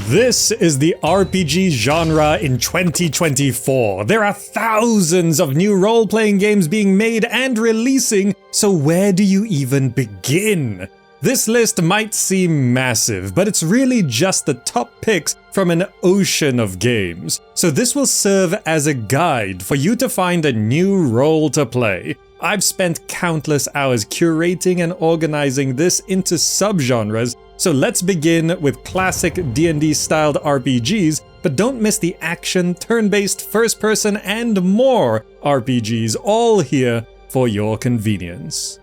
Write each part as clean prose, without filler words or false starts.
This is the RPG genre in 2024. There are thousands of new role-playing games being made and releasing, so where do you even begin? This list might seem massive, but it's really just the top picks from an ocean of games. So this will serve as a guide for you to find a new role to play. I've spent countless hours curating and organizing this into subgenres, so let's begin with classic D&D styled RPGs, but don't miss the action, turn-based, first-person, and more RPGs, all here for your convenience.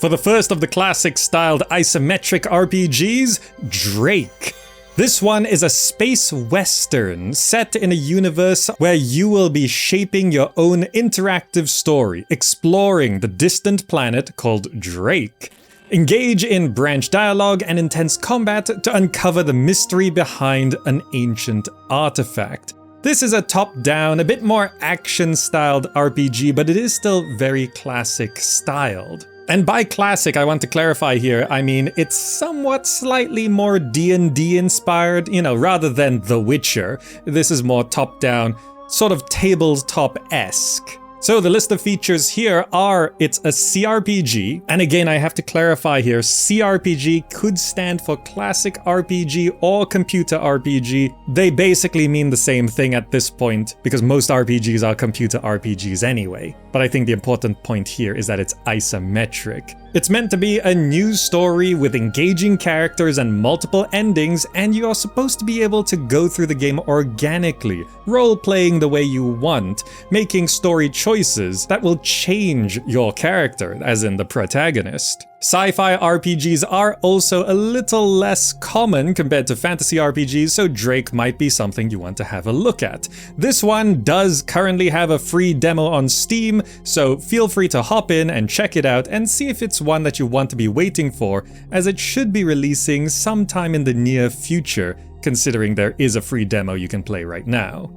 For the first of the classic styled isometric RPGs, Drake. This one is a space western set in a universe where you will be shaping your own interactive story, exploring the distant planet called Drake. Engage in branch dialogue and intense combat to uncover the mystery behind an ancient artifact. This is a top-down, a bit more action-styled RPG, but it is still very classic-styled. And by classic, I want to clarify here, I mean it's somewhat slightly more D&D inspired, rather than The Witcher. This is more top-down, sort of tabletop-esque. So the list of features here are, it's a CRPG, and again I have to clarify here, CRPG could stand for Classic RPG or Computer RPG. They basically mean the same thing at this point, because most RPGs are computer RPGs anyway. But I think the important point here is that it's isometric. It's meant to be a new story with engaging characters and multiple endings, and you are supposed to be able to go through the game organically, role-playing the way you want, making story choices that will change your character, as in the protagonist. Sci-fi RPGs are also a little less common compared to fantasy RPGs, so Drake might be something you want to have a look at. This one does currently have a free demo on Steam, so feel free to hop in and check it out and see if it's one that you want to be waiting for, as it should be releasing sometime in the near future, considering there is a free demo you can play right now.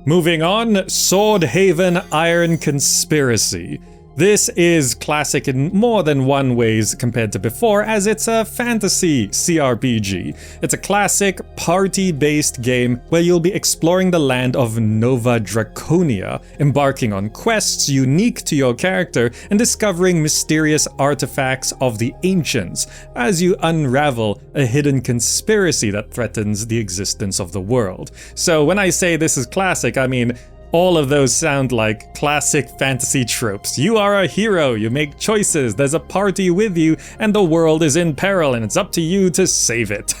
Moving on, Swordhaven Iron Conspiracy. This is classic in more than one ways compared to before, as it's a fantasy CRPG. It's a classic party-based game where you'll be exploring the land of Nova Draconia, embarking on quests unique to your character and discovering mysterious artifacts of the ancients as you unravel a hidden conspiracy that threatens the existence of the world. So when I say this is classic, I mean all of those sound like classic fantasy tropes. You are a hero, you make choices, there's a party with you, and the world is in peril, and it's up to you to save it.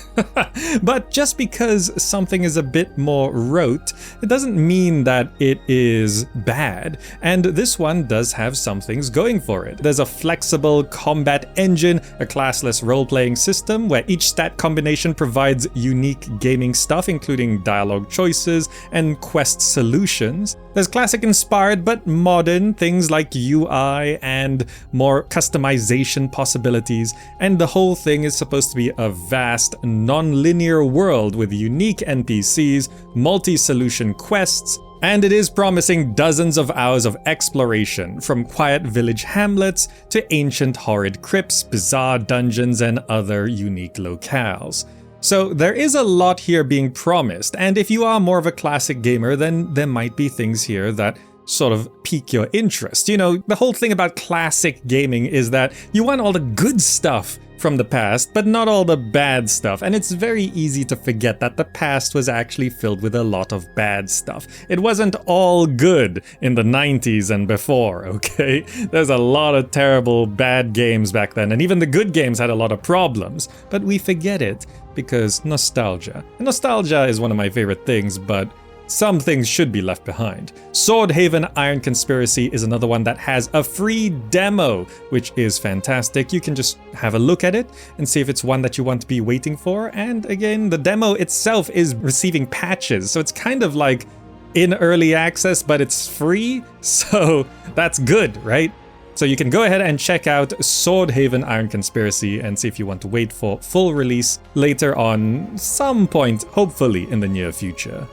But just because something is a bit more rote, it doesn't mean that it is bad. And this one does have some things going for it. There's a flexible combat engine, a classless role-playing system where each stat combination provides unique gaming stuff, including dialogue choices and quest solutions. There's classic-inspired but modern things like UI and more customization possibilities, and the whole thing is supposed to be a vast, non-linear world with unique NPCs, multi-solution quests, and it is promising dozens of hours of exploration, from quiet village hamlets to ancient horrid crypts, bizarre dungeons, and other unique locales. So there is a lot here being promised, and if you are more of a classic gamer, then there might be things here that sort of pique your interest. The whole thing about classic gaming is that you want all the good stuff from the past, but not all the bad stuff, and it's very easy to forget that the past was actually filled with a lot of bad stuff. It wasn't all good in the 90s and before, okay? There's a lot of terrible bad games back then, and even the good games had a lot of problems, but we forget it because nostalgia. And nostalgia is one of my favorite things, but some things should be left behind. Swordhaven Iron Conspiracy is another one that has a free demo, which is fantastic. You can just have a look at it and see if it's one that you want to be waiting for. And again, the demo itself is receiving patches, so it's kind of like in early access, but it's free, so that's good, right? So you can go ahead and check out Swordhaven Iron Conspiracy and see if you want to wait for full release later on, some point, hopefully in the near future.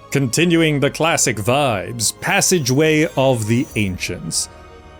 Continuing the classic vibes, Passageway of the Ancients.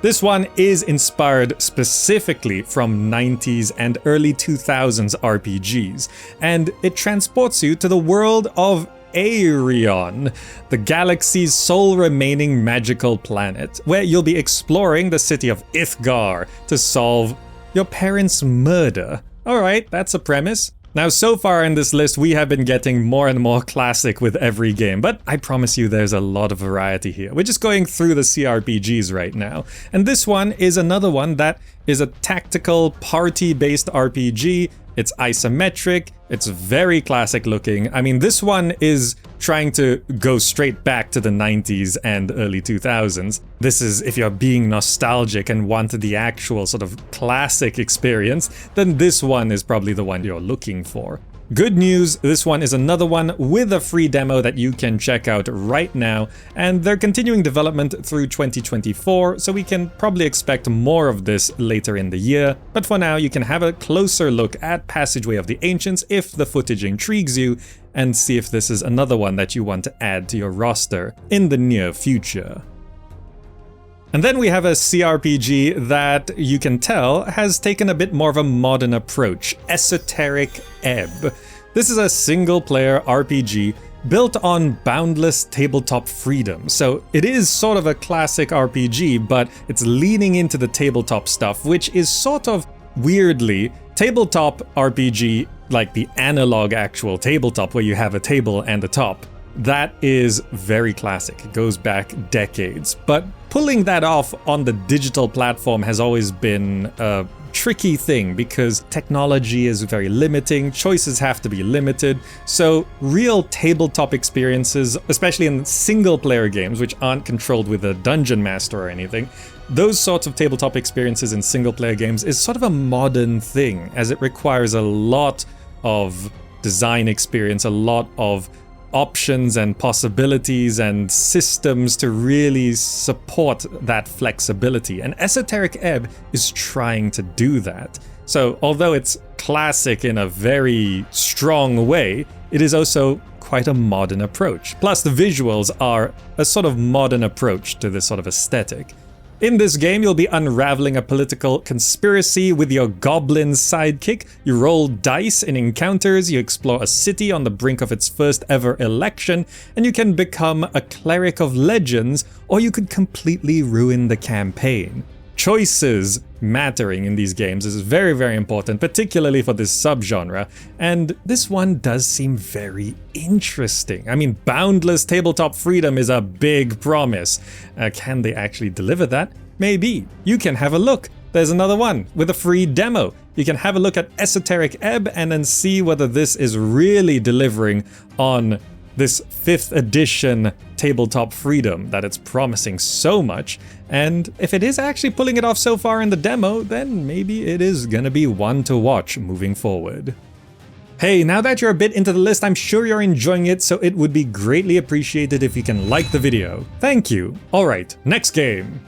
This one is inspired specifically from 90s and early 2000s RPGs, and it transports you to the world of Aeron, the galaxy's sole remaining magical planet, where you'll be exploring the city of Ithgar to solve your parents' murder. Alright, that's a premise. Now, so far in this list, we have been getting more and more classic with every game, but I promise you there's a lot of variety here. We're just going through the CRPGs right now, and this one is another one that is a tactical, party-based RPG. It's isometric, it's very classic looking. I mean, this one is trying to go straight back to the 90s and early 2000s. This is, if you're being nostalgic and want the actual sort of classic experience, then this one is probably the one you're looking for. Good news, this one is another one with a free demo that you can check out right now, and they're continuing development through 2024, so we can probably expect more of this later in the year. But for now, you can have a closer look at Passageway of the Ancients if the footage intrigues you, and see if this is another one that you want to add to your roster in the near future. And then we have a CRPG that you can tell has taken a bit more of a modern approach, Esoteric Ebb. This is a single-player RPG built on boundless tabletop freedom. So it is sort of a classic RPG, but it's leaning into the tabletop stuff, which is sort of weirdly tabletop RPG, like the analog actual tabletop where you have a table and a top. That is very classic. It goes back decades. But pulling that off on the digital platform has always been a tricky thing because technology is very limiting, choices have to be limited. So real tabletop experiences, especially in single player games which aren't controlled with a dungeon master or anything, those sorts of tabletop experiences in single player games is sort of a modern thing, as it requires a lot of design experience, a lot of options and possibilities and systems to really support that flexibility. And Esoteric Ebb is trying to do that. So although it's classic in a very strong way, it is also quite a modern approach. Plus the visuals are a sort of modern approach to this sort of aesthetic. In this game, you'll be unraveling a political conspiracy with your goblin sidekick. You roll dice in encounters, you explore a city on the brink of its first ever election, and you can become a cleric of legends, or you could completely ruin the campaign. Choices mattering in these games is very, very important, particularly for this subgenre, and this one does seem very interesting. I mean, boundless tabletop freedom is a big promise. Can they actually deliver that? Maybe. You can have a look. There's another one with a free demo. You can have a look at Esoteric Ebb and then see whether this is really delivering on this 5th edition tabletop freedom that it's promising so much, and if it is actually pulling it off so far in the demo, then maybe it is gonna be one to watch moving forward. Hey, now that you're a bit into the list, I'm sure you're enjoying it, so it would be greatly appreciated if you can like the video. Thank you. Alright, next game.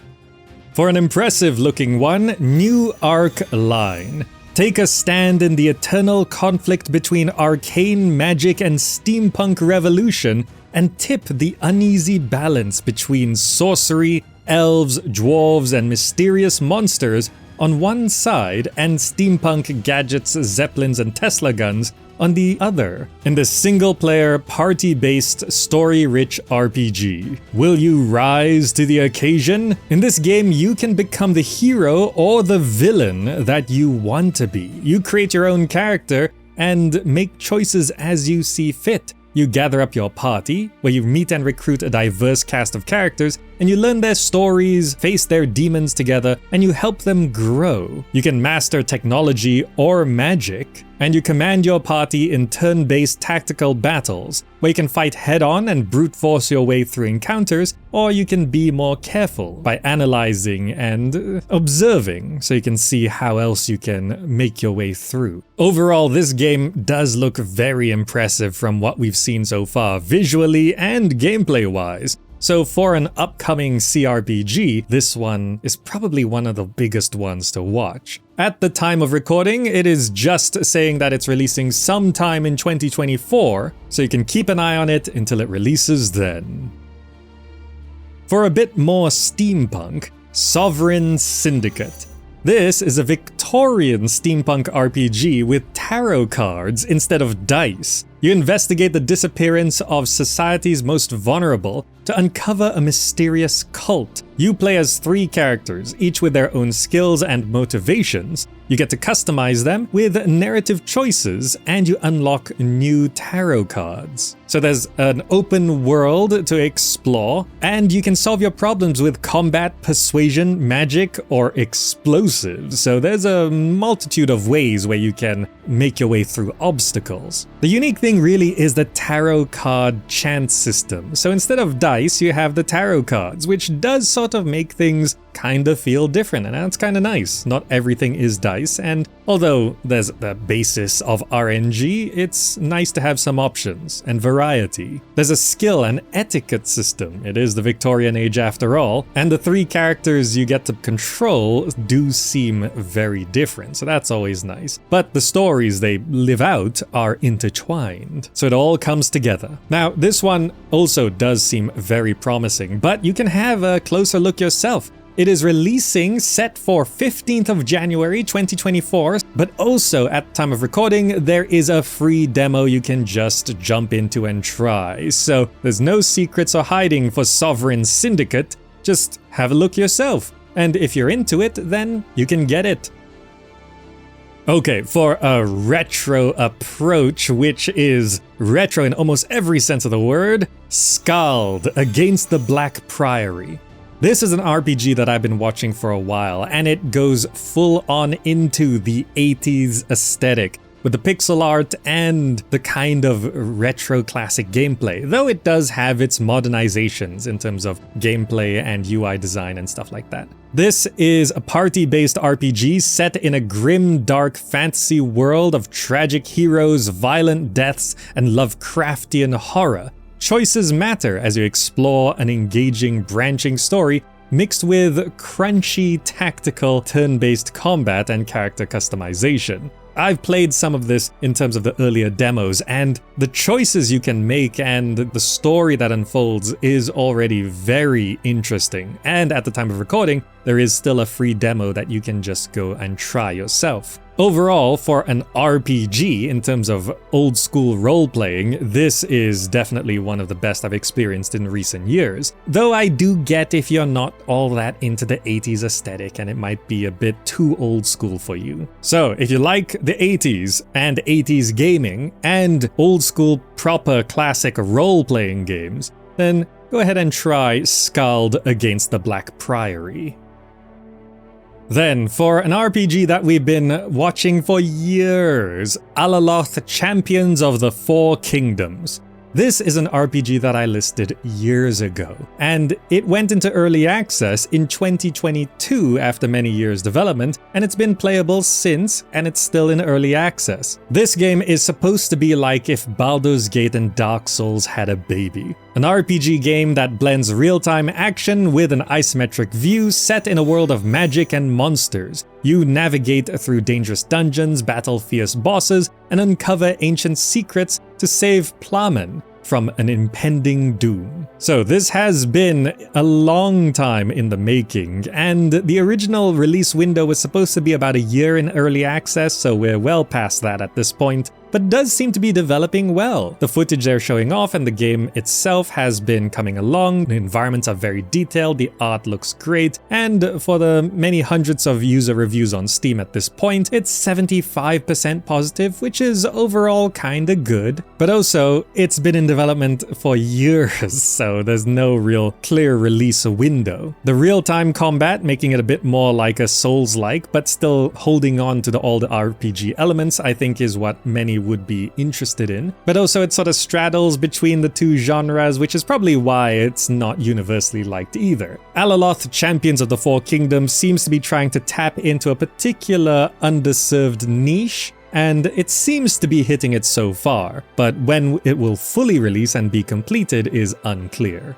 For an impressive looking one, New Arc Line. Take a stand in the eternal conflict between arcane magic and steampunk revolution, and tip the uneasy balance between sorcery, elves, dwarves, and mysterious monsters on one side and steampunk gadgets, zeppelins, and Tesla guns on the other, in this single-player, party-based, story-rich RPG. Will you rise to the occasion? In this game, you can become the hero or the villain that you want to be. You create your own character and make choices as you see fit. You gather up your party, where you meet and recruit a diverse cast of characters, and you learn their stories, face their demons together, and you help them grow. You can master technology or magic, and you command your party in turn-based tactical battles, where you can fight head-on and brute force your way through encounters, or you can be more careful by analyzing and observing, so you can see how else you can make your way through. Overall, this game does look very impressive from what we've seen so far, visually and gameplay-wise. So for an upcoming CRPG, this one is probably one of the biggest ones to watch. At the time of recording, it is just saying that it's releasing sometime in 2024, so you can keep an eye on it until it releases then. For a bit more steampunk, Sovereign Syndicate. This is a Victorian steampunk RPG with tarot cards instead of dice. You investigate the disappearance of society's most vulnerable to uncover a mysterious cult. You play as 3 characters, each with their own skills and motivations. You get to customize them with narrative choices, and you unlock new tarot cards. So there's an open world to explore, and you can solve your problems with combat, persuasion, magic, or explosives. So there's a multitude of ways where you can make your way through obstacles. The unique thing really is the tarot card chance system. So instead of dice, you have the tarot cards, which does sort of make things kind of feel different, and that's kind of nice. Not everything is dice, and although there's the basis of RNG, it's nice to have some options and variety. There's a skill and etiquette system. It is the Victorian age after all, and the 3 characters you get to control do seem very different, so that's always nice. But the stories they live out are intertwined, so it all comes together. Now, this one also does seem very promising, but you can have a closer look yourself. It is releasing set for 15th of January 2024, but also at time of recording, there is a free demo you can just jump into and try. So there's no secrets or hiding for Sovereign Syndicate, just have a look yourself. And if you're into it, then you can get it. Okay, for a retro approach, which is retro in almost every sense of the word, SKALD Against the Black Priory. This is an RPG that I've been watching for a while, and it goes full on into the 80s aesthetic, with the pixel art and the kind of retro classic gameplay, though it does have its modernizations in terms of gameplay and UI design and stuff like that. This is a party-based RPG set in a grim, dark fantasy world of tragic heroes, violent deaths, and Lovecraftian horror. Choices matter as you explore an engaging, branching story mixed with crunchy, tactical, turn-based combat and character customization. I've played some of this in terms of the earlier demos, and the choices you can make and the story that unfolds is already very interesting. And at the time of recording, there is still a free demo that you can just go and try yourself. Overall, for an RPG in terms of old school role-playing, this is definitely one of the best I've experienced in recent years. Though I do get if you're not all that into the 80s aesthetic and it might be a bit too old school for you. So if you like the 80s and 80s gaming and old school proper classic role-playing games, then go ahead and try SKALD Against the Black Priory. Then, for an RPG that we've been watching for years, Alaloth Champions of the Four Kingdoms. This is an RPG that I listed years ago, and it went into early access in 2022 after many years development, and it's been playable since, and it's still in early access. This game is supposed to be like if Baldur's Gate and Dark Souls had a baby. An RPG game that blends real-time action with an isometric view set in a world of magic and monsters. You navigate through dangerous dungeons, battle fierce bosses, and uncover ancient secrets to save Plamen from an impending doom. So this has been a long time in the making, and the original release window was supposed to be about a year in early access, so we're well past that at this point, but does seem to be developing well. The footage they're showing off and the game itself has been coming along, the environments are very detailed, the art looks great, and for the many hundreds of user reviews on Steam at this point, it's 75% positive, which is overall kinda good, but also it's been in development for years, so there's no real clear release window. The real-time combat, making it a bit more like a Souls-like, but still holding on to all the RPG elements, I think is what many would be interested in. But also it sort of straddles between the two genres, which is probably why it's not universally liked either. Alaloth Champions of the Four Kingdoms seems to be trying to tap into a particular underserved niche, and it seems to be hitting it so far, but when it will fully release and be completed is unclear.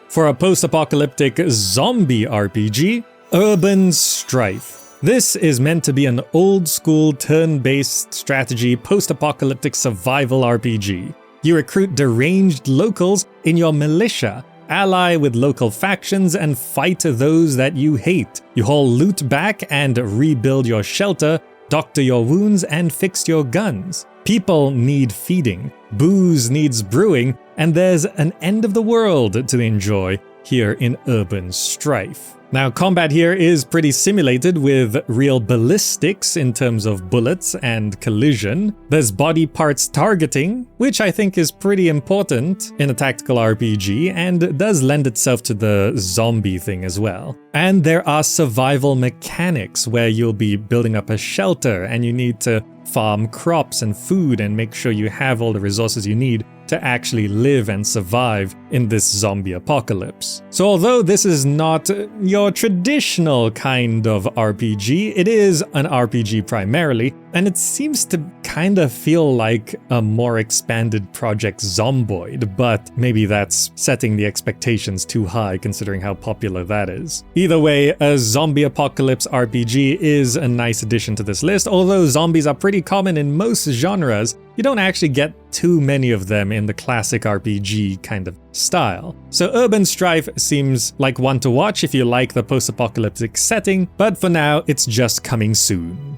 For a post-apocalyptic zombie RPG, Urban Strife. This is meant to be an old-school turn-based strategy post-apocalyptic survival RPG. You recruit deranged locals in your militia, ally with local factions and fight those that you hate. You haul loot back and rebuild your shelter, doctor your wounds, and fix your guns. People need feeding, booze needs brewing, and there's an end of the world to enjoy here in Urban Strife. Now, combat here is pretty simulated with real ballistics in terms of bullets and collision. There's body parts targeting, which I think is pretty important in a tactical RPG and does lend itself to the zombie thing as well. And there are survival mechanics where you'll be building up a shelter and you need to farm crops and food and make sure you have all the resources you need to actually live and survive in this zombie apocalypse. So although this is not your traditional kind of RPG, it is an RPG primarily, and it seems to kind of feel like a more expanded Project Zomboid, but maybe that's setting the expectations too high considering how popular that is. Either way, a zombie apocalypse RPG is a nice addition to this list. Although zombies are pretty common in most genres, you don't actually get too many of them in the classic RPG kind of style. So Urban Strife seems like one to watch if you like the post-apocalyptic setting, but for now it's just coming soon.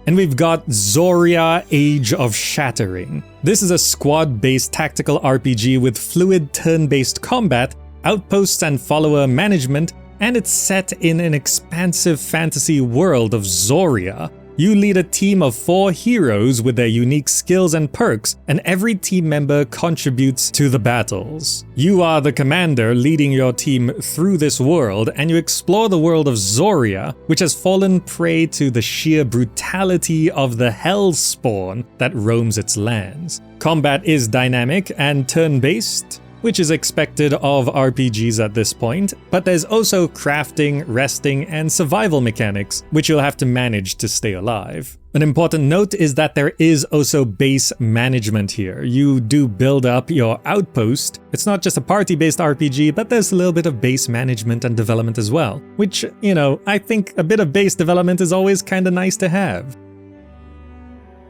And we've got Zoria Age of Shattering. This is a squad-based tactical RPG with fluid turn-based combat, outposts and follower management, and it's set in an expansive fantasy world of Zoria. You lead a team of 4 heroes with their unique skills and perks, and every team member contributes to the battles. You are the commander leading your team through this world, and you explore the world of Zoria, which has fallen prey to the sheer brutality of the Hell spawn that roams its lands. Combat is dynamic and turn-based, which is expected of RPGs at this point, but there's also crafting, resting, and survival mechanics, which you'll have to manage to stay alive. An important note is that there is also base management here. You do build up your outpost. It's not just a party-based RPG, but there's a little bit of base management and development as well, which, you know, I think a bit of base development is always kinda nice to have.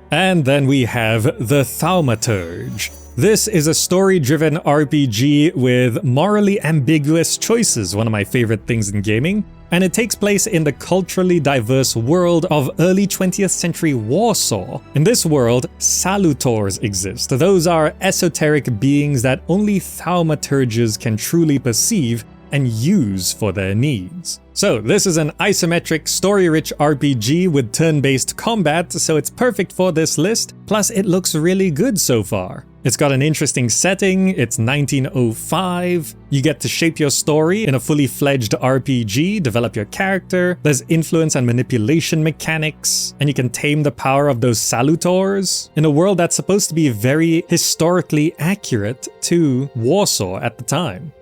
And then we have the Thaumaturge. This is a story-driven RPG with morally ambiguous choices, one of my favorite things in gaming, and it takes place in the culturally diverse world of early 20th century Warsaw. In this world, salutors exist. Those are esoteric beings that only thaumaturges can truly perceive and use for their needs. So this is an isometric, story-rich RPG with turn-based combat, so it's perfect for this list, plus it looks really good so far. It's got an interesting setting, it's 1905, you get to shape your story in a fully fledged RPG, develop your character, there's influence and manipulation mechanics, and you can tame the power of those salutors in a world that's supposed to be very historically accurate to Warsaw at the time.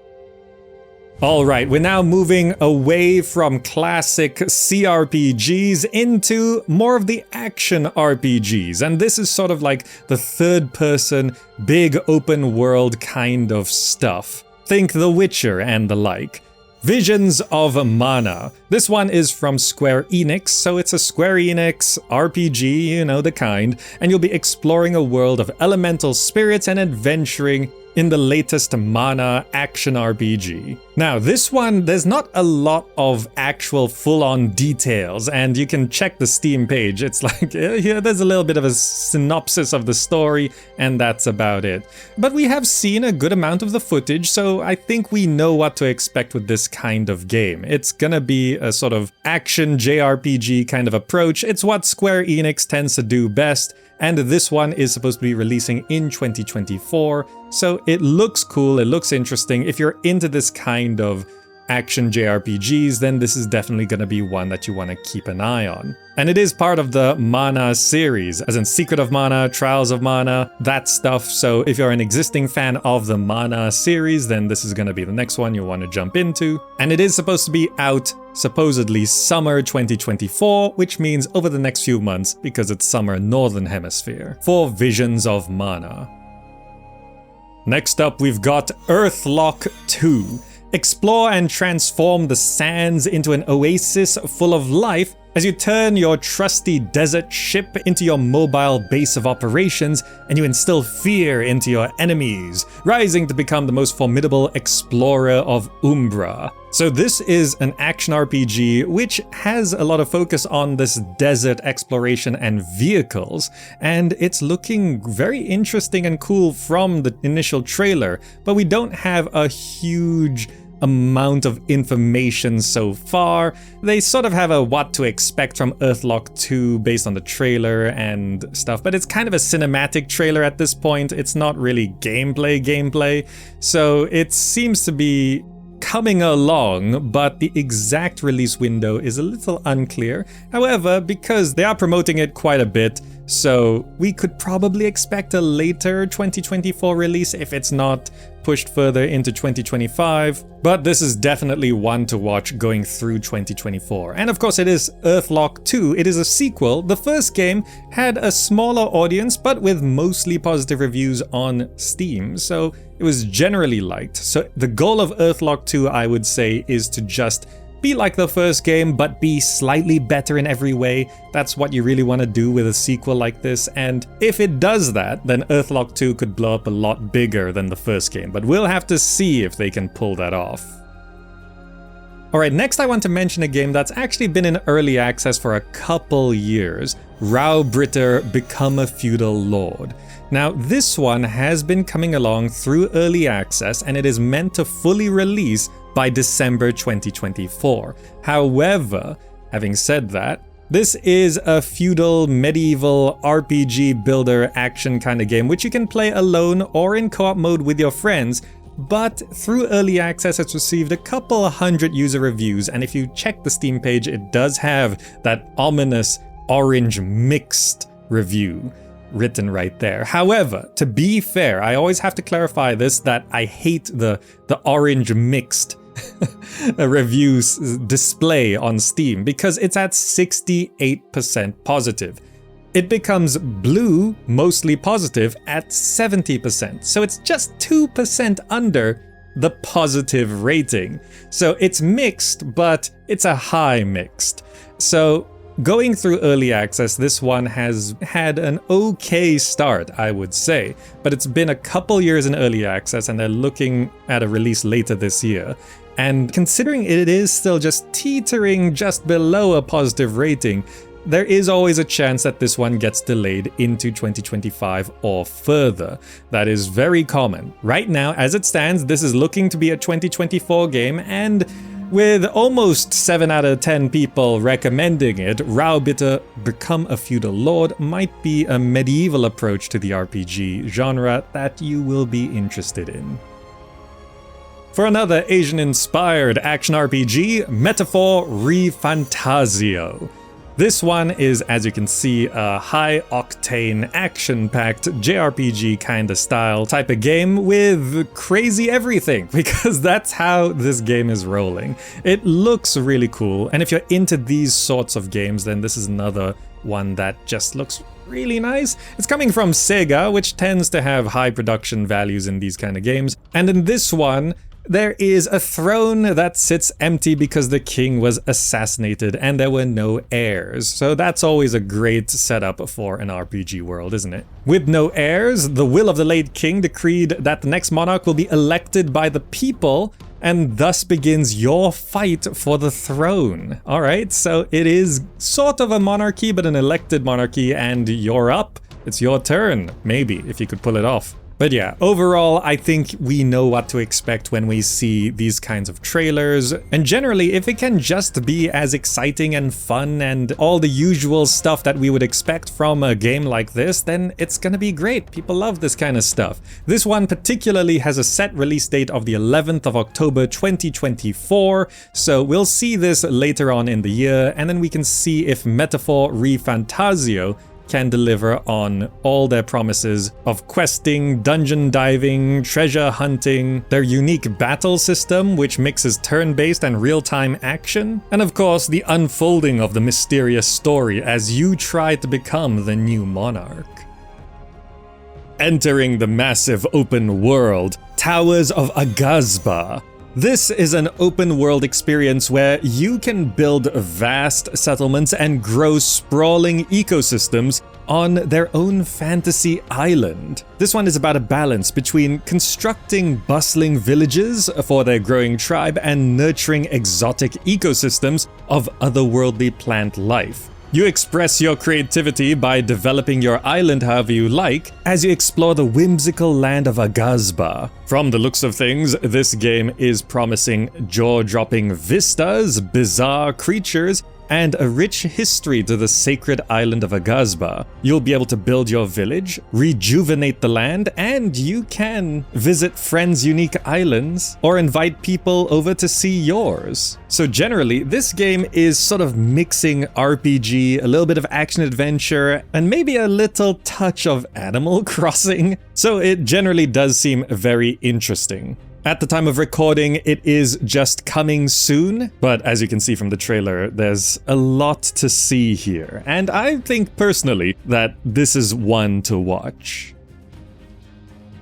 Alright, we're now moving away from classic CRPGs into more of the action RPGs, and this is sort of like the third-person, big open world kind of stuff. Think The Witcher and the like. Visions of Mana. This one is from Square Enix, so it's a Square Enix RPG, you know, the kind, and you'll be exploring a world of elemental spirits and adventuring in the latest Mana action RPG. Now, this one, there's not a lot of actual full-on details, and you can check the Steam page. It's like, yeah, there's a little bit of a synopsis of the story, and that's about it. But we have seen a good amount of the footage, so I think we know what to expect with this kind of game. It's gonna be a sort of action JRPG kind of approach. It's what Square Enix tends to do best, and this one is supposed to be releasing in 2024, so it looks cool, it looks interesting. If you're into this kind of action JRPGs, then this is definitely going to be one that you want to keep an eye on. And it is part of the Mana series, as in Secret of Mana, Trials of Mana, that stuff. So if you're an existing fan of the Mana series, then this is going to be the next one you'll want to jump into. And it is supposed to be out supposedly summer 2024, which means over the next few months, because it's summer Northern Hemisphere, for Visions of Mana. Next up, we've got Earthlock 2. Explore and transform the sands into an oasis full of life as you turn your trusty desert ship into your mobile base of operations and you instill fear into your enemies, rising to become the most formidable explorer of Umbra. So this is an action RPG which has a lot of focus on this desert exploration and vehicles, and it's looking very interesting and cool from the initial trailer, but we don't have a huge amount of information so far. They sort of have a what to expect from Earthlock 2 based on the trailer and stuff, but it's kind of a cinematic trailer at this point. It's not really gameplay, so it seems to be coming along, but the exact release window is a little unclear. However, because they are promoting it quite a bit, so we could probably expect a later 2024 release if it's not pushed further into 2025, but this is definitely one to watch going through 2024. And of course it is Earthlock 2, it is a sequel. The first game had a smaller audience, but with mostly positive reviews on Steam, so it was generally liked. So the goal of Earthlock 2, I would say, is to just be like the first game, but be slightly better in every way. That's what you really want to do with a sequel like this, and if it does that, then Earthlock 2 could blow up a lot bigger than the first game, but we'll have to see if they can pull that off. Alright, next I want to mention a game that's actually been in early access for a couple years, Raubritter Become a Feudal Lord. Now, this one has been coming along through early access, and it is meant to fully release by December 2024. However, having said that, this is a feudal medieval RPG builder action kind of game, which you can play alone or in co-op mode with your friends, but through early access it's received a couple 100 user reviews, and if you check the Steam page, it does have that ominous orange mixed review written right there. However, to be fair, I always have to clarify this, that I hate the orange mixed reviews display on Steam, because it's at 68% positive. It becomes blue, mostly positive, at 70%. So it's just 2% under the positive rating. So it's mixed, but it's a high mixed. So going through early access, this one has had an okay start, I would say, but it's been a couple years in early access and they're looking at a release later this year. And considering it is still just teetering just below a positive rating, there is always a chance that this one gets delayed into 2025 or further. That is very common. Right now, as it stands, this is looking to be a 2024 game, and with almost 7 out of 10 people recommending it, Raubritter Become a Feudal Lord might be a medieval approach to the RPG genre that you will be interested in. For another Asian-inspired action RPG, Metaphor Refantazio. This one is, as you can see, a high-octane, action-packed JRPG kind of style type of game with crazy everything, because that's how this game is rolling. It looks really cool, and if you're into these sorts of games, then this is another one that just looks really nice. It's coming from Sega, which tends to have high production values in these kind of games, and in this one, there is a throne that sits empty because the king was assassinated and there were no heirs. So that's always a great setup for an RPG world, isn't it? With no heirs, the will of the late king decreed that the next monarch will be elected by the people, and thus begins your fight for the throne. Alright, so it is sort of a monarchy, but an elected monarchy, and you're up. It's your turn, maybe, if you could pull it off. But yeah, overall, I think we know what to expect when we see these kinds of trailers, and generally, if it can just be as exciting and fun and all the usual stuff that we would expect from a game like this, then it's gonna be great. People love this kind of stuff. This one particularly has a set release date of the 11th of October 2024, so we'll see this later on in the year, and then we can see if Metaphor Refantazio can deliver on all their promises of questing, dungeon diving, treasure hunting, their unique battle system which mixes turn-based and real-time action, and of course the unfolding of the mysterious story as you try to become the new monarch. Entering the massive open world, Towers of Aghasba. This is an open world experience where you can build vast settlements and grow sprawling ecosystems on their own fantasy island. This one is about a balance between constructing bustling villages for their growing tribe and nurturing exotic ecosystems of otherworldly plant life. You express your creativity by developing your island however you like as you explore the whimsical land of Aghasba. From the looks of things, this game is promising jaw-dropping vistas, bizarre creatures, and a rich history to the sacred island of Aghasba. You'll be able to build your village, rejuvenate the land, and you can visit friends' unique islands or invite people over to see yours. So generally, this game is sort of mixing RPG, a little bit of action-adventure, and maybe a little touch of Animal Crossing. So it generally does seem very interesting. At the time of recording, it is just coming soon, but as you can see from the trailer, there's a lot to see here, and I think personally that this is one to watch.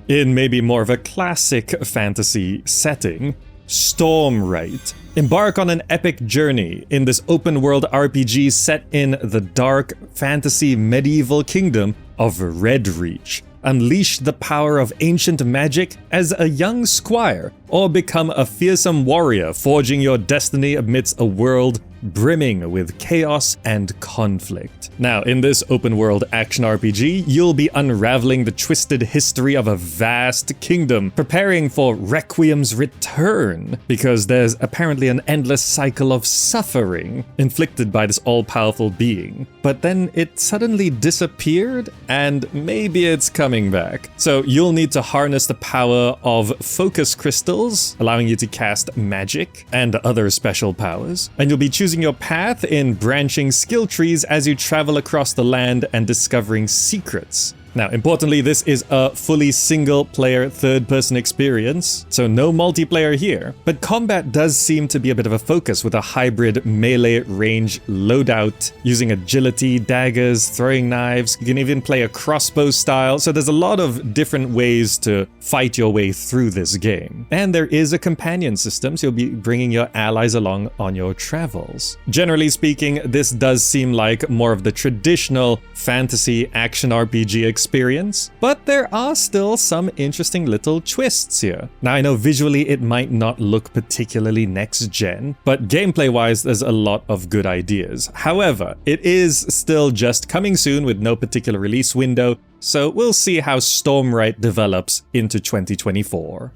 In maybe more of a classic fantasy setting, Stormrite. Embark on an epic journey in this open-world RPG set in the dark fantasy medieval kingdom of Redreach. Unleash the power of ancient magic as a young squire, or become a fearsome warrior forging your destiny amidst a world brimming with chaos and conflict. Now, in this open-world action RPG, you'll be unraveling the twisted history of a vast kingdom, preparing for Requiem's return, because there's apparently an endless cycle of suffering inflicted by this all-powerful being. But then it suddenly disappeared, and maybe it's coming back. So you'll need to harness the power of focus crystals, allowing you to cast magic and other special powers, and you'll be choosing your path in branching skill trees as you travel across the land and discovering secrets. Now, importantly, this is a fully single-player third-person experience, so no multiplayer here. But combat does seem to be a bit of a focus with a hybrid melee range loadout, using agility, daggers, throwing knives. You can even play a crossbow style, so there's a lot of different ways to fight your way through this game. And there is a companion system, so you'll be bringing your allies along on your travels. Generally speaking, this does seem like more of the traditional fantasy action RPG experience, but there are still some interesting little twists here. Now, I know visually it might not look particularly next-gen, but gameplay-wise there's a lot of good ideas. However, it is still just coming soon with no particular release window, so we'll see how Stormrite develops into 2024.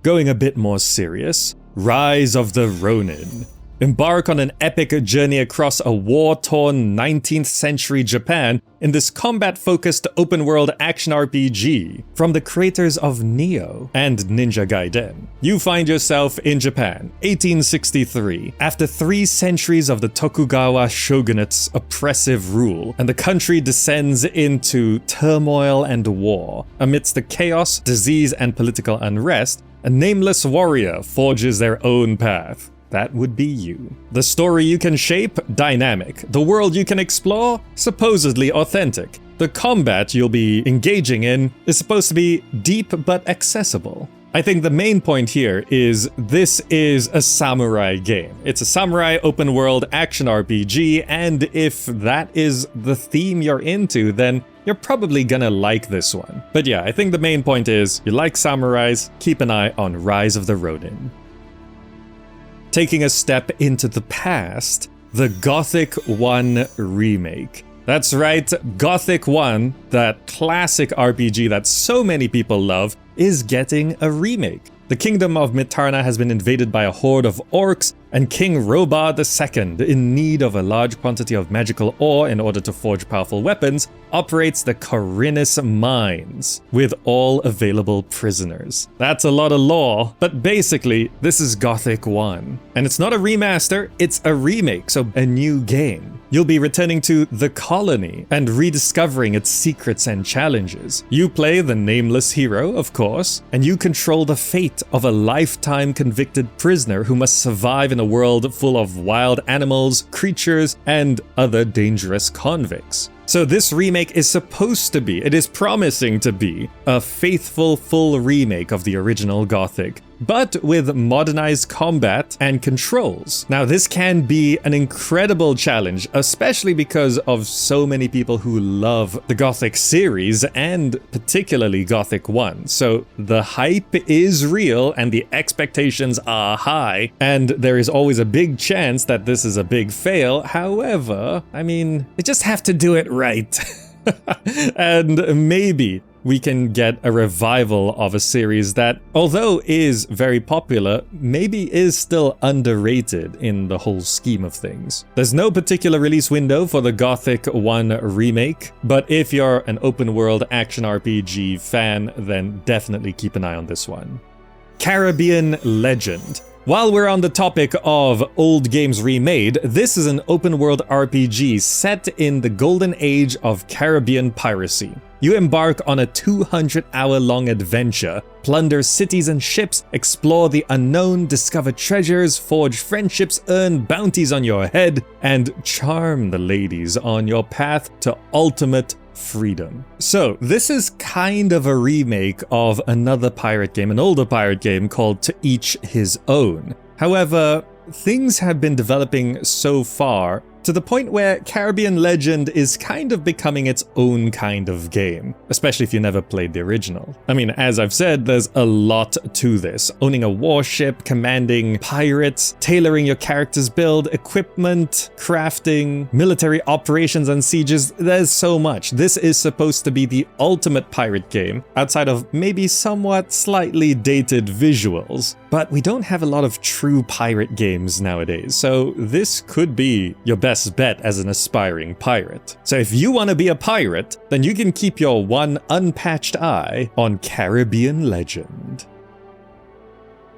Going a bit more serious, Rise of the Ronin. Embark on an epic journey across a war-torn 19th century Japan in this combat-focused open-world action RPG from the creators of Nioh and Ninja Gaiden. You find yourself in Japan, 1863, after 3 centuries of the Tokugawa shogunate's oppressive rule, and the country descends into turmoil and war. Amidst the chaos, disease, and political unrest, a nameless warrior forges their own path. That would be you. The story you can shape? Dynamic. The world you can explore? Supposedly authentic. The combat you'll be engaging in is supposed to be deep but accessible. I think the main point here is this is a samurai game. It's a samurai open world action RPG, and if that is the theme you're into, then you're probably gonna like this one. But yeah, I think the main point is, you like samurais, keep an eye on Rise of the Ronin. Taking a step into the past, the Gothic 1 remake. That's right, Gothic 1, that classic RPG that so many people love, is getting a remake. The kingdom of Mitarna has been invaded by a horde of orcs, and King Robar II, in need of a large quantity of magical ore in order to forge powerful weapons, operates the Corinus Mines with all available prisoners. That's a lot of lore, but basically, this is Gothic 1. And it's not a remaster, it's a remake, so a new game. You'll be returning to the colony and rediscovering its secrets and challenges. You play the nameless hero, of course, and you control the fate of a lifetime convicted prisoner who must survive in a world full of wild animals, creatures, and other dangerous convicts. So this remake is supposed to be, it is promising to be, a faithful full remake of the original Gothic, but with modernized combat and controls. Now, this can be an incredible challenge, especially because of so many people who love the Gothic series and particularly Gothic 1. So the hype is real and the expectations are high, and there is always a big chance that this is a big fail. However, I mean, you just have to do it right. And maybe we can get a revival of a series that, although is very popular, maybe is still underrated in the whole scheme of things. There's no particular release window for the Gothic 1 remake, but if you're an open world action RPG fan, then definitely keep an eye on this one. Caribbean Legend. While we're on the topic of old games remade, this is an open-world RPG set in the golden age of Caribbean piracy. You embark on a 200-hour-long adventure, plunder cities and ships, explore the unknown, discover treasures, forge friendships, earn bounties on your head, and charm the ladies on your path to ultimate freedom. So this is kind of a remake of another pirate game, an older pirate game called To Each His Own. However, things have been developing so far to the point where Caribbean Legend is kind of becoming its own kind of game, especially if you never played the original. I mean, as I've said, there's a lot to this. Owning a warship, commanding pirates, tailoring your character's build, equipment, crafting, military operations and sieges, there's so much. This is supposed to be the ultimate pirate game, outside of maybe somewhat slightly dated visuals. But we don't have a lot of true pirate games nowadays, so this could be your best bet as an aspiring pirate. So if you want to be a pirate, then you can keep your one unpatched eye on Caribbean Legend.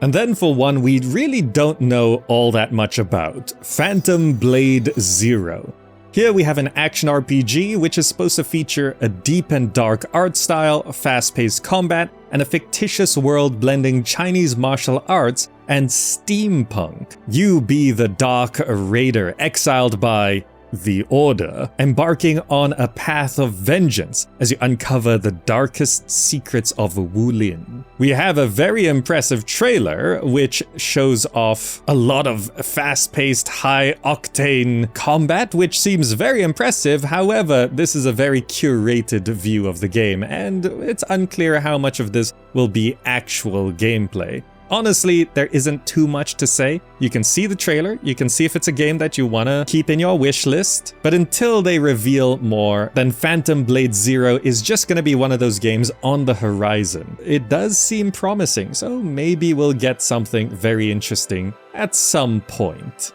And then for one we really don't know all that much about, Phantom Blade Zero. Here we have an action RPG which is supposed to feature a deep and dark art style, fast-paced combat, and a fictitious world blending Chinese martial arts and steampunk. You be the Dark Raider exiled by the Order, embarking on a path of vengeance as you uncover the darkest secrets of Wulin. We have a very impressive trailer which shows off a lot of fast-paced, high-octane combat, which seems very impressive. However, this is a very curated view of the game, and it's unclear how much of this will be actual gameplay. Honestly, there isn't too much to say. You can see the trailer, you can see if it's a game that you want to keep in your wish list, but until they reveal more, then Phantom Blade Zero is just going to be one of those games on the horizon. It does seem promising, so maybe we'll get something very interesting at some point.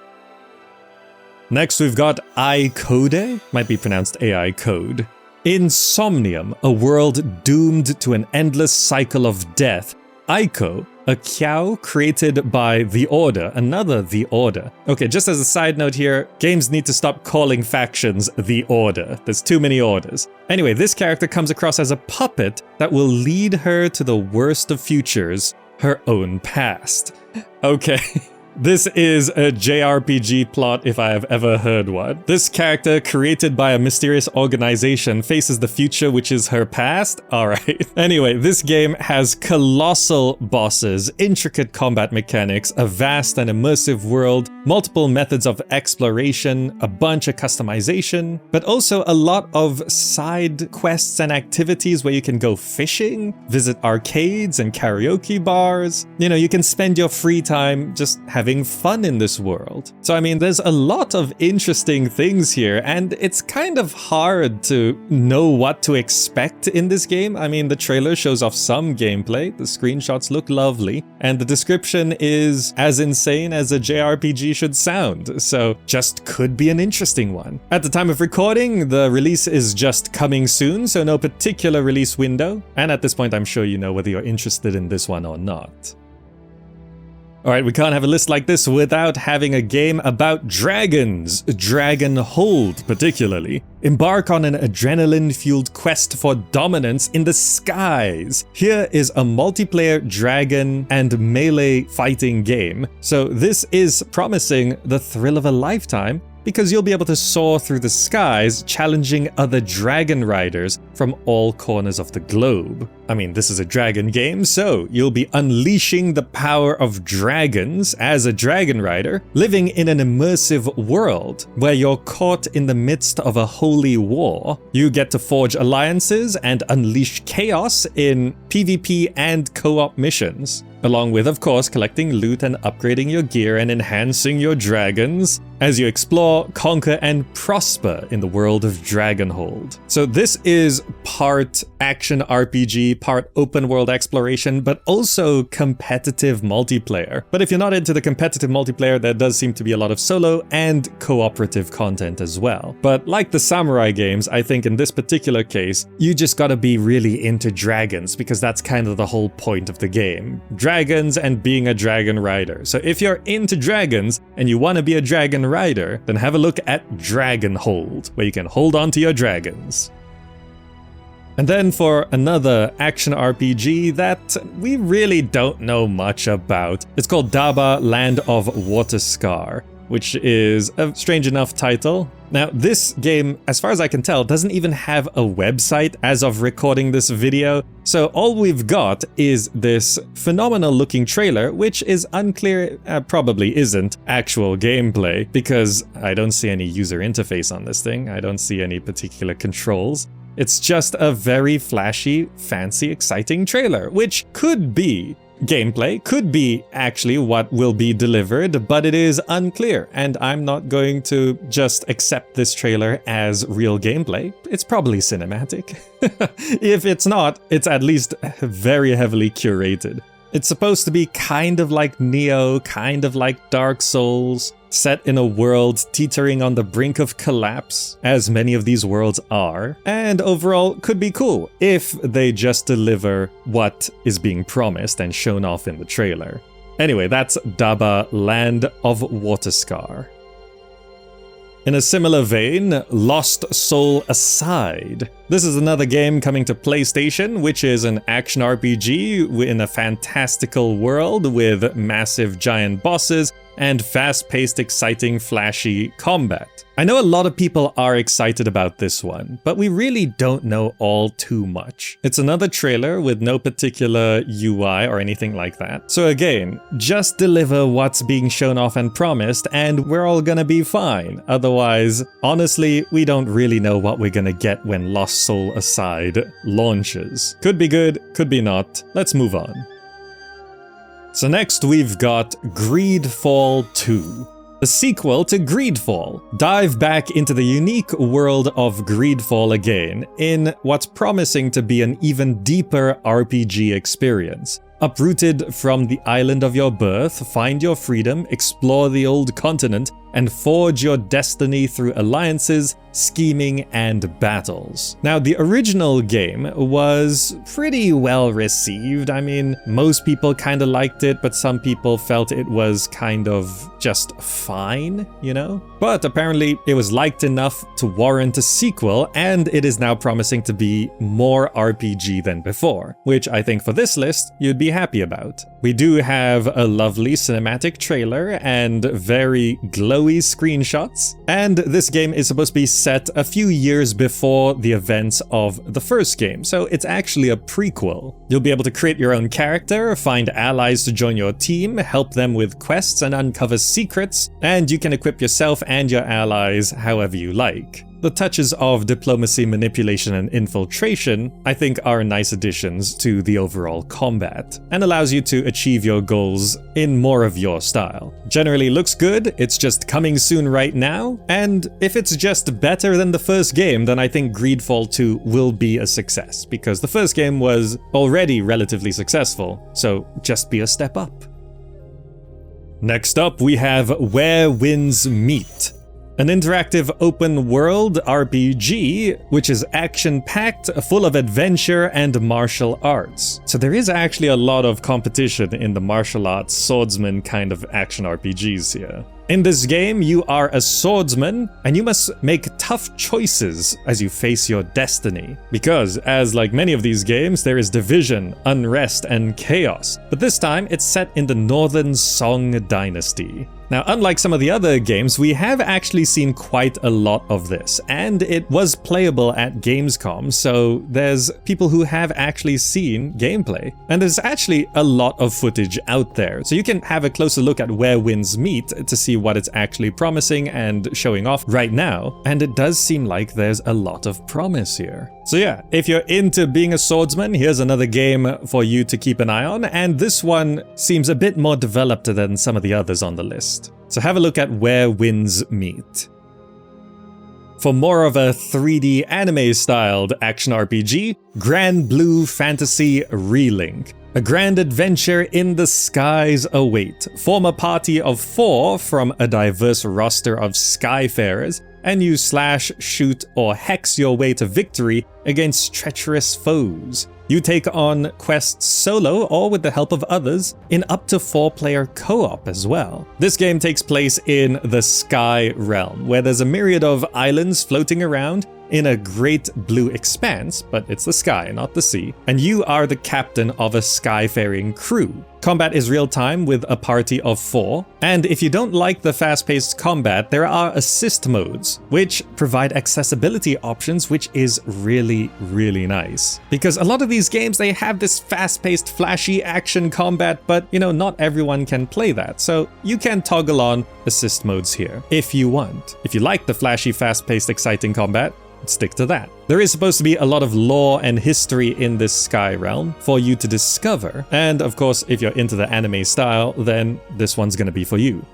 Next we've got AIKODE, might be pronounced AIKODE. In Somnium, a world doomed to an endless cycle of death, Aiko, a Kiao created by The Order, another The Order. Okay, just as a side note here, games need to stop calling factions The Order. There's too many orders. Anyway, this character comes across as a puppet that will lead her to the worst of futures, her own past. Okay. This is a JRPG plot if I have ever heard one. This character, created by a mysterious organization, faces the future which is her past? Alright. Anyway, this game has colossal bosses, intricate combat mechanics, a vast and immersive world, multiple methods of exploration, a bunch of customization, but also a lot of side quests and activities where you can go fishing, visit arcades and karaoke bars. You know, you can spend your free time just having fun in this world. So I mean, there's a lot of interesting things here, and it's kind of hard to know what to expect in this game. I mean, the trailer shows off some gameplay, the screenshots look lovely, and the description is as insane as a JRPG should sound, so just could be an interesting one. At the time of recording, the release is just coming soon, so no particular release window, and at this point I'm sure you know whether you're interested in this one or not. Alright, we can't have a list like this without having a game about dragons, Dragonhold particularly. Embark on an adrenaline-fueled quest for dominance in the skies. Here is a multiplayer dragon and melee fighting game, so this is promising the thrill of a lifetime, because you'll be able to soar through the skies, challenging other dragon riders from all corners of the globe. I mean, this is a dragon game, so you'll be unleashing the power of dragons as a dragon rider, living in an immersive world where you're caught in the midst of a holy war. You get to forge alliances and unleash chaos in PvP and co-op missions, along with, of course, collecting loot and upgrading your gear and enhancing your dragons as you explore, conquer, and prosper in the world of Dragonhold. So this is part action RPG, part open world exploration, but also competitive multiplayer. But if you're not into the competitive multiplayer, there does seem to be a lot of solo and cooperative content as well. But like the samurai games, I think in this particular case, you just gotta be really into dragons, because that's kind of the whole point of the game. Dragons and being a dragon rider. So if you're into dragons and you want to be a dragon rider, then have a look at Dragonhold, where you can hold on to your dragons. And then for another action RPG that we really don't know much about, it's called Daba, Land of Waterscar, which is a strange enough title. Now, this game, as far as I can tell, doesn't even have a website as of recording this video, so all we've got is this phenomenal looking trailer, which is unclear, probably isn't actual gameplay, because I don't see any user interface on this thing, I don't see any particular controls. It's just a very flashy, fancy, exciting trailer, which could be gameplay, could be actually what will be delivered, but it is unclear, and I'm not going to just accept this trailer as real gameplay. It's probably cinematic. If it's not, it's at least very heavily curated. It's supposed to be kind of like Nioh, kind of like Dark Souls, set in a world teetering on the brink of collapse, as many of these worlds are, and overall could be cool if they just deliver what is being promised and shown off in the trailer. Anyway, that's Daba, Land of Waterscar. In a similar vein, Lost Soul Aside. This is another game coming to PlayStation, which is an action RPG in a fantastical world with massive giant bosses and fast-paced, exciting, flashy combat. I know a lot of people are excited about this one, but we really don't know all too much. It's another trailer with no particular UI or anything like that. So again, just deliver what's being shown off and promised, and we're all gonna be fine. Otherwise, honestly, we don't really know what we're gonna get when Lost Soul Aside launches. Could be good, could be not. Let's move on. So next we've got GreedFall 2. The sequel to GreedFall. Dive back into the unique world of GreedFall again, in what's promising to be an even deeper RPG experience. Uprooted from the island of your birth, find your freedom, explore the old continent, and forge your destiny through alliances, scheming, and battles. Now, the original game was pretty well received. I mean, most people kind of liked it, but some people felt it was kind of just fine, you know? But apparently, it was liked enough to warrant a sequel, and it is now promising to be more RPG than before, which I think for this list, you'd be happy about. We do have a lovely cinematic trailer and very glowy screenshots, and this game is supposed to be set a few years before the events of the first game, so it's actually a prequel. You'll be able to create your own character, find allies to join your team, help them with quests and uncover secrets, and you can equip yourself and your allies however you like. The touches of diplomacy, manipulation, and infiltration, I think, are nice additions to the overall combat, and allows you to achieve your goals in more of your style. Generally looks good, it's just coming soon right now, and if it's just better than the first game, then I think GreedFall 2 will be a success, because the first game was already relatively successful, so just be a step up. Next up, we have Where Winds Meet. An interactive open-world RPG, which is action-packed, full of adventure and martial arts. So there is actually a lot of competition in the martial arts swordsman kind of action RPGs here. In this game, you are a swordsman, and you must make tough choices as you face your destiny. Because, as like many of these games, there is division, unrest, and chaos. But this time, it's set in the Northern Song Dynasty. Now, unlike some of the other games, we have actually seen quite a lot of this, and it was playable at Gamescom, so there's people who have actually seen gameplay. And there's actually a lot of footage out there, so you can have a closer look at where winds meet to see what it's actually promising and showing off right now, and it does seem like there's a lot of promise here. So yeah, if you're into being a swordsman, here's another game for you to keep an eye on, and this one seems a bit more developed than some of the others on the list. So have a look at where winds meet. For more of a 3D anime-styled action RPG, Granblue Fantasy Relink. A grand adventure in the skies await. Form a party of 4 from a diverse roster of skyfarers, and you slash, shoot, or hex your way to victory against treacherous foes. You take on quests solo or with the help of others in up to 4-player co-op as well. This game takes place in the Sky Realm, where there's a myriad of islands floating around in a great blue expanse, but it's the sky, not the sea, and you are the captain of a skyfaring crew. Combat is real-time with a party of 4, and if you don't like the fast-paced combat, there are assist modes, which provide accessibility options, which is really, really nice. Because a lot of these games, they have this fast-paced, flashy action combat, but not everyone can play that, so you can toggle on assist modes here, if you want. If you like the flashy, fast-paced, exciting combat, stick to that. There is supposed to be a lot of lore and history in this Sky Realm for you to discover, and of course, if you're into the anime style, then this one's gonna be for you.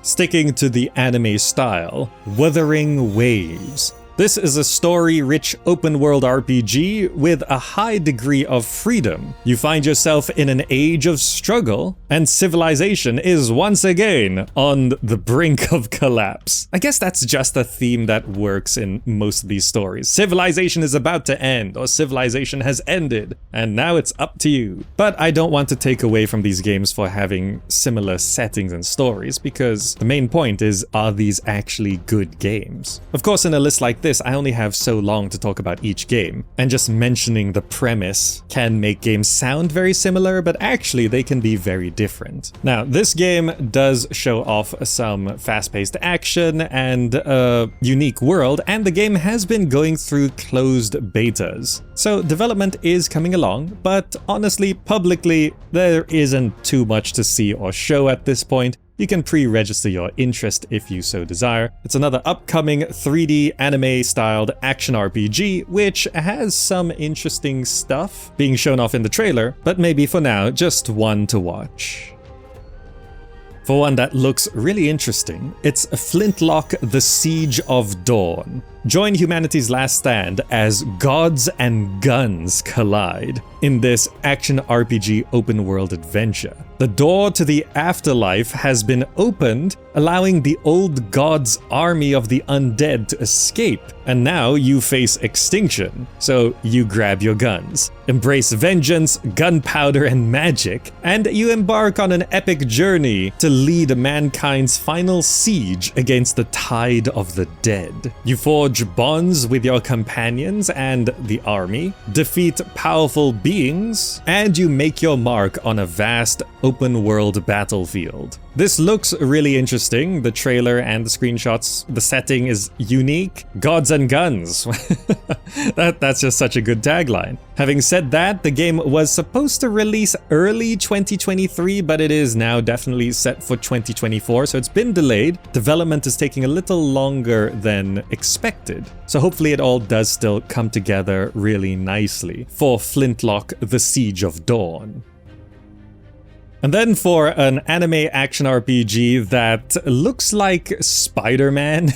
Sticking to the anime style, Wuthering Waves. This is a story-rich open-world RPG with a high degree of freedom. You find yourself in an age of struggle, and civilization is once again on the brink of collapse. I guess that's just a theme that works in most of these stories. Civilization is about to end, or civilization has ended, and now it's up to you. But I don't want to take away from these games for having similar settings and stories, because the main point is, are these actually good games? Of course, in a list like this, I only have so long to talk about each game, and just mentioning the premise can make games sound very similar, but actually they can be very different. Now, this game does show off some fast-paced action and a unique world, and the game has been going through closed betas. So development is coming along, but honestly, publicly, there isn't too much to see or show at this point. You can pre-register your interest if you so desire. It's another upcoming 3D anime-styled action RPG, which has some interesting stuff being shown off in the trailer, but maybe for now, just one to watch. For one that looks really interesting, it's Flintlock: The Siege of Dawn. Join humanity's last stand as gods and guns collide in this action RPG open world adventure. The door to the afterlife has been opened, allowing the old god's army of the undead to escape, and now you face extinction, so you grab your guns, embrace vengeance, gunpowder, and magic, and you embark on an epic journey to lead mankind's final siege against the tide of the dead. You forge bonds with your companions and the army, defeat powerful beings, and you make your mark on a vast open world battlefield. This looks really interesting. The trailer and the screenshots, the setting is unique. Gods and guns. That's just such a good tagline. Having said that, the game was supposed to release early 2023, but it is now definitely set for 2024, so it's been delayed. Development is taking a little longer than expected. So hopefully it all does still come together really nicely for Flintlock: The Siege of Dawn. And then for an anime action RPG that looks like Spider-Man.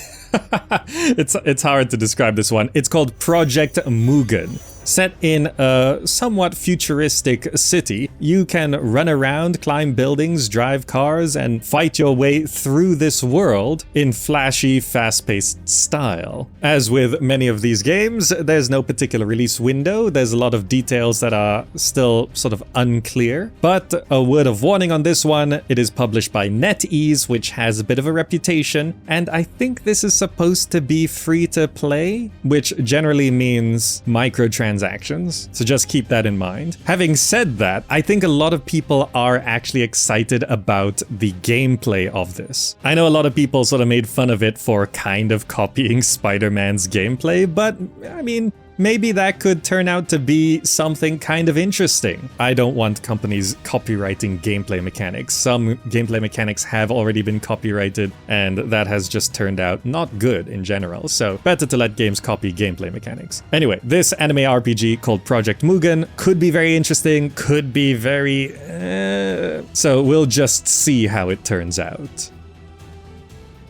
It's hard to describe this one. It's called Project Mugen. Set in a somewhat futuristic city, you can run around, climb buildings, drive cars, and fight your way through this world in flashy, fast-paced style. As with many of these games, there's no particular release window. There's a lot of details that are still sort of unclear. But a word of warning on this one, it is published by NetEase, which has a bit of a reputation, and I think this is supposed to be free to play, which generally means microtransactions microtransactions, so just keep that in mind. Having said that, I think a lot of people are actually excited about the gameplay of this. I know a lot of people sort of made fun of it for kind of copying Spider-Man's gameplay, but I mean, maybe that could turn out to be something kind of interesting. I don't want companies copywriting gameplay mechanics. Some gameplay mechanics have already been copyrighted, and that has just turned out not good in general, so better to let games copy gameplay mechanics. Anyway, this anime RPG called Project Mugen could be very interesting, could be very... so we'll just see how it turns out.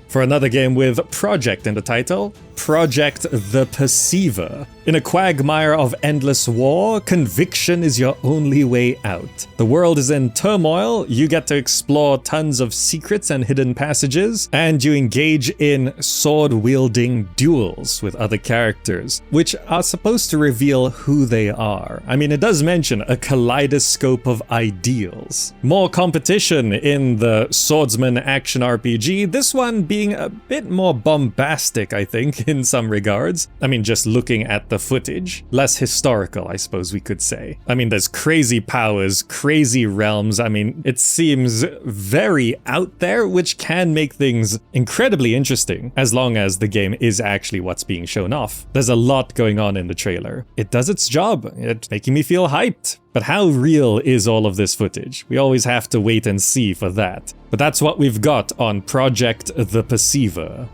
For another game with Project in the title, Project the Perceiver. In a quagmire of endless war, conviction is your only way out. The world is in turmoil, you get to explore tons of secrets and hidden passages, and you engage in sword-wielding duels with other characters, which are supposed to reveal who they are. I mean, it does mention a kaleidoscope of ideals. More competition in the swordsman action RPG, this one being a bit more bombastic, I think, in some regards. I mean, just looking at the footage. Less historical, I suppose we could say. I mean, there's crazy powers, crazy realms. I mean, it seems very out there, which can make things incredibly interesting, as long as the game is actually what's being shown off. There's a lot going on in the trailer. It does its job. It's making me feel hyped. But how real is all of this footage? We always have to wait and see for that. But that's what we've got on Project the Perceiver.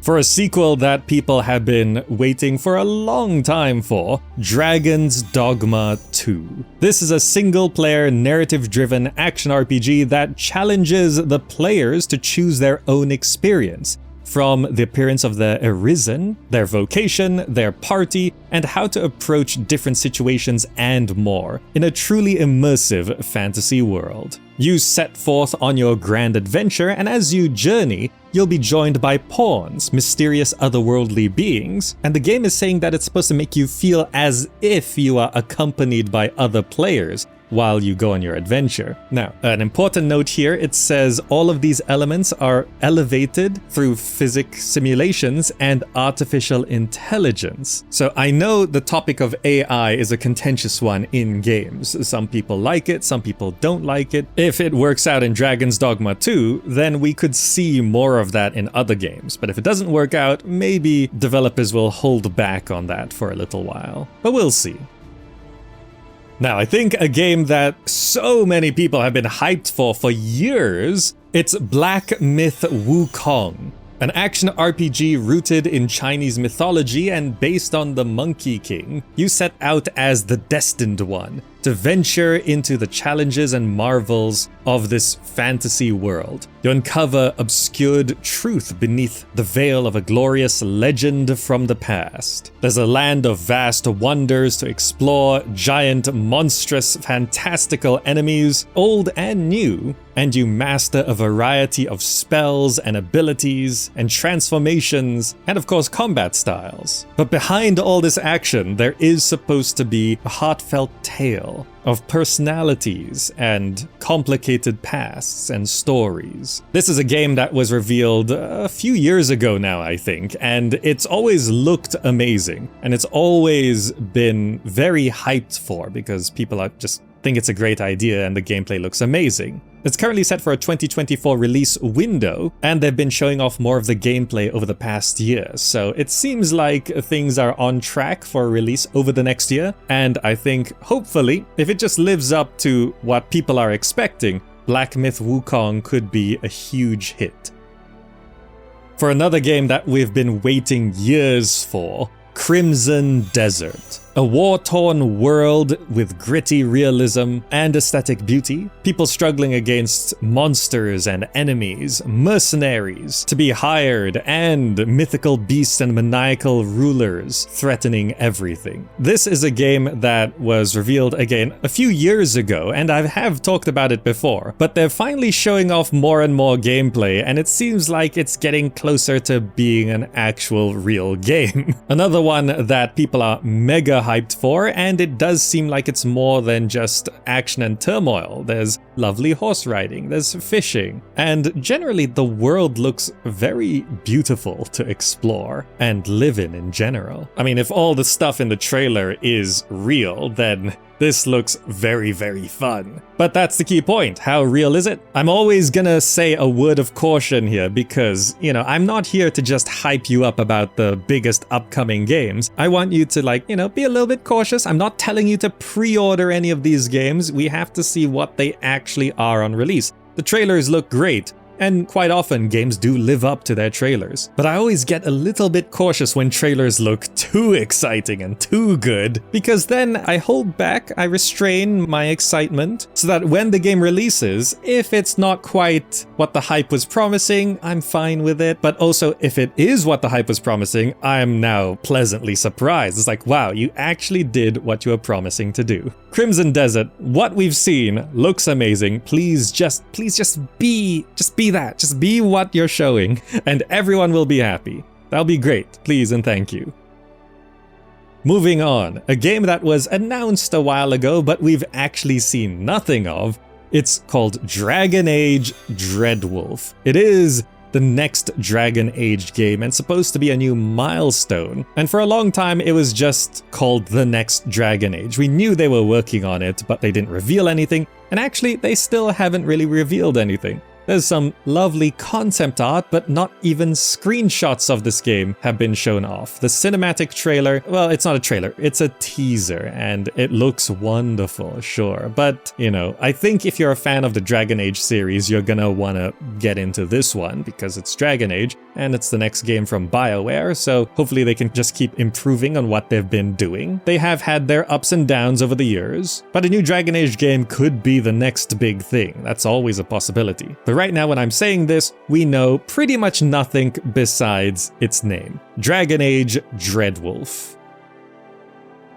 For a sequel that people have been waiting for a long time for, Dragon's Dogma 2. This is a single-player, narrative-driven action RPG that challenges the players to choose their own experience, from the appearance of the Arisen, their vocation, their party, and how to approach different situations and more, in a truly immersive fantasy world. You set forth on your grand adventure, and as you journey, you'll be joined by pawns, mysterious otherworldly beings, and the game is saying that it's supposed to make you feel as if you are accompanied by other players while you go on your adventure. Now, an important note here, it says all of these elements are elevated through physics simulations and artificial intelligence. So I know the topic of AI is a contentious one in games. Some people like it, some people don't like it. If it works out in Dragon's Dogma 2, then we could see more of that in other games. But if it doesn't work out, maybe developers will hold back on that for a little while. But we'll see. Now, I think a game that so many people have been hyped for years, it's Black Myth Wukong, an action RPG rooted in Chinese mythology and based on the Monkey King. You set out as the Destined One to venture into the challenges and marvels of this fantasy world. You uncover obscured truth beneath the veil of a glorious legend from the past. There's a land of vast wonders to explore, giant, monstrous, fantastical enemies, old and new, and you master a variety of spells and abilities and transformations, and of course combat styles. But behind all this action, there is supposed to be a heartfelt tale of personalities and complicated pasts and stories. This is a game that was revealed a few years ago now, I think, and it's always looked amazing, and it's always been very hyped for because people are just think it's a great idea and the gameplay looks amazing. It's currently set for a 2024 release window, and they've been showing off more of the gameplay over the past year, so it seems like things are on track for a release over the next year, and I think, hopefully, if it just lives up to what people are expecting, Black Myth Wukong could be a huge hit. For another game that we've been waiting years for, Crimson Desert. A war-torn world with gritty realism and aesthetic beauty, people struggling against monsters and enemies, mercenaries to be hired, and mythical beasts and maniacal rulers threatening everything. This is a game that was revealed again a few years ago, and I have talked about it before, but they're finally showing off more and more gameplay, and it seems like it's getting closer to being an actual real game. Another another one that people are mega hyped for, and it does seem like it's more than just action and turmoil. There's lovely horse riding, there's fishing, and generally the world looks very beautiful to explore and live in general. I mean, if all the stuff in the trailer is real, then this looks very, very fun. But that's the key point. How real is it? I'm always gonna say a word of caution here because, you know, I'm not here to just hype you up about the biggest upcoming games. I want you to, like, you know, be a little bit cautious. I'm not telling you to pre-order any of these games. We have to see what they actually are on release. The trailers look great. And quite often, games do live up to their trailers. But I always get a little bit cautious when trailers look too exciting and too good, because then I hold back, I restrain my excitement, so that when the game releases, if it's not quite what the hype was promising, I'm fine with it. But also, if it is what the hype was promising, I'm now pleasantly surprised. It's like, wow, you actually did what you were promising to do. Crimson Desert, what we've seen looks amazing. Please just be that. Just be what you're showing, and everyone will be happy. That'll be great. Please and thank you. Moving on, a game that was announced a while ago, but we've actually seen nothing of. It's called Dragon Age Dreadwolf. It is the next Dragon Age game and supposed to be a new milestone. And for a long time, it was just called the next Dragon Age. We knew they were working on it, but they didn't reveal anything. And actually, they still haven't really revealed anything. There's some lovely concept art, but not even screenshots of this game have been shown off. The cinematic trailer, well, it's not a trailer, it's a teaser, and it looks wonderful, sure. But, you know, I think if you're a fan of the Dragon Age series, you're gonna wanna get into this one because it's Dragon Age, and it's the next game from BioWare, so hopefully they can just keep improving on what they've been doing. They have had their ups and downs over the years, but a new Dragon Age game could be the next big thing. That's always a possibility. But right now when I'm saying this, we know pretty much nothing besides its name. Dragon Age Dreadwolf.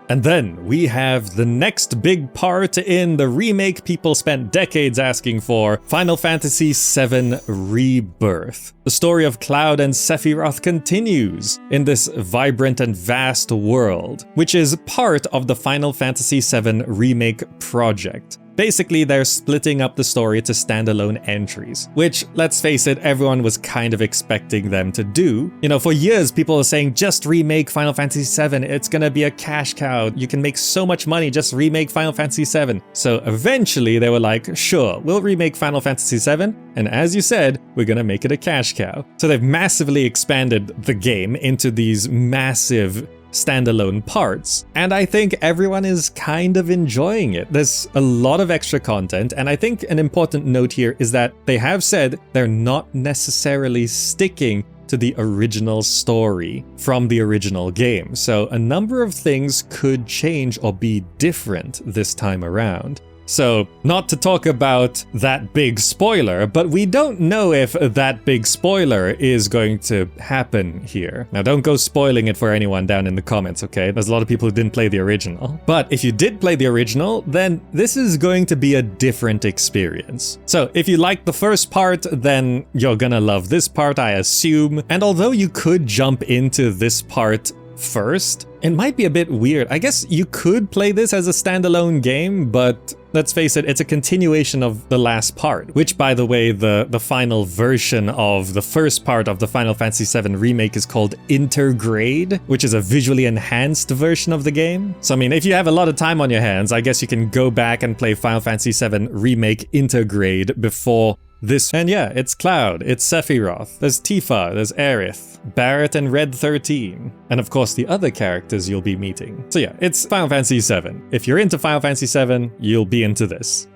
And then we have the next big part in the remake people spent decades asking for, Final Fantasy VII Rebirth. The story of Cloud and Sephiroth continues in this vibrant and vast world, which is part of the Final Fantasy VII Remake project. Basically, they're splitting up the story to standalone entries, which, let's face it, everyone was kind of expecting them to do. You know, for years, people were saying, just remake Final Fantasy VII, it's gonna be a cash cow, you can make so much money, just remake Final Fantasy VII. So eventually, they were like, sure, we'll remake Final Fantasy VII, and as you said, we're gonna make it a cash cow. So they've massively expanded the game into these massive standalone parts, and I think everyone is kind of enjoying it. There's a lot of extra content, and I think an important note here is that they have said they're not necessarily sticking to the original story from the original game, so a number of things could change or be different this time around. So, not to talk about that big spoiler, but we don't know if that big spoiler is going to happen here. Now, don't go spoiling it for anyone down in the comments, okay? There's a lot of people who didn't play the original. But if you did play the original, then this is going to be a different experience. So, if you like the first part, then you're gonna love this part, I assume. And although you could jump into this part first, it might be a bit weird. I guess you could play this as a standalone game, but let's face it, it's a continuation of the last part, which, by the way, the final version of the first part of the Final Fantasy VII Remake is called Intergrade, which is a visually enhanced version of the game. So, I mean, if you have a lot of time on your hands, I guess you can go back and play Final Fantasy VII Remake Intergrade before this. And yeah, it's Cloud, it's Sephiroth, there's Tifa, there's Aerith, Barret and Red 13, and of course the other characters you'll be meeting. So yeah, it's Final Fantasy VII. If you're into Final Fantasy VII, you'll be into this.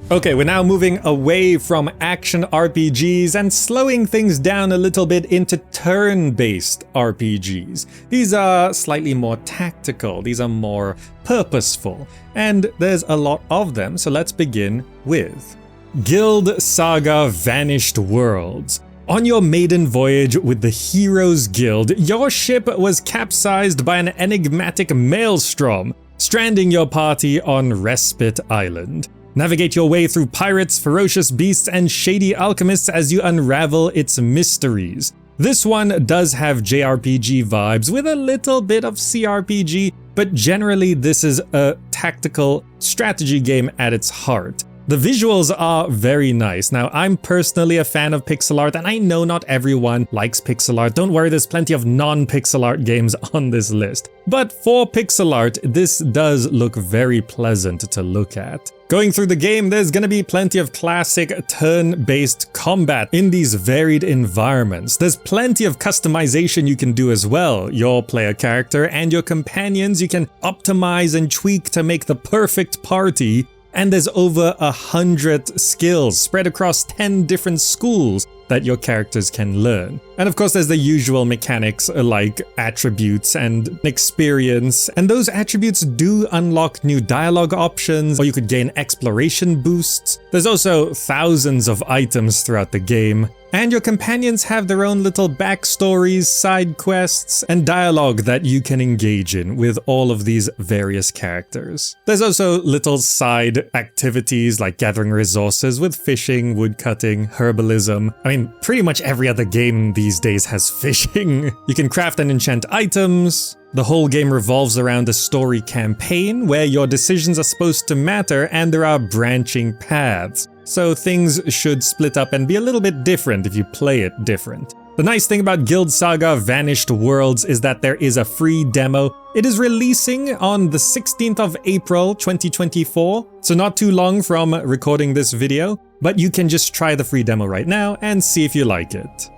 Okay, we're now moving away from action RPGs and slowing things down a little bit into turn-based RPGs. These are slightly more tactical, these are more purposeful, and there's a lot of them, so let's begin with Guild Saga Vanished Worlds. On your maiden voyage with the Heroes Guild, your ship was capsized by an enigmatic maelstrom, stranding your party on Respite Island. Navigate your way through pirates, ferocious beasts, and shady alchemists as you unravel its mysteries. This one does have JRPG vibes with a little bit of CRPG, but generally this is a tactical strategy game at its heart. The visuals are very nice. Now, I'm personally a fan of pixel art, and I know not everyone likes pixel art. Don't worry, there's plenty of non-pixel art games on this list. But for pixel art, this does look very pleasant to look at. Going through the game, there's gonna be plenty of classic turn-based combat in these varied environments. There's plenty of customization you can do as well. Your player character and your companions you can optimize and tweak to make the perfect party. And there's over 100 skills spread across 10 different schools that your characters can learn. And of course, there's the usual mechanics like attributes and experience. And those attributes do unlock new dialogue options, or you could gain exploration boosts. There's also thousands of items throughout the game. And your companions have their own little backstories, side quests, and dialogue that you can engage in with all of these various characters. There's also little side activities like gathering resources with fishing, woodcutting, herbalism. I mean, pretty much every other game these days has fishing. You can craft and enchant items. The whole game revolves around a story campaign where your decisions are supposed to matter and there are branching paths. So things should split up and be a little bit different if you play it different. The nice thing about Guild Saga Vanished Worlds is that there is a free demo. It is releasing on the 16th of April 2024, so not too long from recording this video, but you can just try the free demo right now and see if you like it.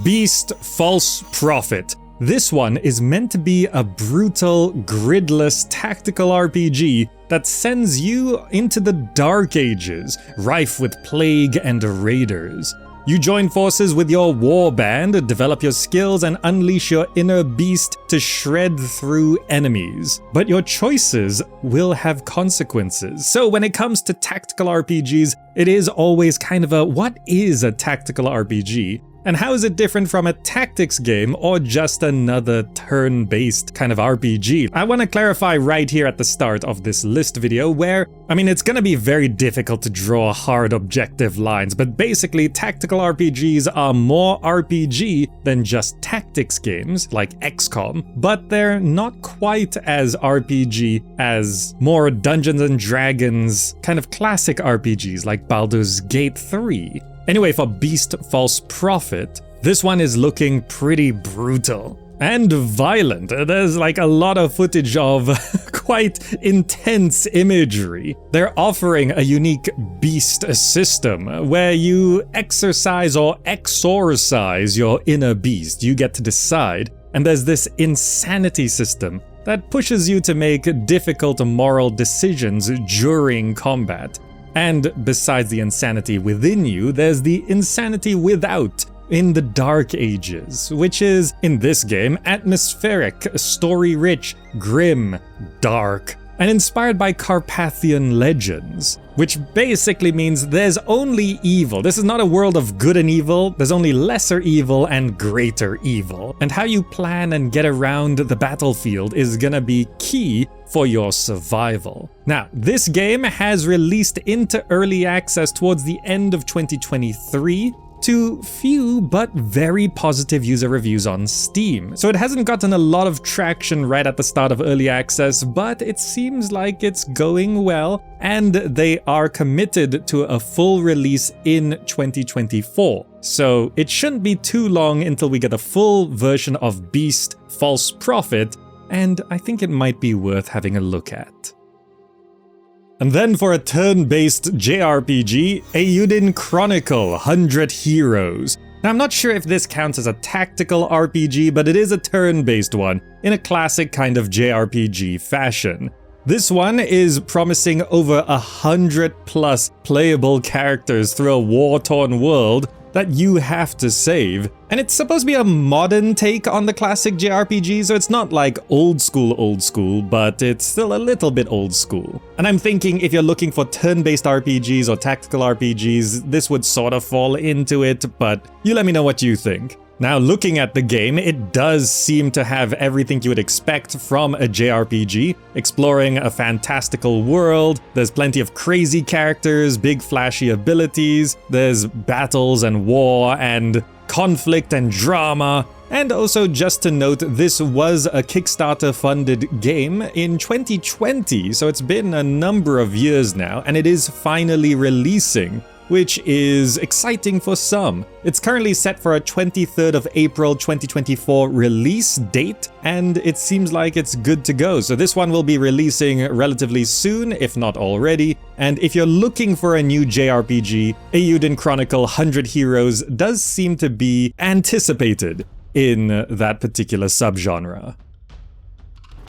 Beast False Prophet. This one is meant to be a brutal, gridless tactical RPG that sends you into the Dark Ages, rife with plague and raiders. You join forces with your war band, develop your skills, and unleash your inner beast to shred through enemies. But your choices will have consequences. So when it comes to tactical RPGs, it is always kind of a, what is a tactical RPG? And how is it different from a tactics game or just another turn-based kind of RPG? I want to clarify right here at the start of this list video where, I mean, it's gonna be very difficult to draw hard objective lines, but basically tactical RPGs are more RPG than just tactics games like XCOM, but they're not quite as RPG as more Dungeons and Dragons kind of classic RPGs like Baldur's Gate 3. Anyway, for Beast False Prophet, this one is looking pretty brutal and violent. There's like a lot of footage of quite intense imagery. They're offering a unique beast system where you exercise or exorcise your inner beast. You get to decide. And there's this insanity system that pushes you to make difficult moral decisions during combat. And besides the insanity within you, there's the insanity without in the Dark Ages, which is, in this game, atmospheric, story-rich, grim, dark, and inspired by Carpathian legends, which basically means there's only evil. This is not a world of good and evil, there's only lesser evil and greater evil. And how you plan and get around the battlefield is gonna be key for your survival. Now, this game has released into early access towards the end of 2023, to few but very positive user reviews on Steam. So it hasn't gotten a lot of traction right at the start of early access, but it seems like it's going well, and they are committed to a full release in 2024. So it shouldn't be too long until we get a full version of Beast False Prophet, and I think it might be worth having a look at. And then for a turn-based JRPG, Eiyuden Chronicle 100 Heroes. Now I'm not sure if this counts as a tactical RPG, but it is a turn-based one, in a classic kind of JRPG fashion. This one is promising over 100+ playable characters through a war-torn world that you have to save. And it's supposed to be a modern take on the classic JRPG, so it's not like old school, but it's still a little bit old school. And I'm thinking if you're looking for turn-based RPGs or tactical RPGs, this would sort of fall into it, but you let me know what you think. Now, looking at the game, it does seem to have everything you would expect from a JRPG, exploring a fantastical world. There's plenty of crazy characters, big flashy abilities, there's battles and war, and conflict and drama. And also, just to note, this was a Kickstarter-funded game in 2020, so it's been a number of years now, and it is finally releasing, which is exciting for some. It's currently set for a 23rd of April 2024 release date, and it seems like it's good to go. So this one will be releasing relatively soon, if not already. And if you're looking for a new JRPG, Eiyuden Chronicle 100 Heroes does seem to be anticipated in that particular subgenre.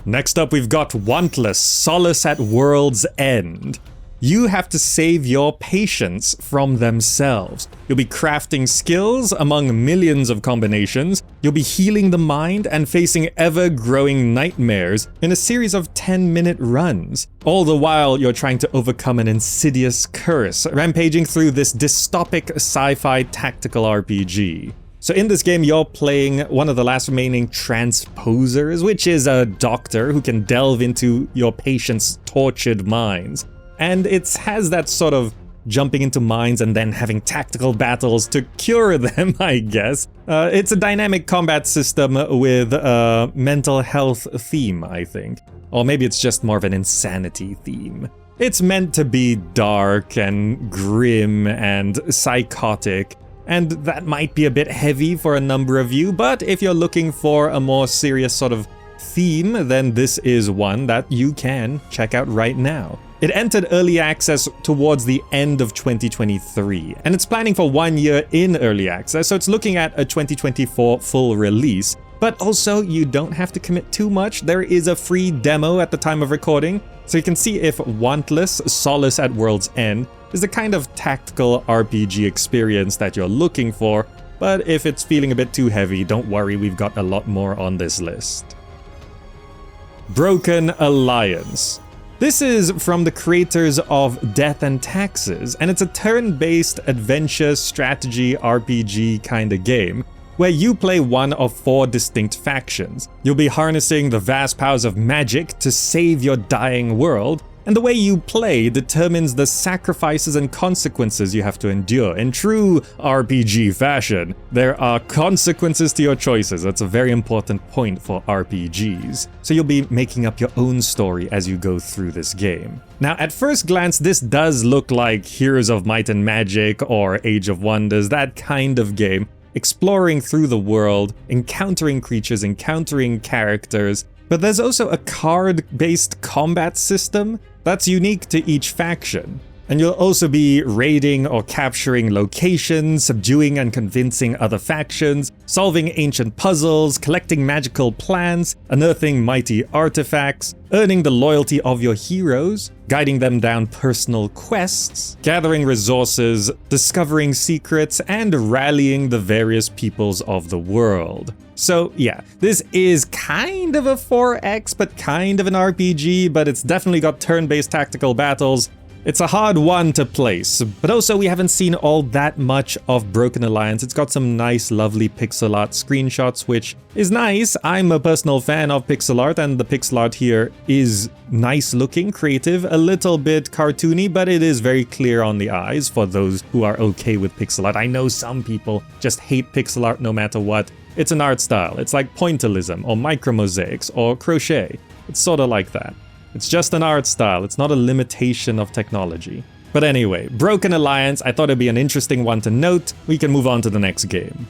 Next up, we've got Wantless, Solace at World's End. You have to save your patients from themselves. You'll be crafting skills among millions of combinations, you'll be healing the mind and facing ever-growing nightmares in a series of 10-minute runs. All the while, you're trying to overcome an insidious curse, rampaging through this dystopic sci-fi tactical RPG. So in this game, you're playing one of the last remaining transposers, which is a doctor who can delve into your patients' tortured minds. And it has that sort of jumping into minds and then having tactical battles to cure them, I guess. It's a dynamic combat system with a mental health theme, I think. Or maybe it's just more of an insanity theme. It's meant to be dark and grim and psychotic, and that might be a bit heavy for a number of you, but if you're looking for a more serious sort of theme, then this is one that you can check out right now. It entered early access towards the end of 2023, and it's planning for 1 year in early access, so it's looking at a 2024 full release. But also, you don't have to commit too much. There is a free demo at the time of recording, so you can see if Wantless, Solace at World's End is the kind of tactical RPG experience that you're looking for, but if it's feeling a bit too heavy, don't worry, we've got a lot more on this list. Broken Alliance. This is from the creators of Death and Taxes, and it's a turn-based adventure strategy RPG kind of game, where you play one of 4 distinct factions. You'll be harnessing the vast powers of magic to save your dying world, and the way you play determines the sacrifices and consequences you have to endure. In true RPG fashion, there are consequences to your choices. That's a very important point for RPGs. So you'll be making up your own story as you go through this game. Now, at first glance, this does look like Heroes of Might and Magic or Age of Wonders, that kind of game. Exploring through the world, encountering creatures, encountering characters, but there's also a card-based combat system that's unique to each faction. And you'll also be raiding or capturing locations, subduing and convincing other factions, solving ancient puzzles, collecting magical plants, unearthing mighty artifacts, earning the loyalty of your heroes, guiding them down personal quests, gathering resources, discovering secrets, and rallying the various peoples of the world. So yeah, this is kind of a 4X, but kind of an RPG, but it's definitely got turn-based tactical battles. It's a hard one to place, but also we haven't seen all that much of Broken Alliance. It's got some nice, lovely pixel art screenshots, which is nice. I'm a personal fan of pixel art, and the pixel art here is nice looking, creative, a little bit cartoony, but it is very clear on the eyes for those who are okay with pixel art. I know some people just hate pixel art no matter what. It's an art style. It's like pointillism or micromosaics or crochet. It's sort of like that. It's just an art style, it's not a limitation of technology. But anyway, Broken Alliance, I thought it'd be an interesting one to note. We can move on to the next game.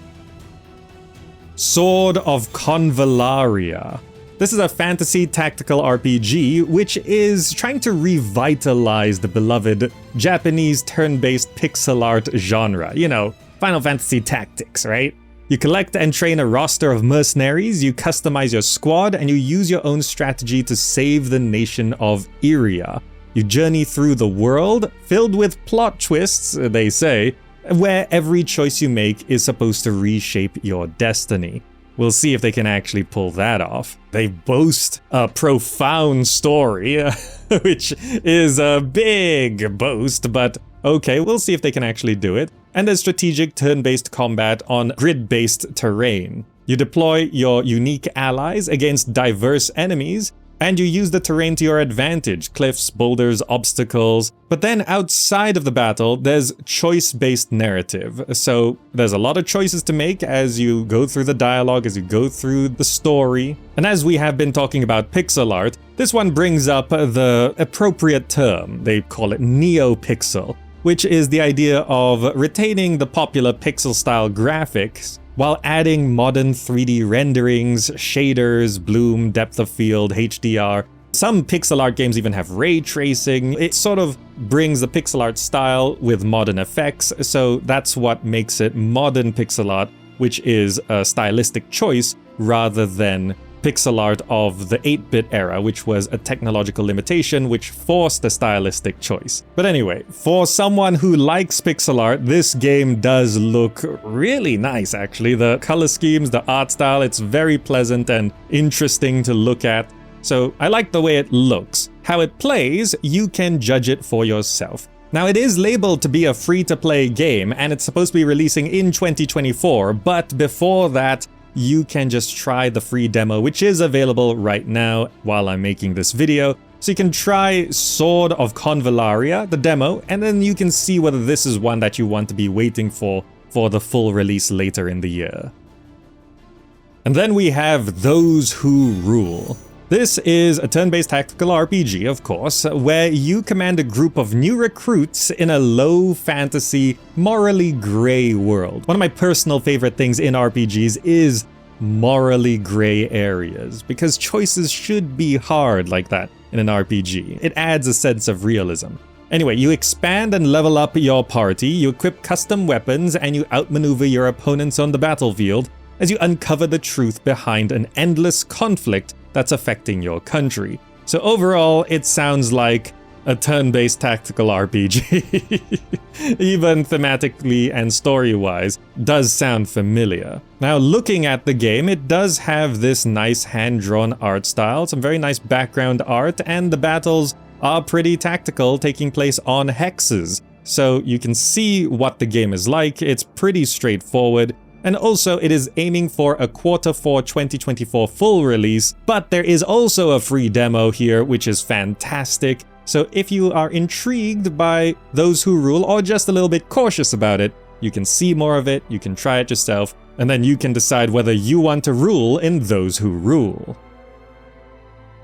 Sword of Convallaria. This is a fantasy tactical RPG which is trying to revitalize the beloved Japanese turn-based pixel art genre. You know, Final Fantasy Tactics, right? You collect and train a roster of mercenaries, you customize your squad, and you use your own strategy to save the nation of Iria. You journey through the world, filled with plot twists, they say, where every choice you make is supposed to reshape your destiny. We'll see if they can actually pull that off. They boast a profound story, which is a big boast, but okay, we'll see if they can actually do it. And there's strategic turn-based combat on grid-based terrain. You deploy your unique allies against diverse enemies, And you use the terrain to your advantage, cliffs, boulders, obstacles. But then outside of the battle, there's choice-based narrative. So there's a lot of choices to make as you go through the dialogue, as you go through the story. And as we have been talking about pixel art, this one brings up the appropriate term. They call it neo-pixel, which is the idea of retaining the popular pixel-style graphics while adding modern 3D renderings, shaders, bloom, depth of field, HDR. Some pixel art games even have ray tracing. It sort of brings the pixel art style with modern effects, so that's what makes it modern pixel art, which is a stylistic choice rather than pixel art of the 8-bit era, which was a technological limitation which forced a stylistic choice. But anyway, for someone who likes pixel art, this game does look really nice actually. The color schemes, the art style, it's very pleasant and interesting to look at. So I like the way it looks. How it plays, you can judge it for yourself. Now it is labeled to be a free-to-play game and it's supposed to be releasing in 2024, but before that, you can just try the free demo, which is available right now while I'm making this video. So you can try Sword of Convallaria, the demo, and then you can see whether this is one that you want to be waiting for the full release later in the year. And then we have Those Who Rule. This is a turn-based tactical RPG, of course, where you command a group of new recruits in a low fantasy, morally grey world. One of my personal favorite things in RPGs is morally grey areas, because choices should be hard like that in an RPG. It adds a sense of realism. Anyway, you expand and level up your party, you equip custom weapons, and you outmaneuver your opponents on the battlefield as you uncover the truth behind an endless conflict that's affecting your country. So overall, it sounds like a turn-based tactical RPG. Even thematically and story-wise, does sound familiar. Now, looking at the game, it does have this nice hand-drawn art style, some very nice background art, and the battles are pretty tactical, taking place on hexes. So you can see what the game is like. It's pretty straightforward. And also, it is aiming for a Q4 2024 full release, but there is also a free demo here, which is fantastic. So if you are intrigued by Those Who Rule, or just a little bit cautious about it, you can see more of it, you can try it yourself, and then you can decide whether you want to rule in Those Who Rule.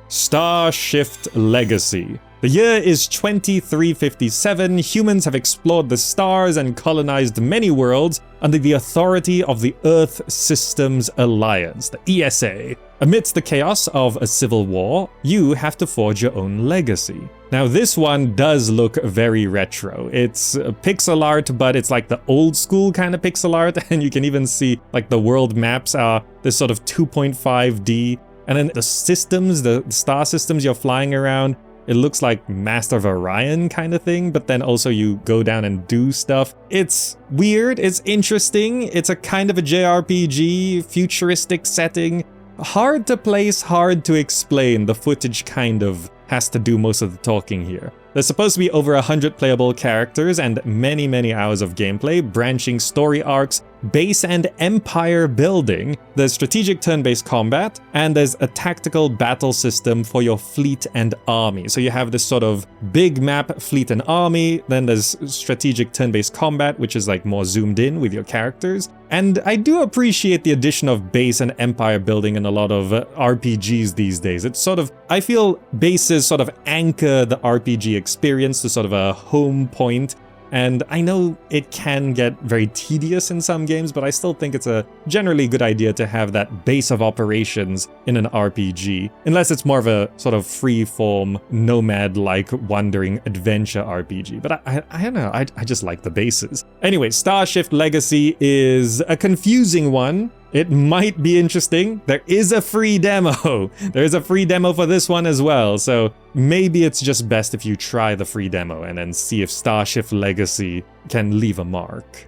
Starshift Legacy. The year is 2357, humans have explored the stars and colonized many worlds under the authority of the Earth Systems Alliance, the ESA. Amidst the chaos of a civil war, you have to forge your own legacy. Now this one does look very retro. It's pixel art, but it's like the old school kind of pixel art, and you can even see like the world maps are this sort of 2.5D, and then the systems, the star systems you're flying around, it looks like Master of Orion kind of thing, but then also you go down and do stuff. It's weird, it's interesting, it's a kind of a JRPG, futuristic setting. Hard to place, hard to explain. The footage kind of has to do most of the talking here. There's supposed to be over 100 playable characters and many hours of gameplay, branching story arcs, base and empire building. There's strategic turn-based combat, and there's a tactical battle system for your fleet and army. So you have this sort of big map, fleet and army, then there's strategic turn-based combat, which is like more zoomed in with your characters. And I do appreciate the addition of base and empire building in a lot of RPGs these days. It's sort of, I feel bases sort of anchor the RPG experience to sort of a home point. And I know it can get very tedious in some games, but I still think it's a generally good idea to have that base of operations in an RPG, unless it's more of a sort of free-form, nomad-like wandering adventure RPG. But I don't know, I just like the bases. Anyway, Starshift Legacy is a confusing one. It might be interesting. There is a free demo. There is a free demo for this one as well, so maybe it's just best if you try the free demo and then see if Starshift Legacy can leave a mark.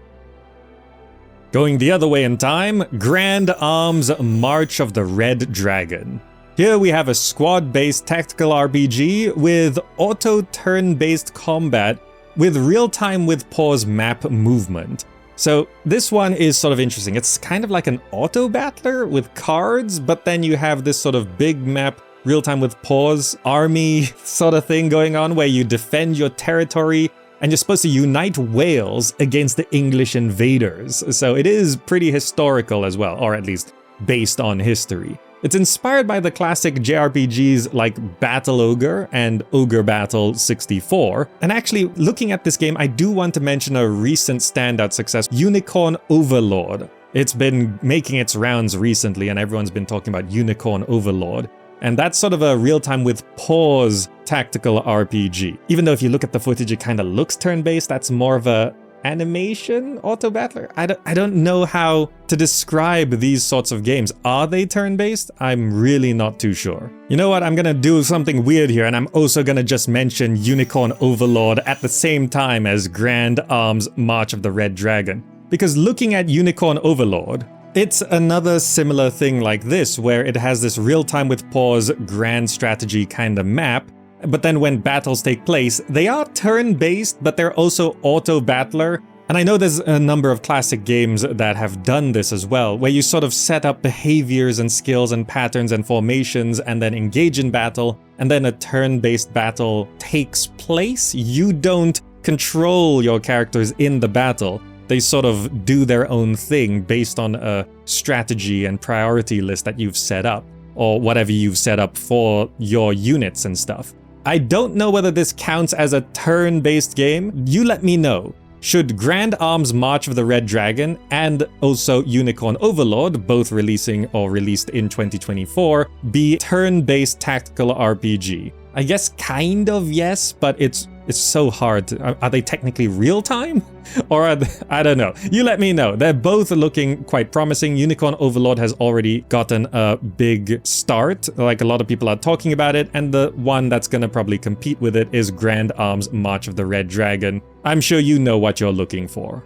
Going the other way in time, Grand Arms March of the Red Dragon. Here we have a squad-based tactical RPG with auto turn-based combat with real-time with pause map movement. So this one is sort of interesting. It's kind of like an auto battler with cards, but then you have this sort of big map real-time with pause army sort of thing going on where you defend your territory and you're supposed to unite Wales against the English invaders. So it is pretty historical as well, or at least based on history. It's inspired by the classic JRPGs like Battle Ogre and Ogre Battle 64. And actually, looking at this game, I do want to mention a recent standout success, Unicorn Overlord. It's been making its rounds recently, and everyone's been talking about Unicorn Overlord. And that's sort of a real-time with pause tactical RPG. Even though if you look at the footage, it kind of looks turn-based, that's more of a animation auto-battler? I don't know how to describe these sorts of games. Are they turn-based? I'm really not too sure. You know what? I'm gonna do something weird here, and I'm also gonna just mention Unicorn Overlord at the same time as Grand Arms March of the Red Dragon. Because looking at Unicorn Overlord, it's another similar thing like this, where it has this real-time with pause grand strategy kind of map, but then when battles take place, they are turn-based, but they're also auto-battler. And I know there's a number of classic games that have done this as well, where you sort of set up behaviors and skills and patterns and formations and then engage in battle, and then a turn-based battle takes place. You don't control your characters in the battle. They sort of do their own thing based on a strategy and priority list that you've set up, or whatever you've set up for your units and stuff. I don't know whether this counts as a turn-based game. You let me know. Should Grand Arms March of the Red Dragon and also Unicorn Overlord, both releasing or released in 2024, be turn-based tactical RPG? I guess kind of yes, but it's so hard. Are they technically real-time? Or I don't know. You let me know. They're both looking quite promising. Unicorn Overlord has already gotten a big start. Like, a lot of people are talking about it, and the one that's gonna probably compete with it is Grand Arms March of the Red Dragon. I'm sure you know what you're looking for.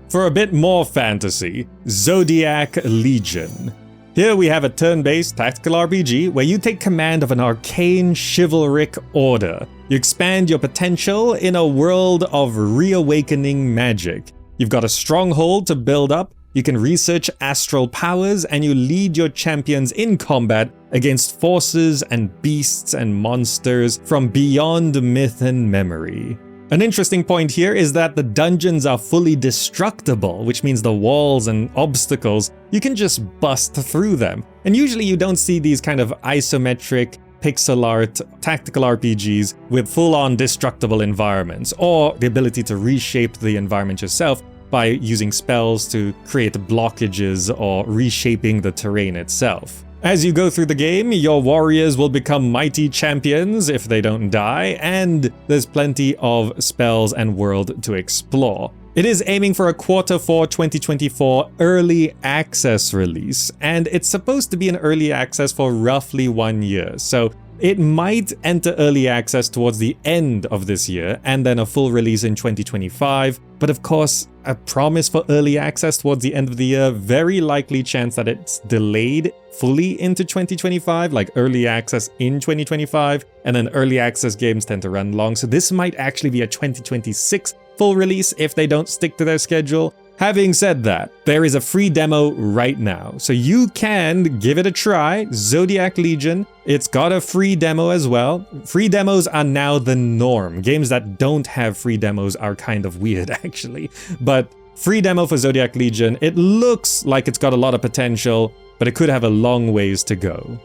For a bit more fantasy, Zodiac Legion. Here we have a turn-based tactical RPG where you take command of an arcane chivalric order. You expand your potential in a world of reawakening magic. You've got a stronghold to build up, you can research astral powers, and you lead your champions in combat against forces and beasts and monsters from beyond myth and memory. An interesting point here is that the dungeons are fully destructible, which means the walls and obstacles, you can just bust through them. And usually you don't see these kind of isometric, pixel art, tactical RPGs with full-on destructible environments, or the ability to reshape the environment yourself by using spells to create blockages or reshaping the terrain itself. As you go through the game, your warriors will become mighty champions if they don't die, and there's plenty of spells and world to explore. It is aiming for a Q4 2024 early access release, and it's supposed to be in early access for roughly 1 year, so it might enter early access towards the end of this year and then a full release in 2025. But of course, a promise for early access towards the end of the year, very likely chance that it's delayed fully into 2025, like early access in 2025, and then early access games tend to run long. So this might actually be a 2026 full release if they don't stick to their schedule. Having said that, there is a free demo right now, so you can give it a try. Zodiac Legion, it's got a free demo as well. Free demos are now the norm. Games that don't have free demos are kind of weird, actually. But free demo for Zodiac Legion, it looks like it's got a lot of potential, but it could have a long ways to go.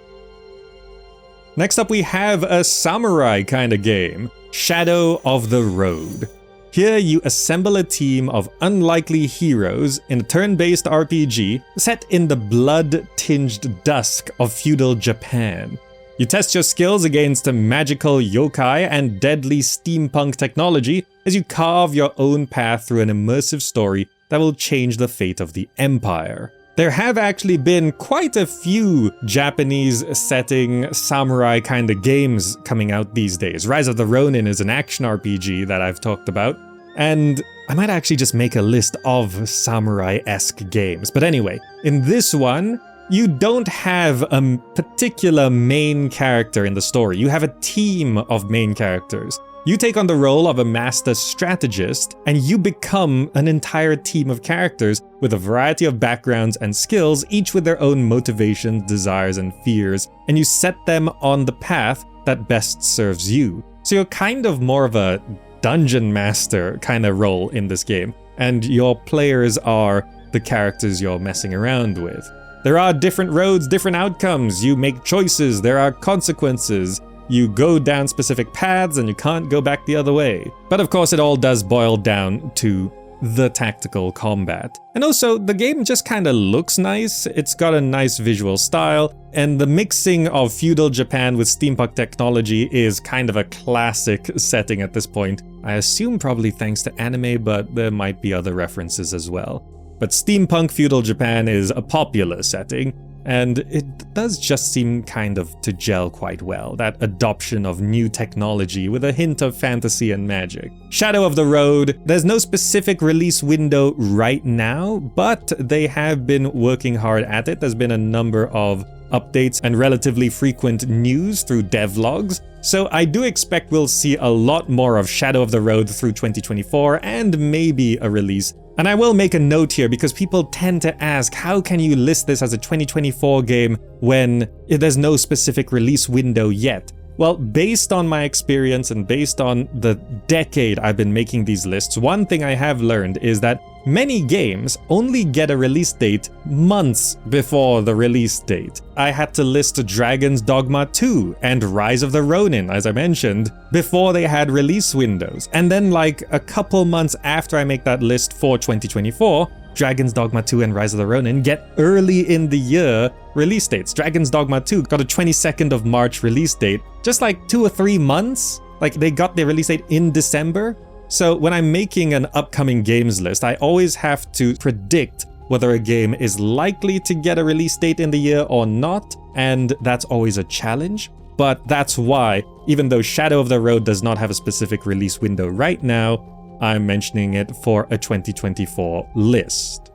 Next up, we have a samurai kind of game, Shadow of the Road. Here you assemble a team of unlikely heroes in a turn-based RPG set in the blood-tinged dusk of feudal Japan. You test your skills against magical yokai and deadly steampunk technology as you carve your own path through an immersive story that will change the fate of the empire. There have actually been quite a few Japanese setting samurai kind of games coming out these days. Rise of the Ronin is an action RPG that I've talked about, and I might actually just make a list of samurai-esque games. But anyway, in this one, you don't have a particular main character in the story. You have a team of main characters. You take on the role of a master strategist, and you become an entire team of characters with a variety of backgrounds and skills, each with their own motivations, desires, and fears, and you set them on the path that best serves you. So you're kind of more of a dungeon master kind of role in this game, and your players are the characters you're messing around with. There are different roads, different outcomes, you make choices, there are consequences. You go down specific paths and you can't go back the other way. But of course it all does boil down to the tactical combat. And also the game just kind of looks nice, it's got a nice visual style, and the mixing of feudal Japan with steampunk technology is kind of a classic setting at this point. I assume probably thanks to anime, but there might be other references as well. But steampunk feudal Japan is a popular setting, and it does just seem kind of to gel quite well, that adoption of new technology with a hint of fantasy and magic. Shadow of the Road, there's no specific release window right now, but they have been working hard at it. There's been a number of updates and relatively frequent news through devlogs, so I do expect we'll see a lot more of Shadow of the Road through 2024 and maybe a release. And I will make a note here because people tend to ask, how can you list this as a 2024 game when there's no specific release window yet? Well, based on my experience and based on the decade I've been making these lists, one thing I have learned is that many games only get a release date months before the release date. I had to list Dragon's Dogma 2 and Rise of the Ronin, as I mentioned, before they had release windows. And then like a couple months after I make that list for 2024, Dragon's Dogma 2 and Rise of the Ronin get early in the year release dates. Dragon's Dogma 2 got a 22nd of March release date, just like 2 or 3 months. Like they got their release date in December. So when I'm making an upcoming games list, I always have to predict whether a game is likely to get a release date in the year or not, and that's always a challenge. But that's why, even though Shadow of the Road does not have a specific release window right now, I'm mentioning it for a 2024 list.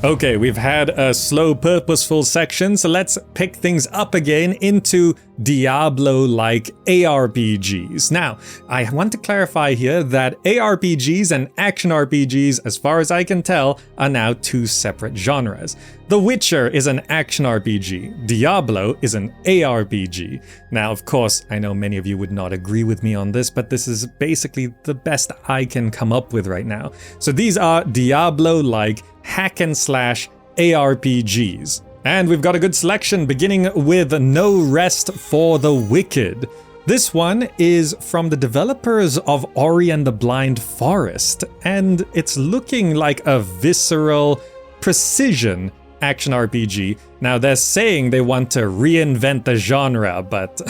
Okay, we've had a slow, purposeful section, so let's pick things up again into Diablo-like ARPGs. Now, I want to clarify here that ARPGs and action RPGs, as far as I can tell, are now two separate genres. The Witcher is an action RPG, Diablo is an ARPG. Now, of course, I know many of you would not agree with me on this, but this is basically the best I can come up with right now. So these are Diablo-like hack and slash ARPGs. And we've got a good selection, beginning with No Rest for the Wicked. This one is from the developers of Ori and the Blind Forest, and it's looking like a visceral precision action RPG. Now they're saying they want to reinvent the genre, but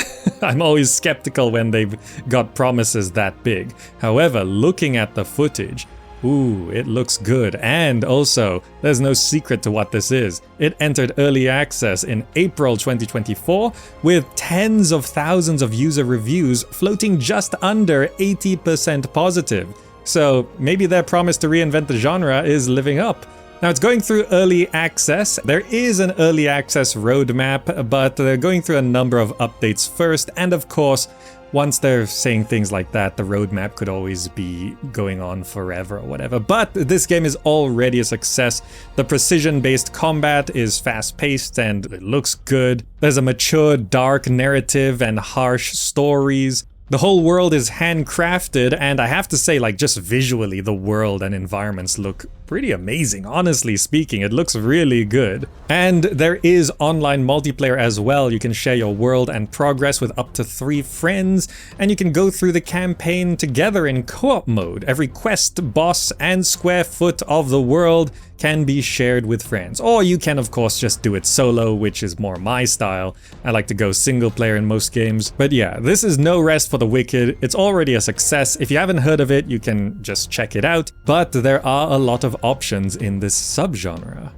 I'm always skeptical when they've got promises that big. However, looking at the footage, ooh, it looks good, and also, there's no secret to what this is. It entered early access in April 2024, with tens of thousands of user reviews floating just under 80% positive. So maybe their promise to reinvent the genre is living up. Now it's going through early access. There is an early access roadmap, but they're going through a number of updates first, and of course, once they're saying things like that, the roadmap could always be going on forever or whatever. But this game is already a success. The precision-based combat is fast-paced and it looks good. There's a mature, dark narrative and harsh stories. The whole world is handcrafted, and I have to say, like, just visually, the world and environments look pretty amazing, honestly speaking. It looks really good. And there is online multiplayer as well. You can share your world and progress with up to 3 friends, and you can go through the campaign together in co-op mode. Every quest, boss, and square foot of the world can be shared with friends. Or you can, of course, just do it solo, which is more my style. I like to go single player in most games. But yeah, this is No Rest for the Wicked. It's already a success. If you haven't heard of it, you can just check it out. But there are a lot of options in this subgenre.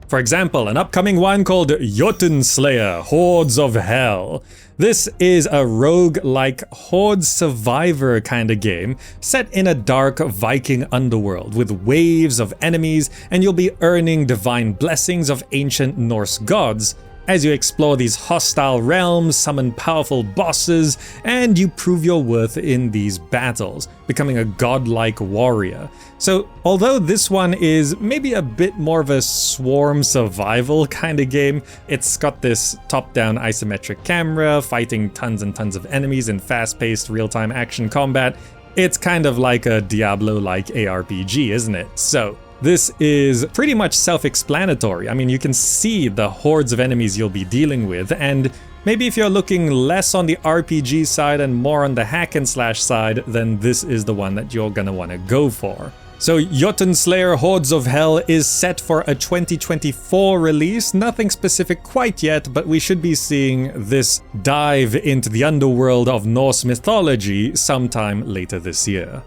For example, an upcoming one called Jotun Slayer, Hordes of Hel. This is a rogue-like horde survivor kind of game set in a dark Viking underworld with waves of enemies, and you'll be earning divine blessings of ancient Norse gods. as you explore these hostile realms, summon powerful bosses, and you prove your worth in these battles, becoming a godlike warrior. So although this one is maybe a bit more of a swarm survival kind of game, it's got this top-down isometric camera, fighting tons and tons of enemies in fast-paced real-time action combat. It's kind of like a Diablo-like ARPG, isn't it? So this is pretty much self-explanatory. I mean, you can see the hordes of enemies you'll be dealing with, and maybe if you're looking less on the RPG side and more on the hack and slash side, then this is the one that you're gonna want to go for. So Jotun Slayer Hordes of Hel is set for a 2024 release. Nothing specific quite yet, but we should be seeing this dive into the underworld of Norse mythology sometime later this year.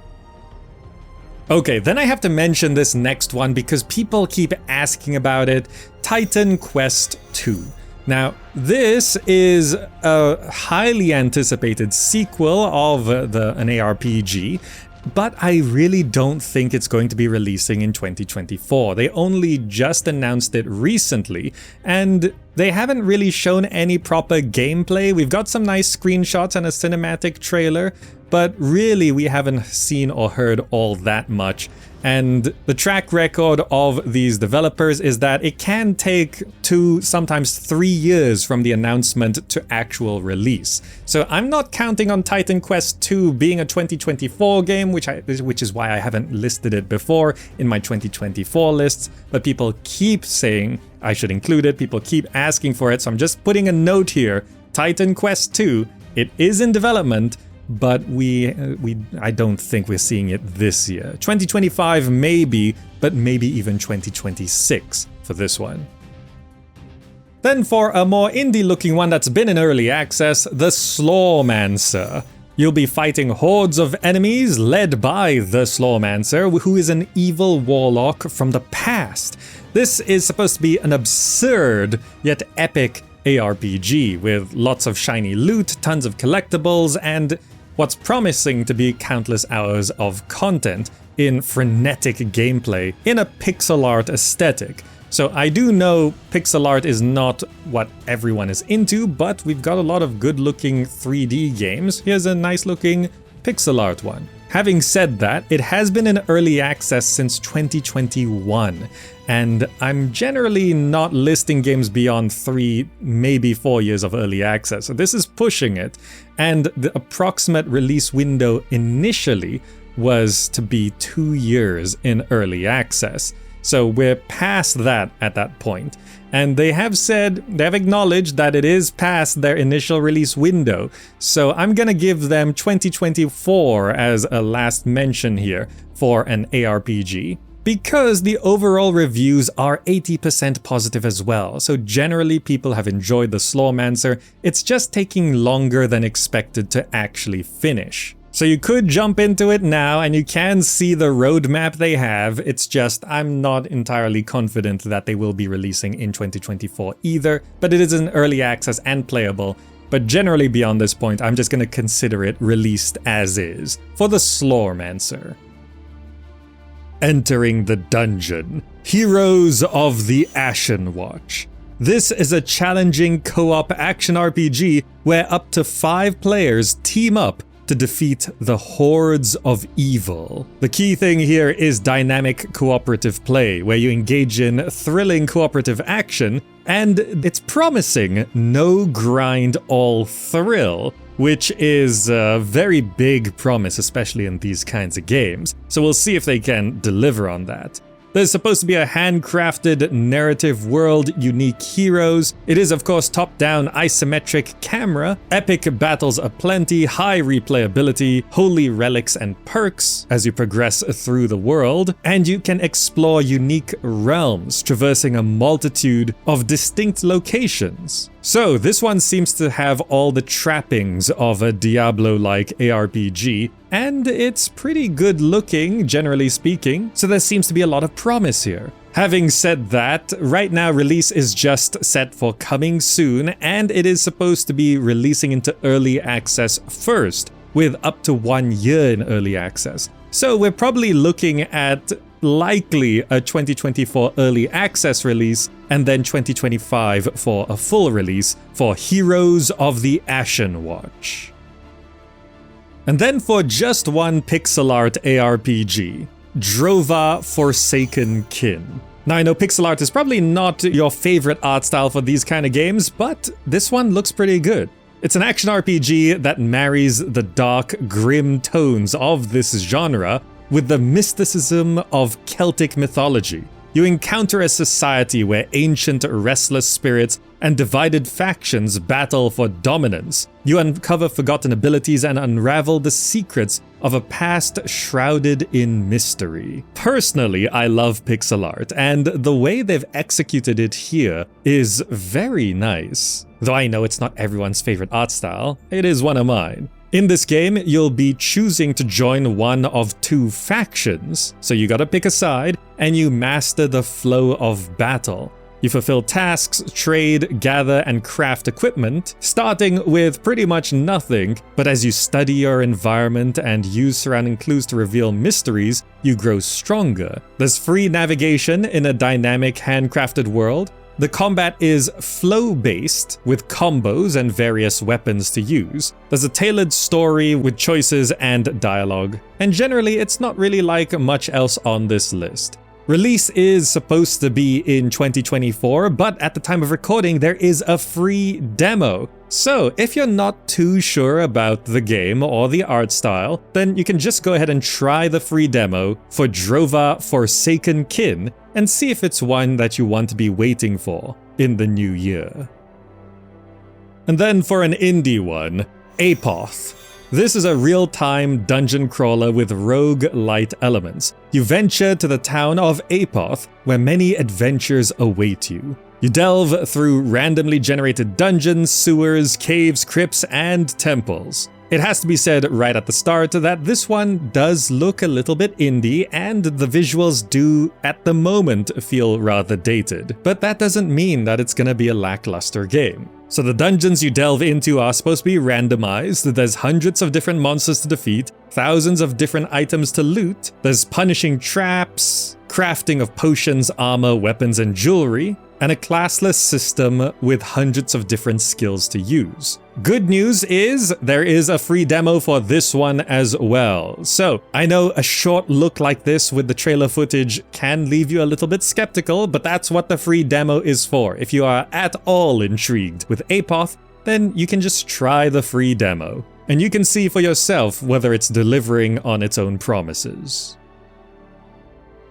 Okay, then I have to mention this next one because people keep asking about it, Titan Quest II. Now, this is a highly anticipated sequel of an ARPG, but I really don't think it's going to be releasing in 2024. They only just announced it recently, and they haven't really shown any proper gameplay. We've got some nice screenshots and a cinematic trailer, but really we haven't seen or heard all that much. And the track record of these developers is that it can take 2, sometimes 3 years from the announcement to actual release. So I'm not counting on Titan Quest II being a 2024 game, which is why I haven't listed it before in my 2024 lists, but people keep saying I should include it, people keep asking for it, so I'm just putting a note here. Titan Quest II, it is in development, but I don't think we're seeing it this year. 2025 maybe, but maybe even 2026 for this one. Then for a more indie looking one that's been in early access, the Slawmancer. You'll be fighting hordes of enemies led by the Slawmancer, who is an evil warlock from the past. This is supposed to be an absurd yet epic ARPG with lots of shiny loot, tons of collectibles, and what's promising to be countless hours of content in frenetic gameplay in a pixel art aesthetic. So I do know pixel art is not what everyone is into, but we've got a lot of good looking 3D games. Here's a nice looking pixel art one. Having said that, it has been in early access since 2021, and I'm generally not listing games beyond 3, maybe 4 years of early access, so this is pushing it, and the approximate release window initially was to be 2 years in early access. So we're past that at that point. And they have acknowledged that it is past their initial release window. So I'm gonna give them 2024 as a last mention here for an ARPG, because the overall reviews are 80% positive as well. So generally people have enjoyed the Slawmancer. It's just taking longer than expected to actually finish. So you could jump into it now and you can see the roadmap they have. It's just I'm not entirely confident that they will be releasing in 2024 either, but it is in early access and playable. But generally beyond this point, I'm just going to consider it released as is for the Slawmancer. Entering the Dungeon, Heroes of the Ashen Watch. This is a challenging co-op action RPG where up to 5 players team up to defeat the hordes of evil. The key thing here is dynamic cooperative play, where you engage in thrilling cooperative action, and it's promising no grind all thrill, which is a very big promise, especially in these kinds of games. So we'll see if they can deliver on that. There's supposed to be a handcrafted narrative world, unique heroes. It is of course top-down isometric camera, epic battles aplenty, high replayability, holy relics and perks as you progress through the world, and you can explore unique realms, traversing a multitude of distinct locations. So this one seems to have all the trappings of a Diablo-like ARPG, and it's pretty good looking, generally speaking, so there seems to be a lot of promise here. Having said that, right now release is just set for coming soon, and it is supposed to be releasing into early access first, with up to 1 year in early access. So we're probably looking at likely a 2024 early access release, and then 2025 for a full release for Heroes of the Ashen Watch. And then for just one pixel art ARPG, Drova Forsaken Kin. Now I know pixel art is probably not your favorite art style for these kind of games, but this one looks pretty good. It's an action RPG that marries the dark, grim tones of this genre with the mysticism of Celtic mythology. You encounter a society where ancient restless spirits and divided factions battle for dominance. You uncover forgotten abilities and unravel the secrets of a past shrouded in mystery. Personally, I love pixel art, and the way they've executed it here is very nice. Though I know it's not everyone's favorite art style, it is one of mine. In this game, you'll be choosing to join one of two factions, so you gotta pick a side, and you master the flow of battle. You fulfill tasks, trade, gather, and craft equipment, starting with pretty much nothing, but as you study your environment and use surrounding clues to reveal mysteries, you grow stronger. There's free navigation in a dynamic handcrafted world. The combat is flow-based, with combos and various weapons to use. There's a tailored story with choices and dialogue, and generally it's not really like much else on this list. Release is supposed to be in 2024, but at the time of recording there is a free demo. So if you're not too sure about the game or the art style, then you can just go ahead and try the free demo for Drova Forsaken Kin and see if it's one that you want to be waiting for in the new year. And then for an indie one, Apoth. This is a real-time dungeon crawler with rogue-lite elements. You venture to the town of Apoth, where many adventures await you. You delve through randomly generated dungeons, sewers, caves, crypts, and temples. It has to be said right at the start that this one does look a little bit indie, and the visuals do, at the moment, feel rather dated. But that doesn't mean that it's gonna be a lackluster game. So the dungeons you delve into are supposed to be randomized, there's hundreds of different monsters to defeat, thousands of different items to loot, there's punishing traps, crafting of potions, armor, weapons, and jewelry, and a classless system with hundreds of different skills to use. Good news is there is a free demo for this one as well. So I know a short look like this with the trailer footage can leave you a little bit skeptical, but that's what the free demo is for. If you are at all intrigued with Apoth, then you can just try the free demo, and you can see for yourself whether it's delivering on its own promises.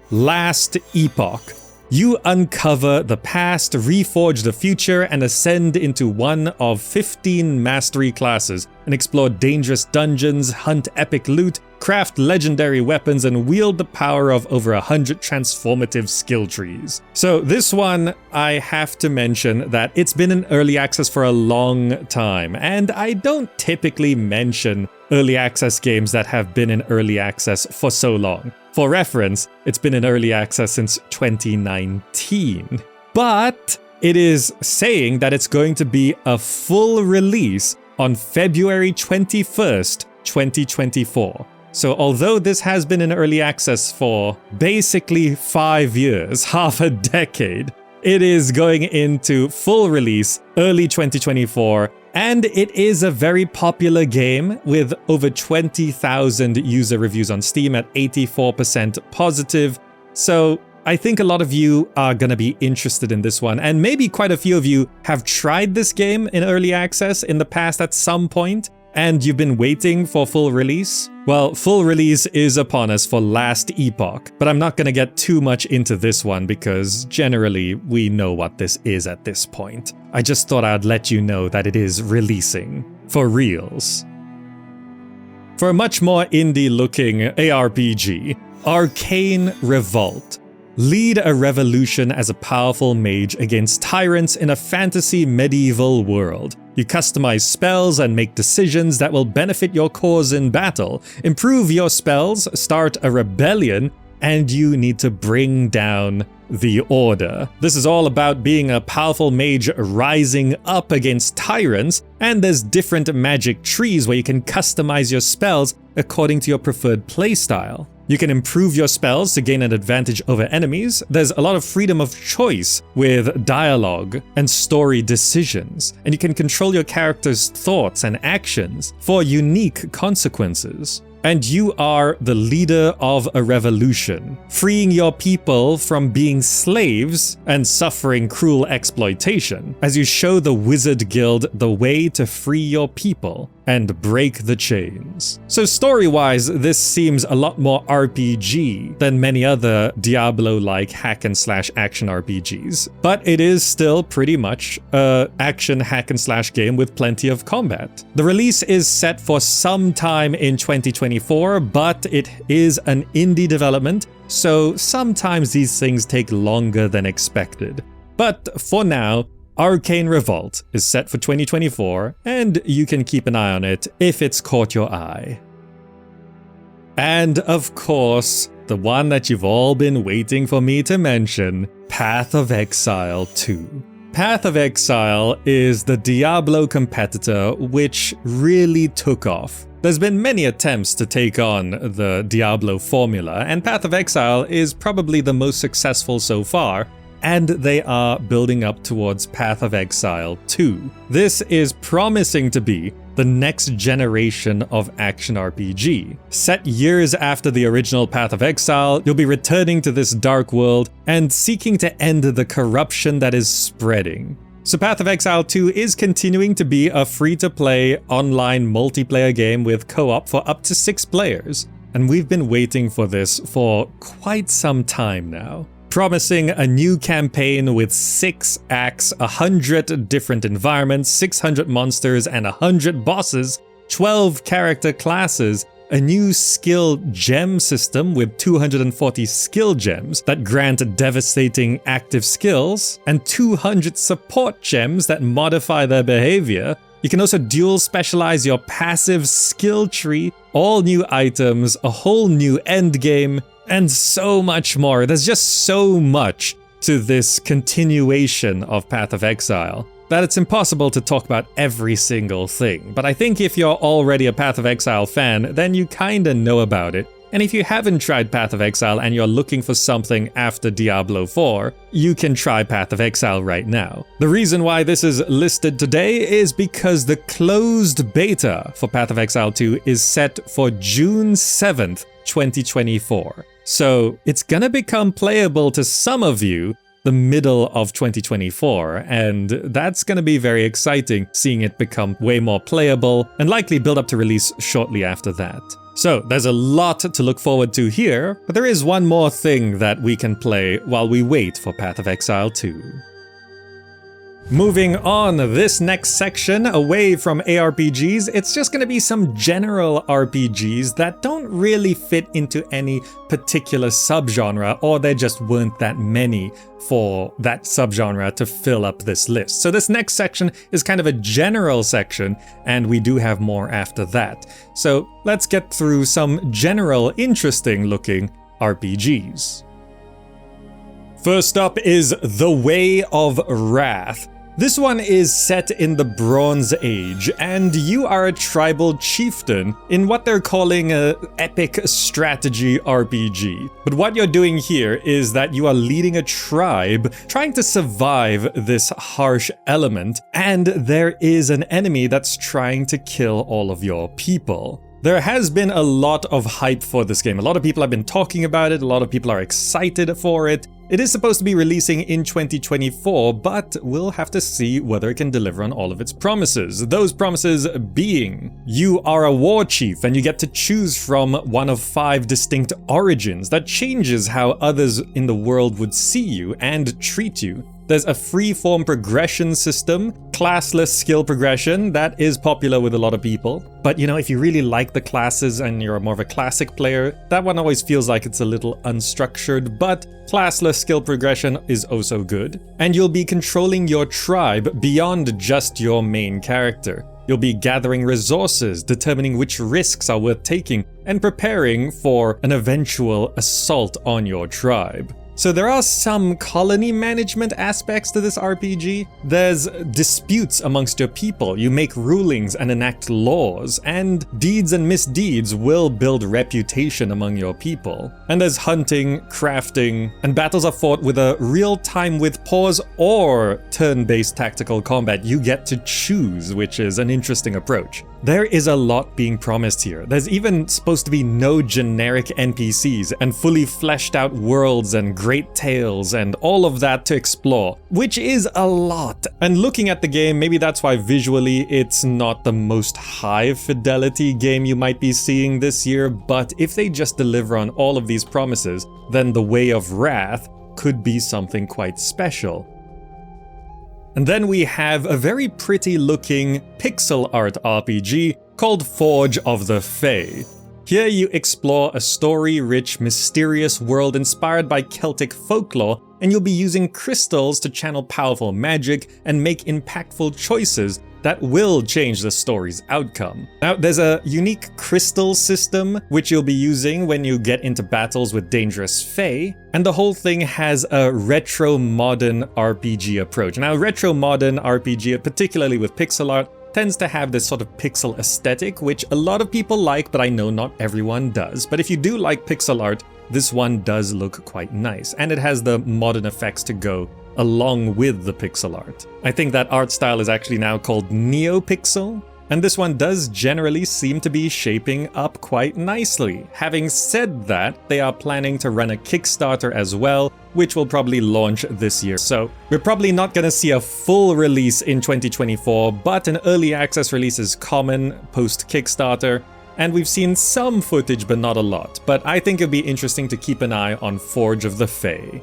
Last Epoch. You uncover the past, reforge the future, and ascend into one of 15 mastery classes, and explore dangerous dungeons, hunt epic loot, craft legendary weapons, and wield the power of over 100 transformative skill trees. So this one, I have to mention that it's been in early access for a long time, and I don't typically mention early access games that have been in early access for so long. For reference, it's been in early access since 2019. But it is saying that it's going to be a full release on February 21st, 2024. So although this has been in early access for basically 5 years, half a decade, it is going into full release early 2024. And it is a very popular game with over 20,000 user reviews on Steam at 84% positive. So I think a lot of you are going to be interested in this one, and maybe quite a few of you have tried this game in early access in the past at some point, and you've been waiting for full release. Well, full release is upon us for Last Epoch, but I'm not going to get too much into this one because generally we know what this is at this point. I just thought I'd let you know that it is releasing for reals. For a much more indie-looking ARPG, Arcane Revolt. Lead a revolution as a powerful mage against tyrants in a fantasy medieval world. You customize spells and make decisions that will benefit your cause in battle, improve your spells, start a rebellion, and you need to bring down the Order. This is all about being a powerful mage rising up against tyrants, and there's different magic trees where you can customize your spells according to your preferred playstyle. You can improve your spells to gain an advantage over enemies. There's a lot of freedom of choice with dialogue and story decisions, and you can control your character's thoughts and actions for unique consequences. And you are the leader of a revolution, freeing your people from being slaves and suffering cruel exploitation, as you show the Wizard Guild the way to free your people and break the chains. So story-wise, this seems a lot more RPG than many other Diablo-like hack-and-slash action RPGs, but it is still pretty much a action hack-and-slash game with plenty of combat. The release is set for some time in 2024, but it is an indie development, so sometimes these things take longer than expected. But for now, Arcane Revolt is set for 2024, and you can keep an eye on it if it's caught your eye. And of course, the one that you've all been waiting for me to mention, Path of Exile 2. Path of Exile is the Diablo competitor which really took off. There's been many attempts to take on the Diablo formula, and Path of Exile is probably the most successful so far, and they are building up towards Path of Exile 2. This is promising to be the next generation of action RPG. Set years after the original Path of Exile, you'll be returning to this dark world and seeking to end the corruption that is spreading. So Path of Exile 2 is continuing to be a free-to-play online multiplayer game with co-op for up to 6 players, and we've been waiting for this for quite some time now. Promising a new campaign with 6 acts, 100 different environments, 600 monsters and 100 bosses, 12 character classes, a new skill gem system with 240 skill gems that grant devastating active skills, and 200 support gems that modify their behavior. You can also dual specialize your passive skill tree, all new items, a whole new endgame, and so much more. There's just so much to this continuation of Path of Exile that it's impossible to talk about every single thing. But I think if you're already a Path of Exile fan, then you kinda know about it. And if you haven't tried Path of Exile and you're looking for something after Diablo 4, you can try Path of Exile right now. The reason why this is listed today is because the closed beta for Path of Exile 2 is set for June 7th, 2024. So it's gonna become playable to some of you the middle of 2024, and that's gonna be very exciting, seeing it become way more playable and likely build up to release shortly after that. So there's a lot to look forward to here, but there is one more thing that we can play while we wait for Path of Exile 2. Moving on, this next section, away from ARPGs, it's just going to be some general RPGs that don't really fit into any particular subgenre, or there just weren't that many for that subgenre to fill up this list. So this next section is kind of a general section, and we do have more after that. So let's get through some general, interesting looking RPGs. First up is The Way of Wrath. This one is set in the Bronze Age, and you are a tribal chieftain in what they're calling an epic strategy RPG. But what you're doing here is that you are leading a tribe trying to survive this harsh element, and there is an enemy that's trying to kill all of your people. There has been a lot of hype for this game. A lot of people have been talking about it, a lot of people are excited for it. It is supposed to be releasing in 2024, but we'll have to see whether it can deliver on all of its promises. Those promises being, you are a war chief and you get to choose from one of 5 distinct origins that changes how others in the world would see you and treat you. There's a free-form progression system, classless skill progression, that is popular with a lot of people. But you know, if you really like the classes and you're more of a classic player, that one always feels like it's a little unstructured, but classless skill progression is also good. And you'll be controlling your tribe beyond just your main character. You'll be gathering resources, determining which risks are worth taking, and preparing for an eventual assault on your tribe. So there are some colony management aspects to this RPG. There's disputes amongst your people. You make rulings and enact laws, and deeds and misdeeds will build reputation among your people. And there's hunting, crafting, and battles are fought with a real time with pause or turn-based tactical combat. You get to choose, which is an interesting approach. There is a lot being promised here. There's even supposed to be no generic NPCs and fully fleshed out worlds and great tales and all of that to explore, which is a lot. And looking at the game, maybe that's why visually it's not the most high fidelity game you might be seeing this year, but if they just deliver on all of these promises, then the Way of Wrath could be something quite special. And then we have a very pretty looking pixel art RPG called Forge of the Fae. Here you explore a story-rich, mysterious world inspired by Celtic folklore, and you'll be using crystals to channel powerful magic and make impactful choices that will change the story's outcome. Now, there's a unique crystal system which you'll be using when you get into battles with dangerous fae, and the whole thing has a retro-modern RPG approach. Now, retro-modern RPG, particularly with pixel art, tends to have this sort of pixel aesthetic, which a lot of people like, but I know not everyone does. But if you do like pixel art, this one does look quite nice, and it has the modern effects to go along with the pixel art. I think that art style is actually now called NeoPixel, and this one does generally seem to be shaping up quite nicely. Having said that, they are planning to run a Kickstarter as well, which will probably launch this year. So we're probably not going to see a full release in 2024, but an early access release is common post Kickstarter, and we've seen some footage but not a lot. But I think it'd be interesting to keep an eye on Forge of the Fae.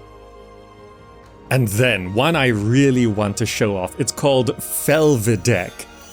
And then, one I really want to show off, it's called Felvidek.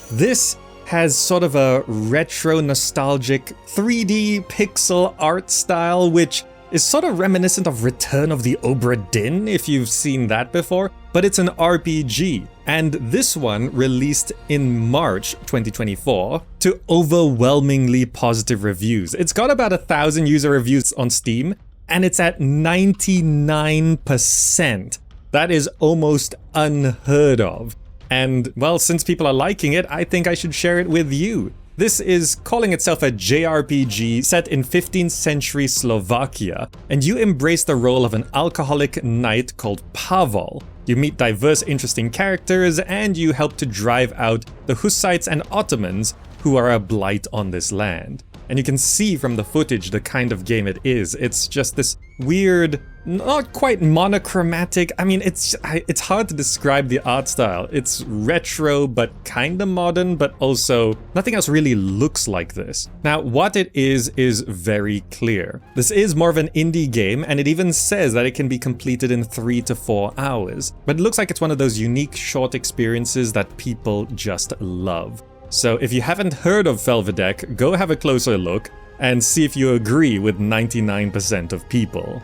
This has sort of a retro nostalgic 3D pixel art style, which is sort of reminiscent of Return of the Obra Dinn, if you've seen that before, but it's an RPG. And this one released in March 2024 to overwhelmingly positive reviews. It's got about 1,000 user reviews on Steam, and it's at 99%. That is almost unheard of. And, well, since people are liking it, I think I should share it with you. This is calling itself a JRPG set in 15th century Slovakia, and you embrace the role of an alcoholic knight called Pavel. You meet diverse, interesting characters, and you help to drive out the Hussites and Ottomans who are a blight on this land. And you can see from the footage the kind of game it is. It's just this weird, not quite monochromatic. I mean, it's hard to describe the art style. It's retro, but kinda modern, but also nothing else really looks like this. Now, what it is very clear. This is more of an indie game, and it even says that it can be completed in 3 to 4 hours. But it looks like it's one of those unique short experiences that people just love. So if you haven't heard of Felvidek, go have a closer look and see if you agree with 99% of people.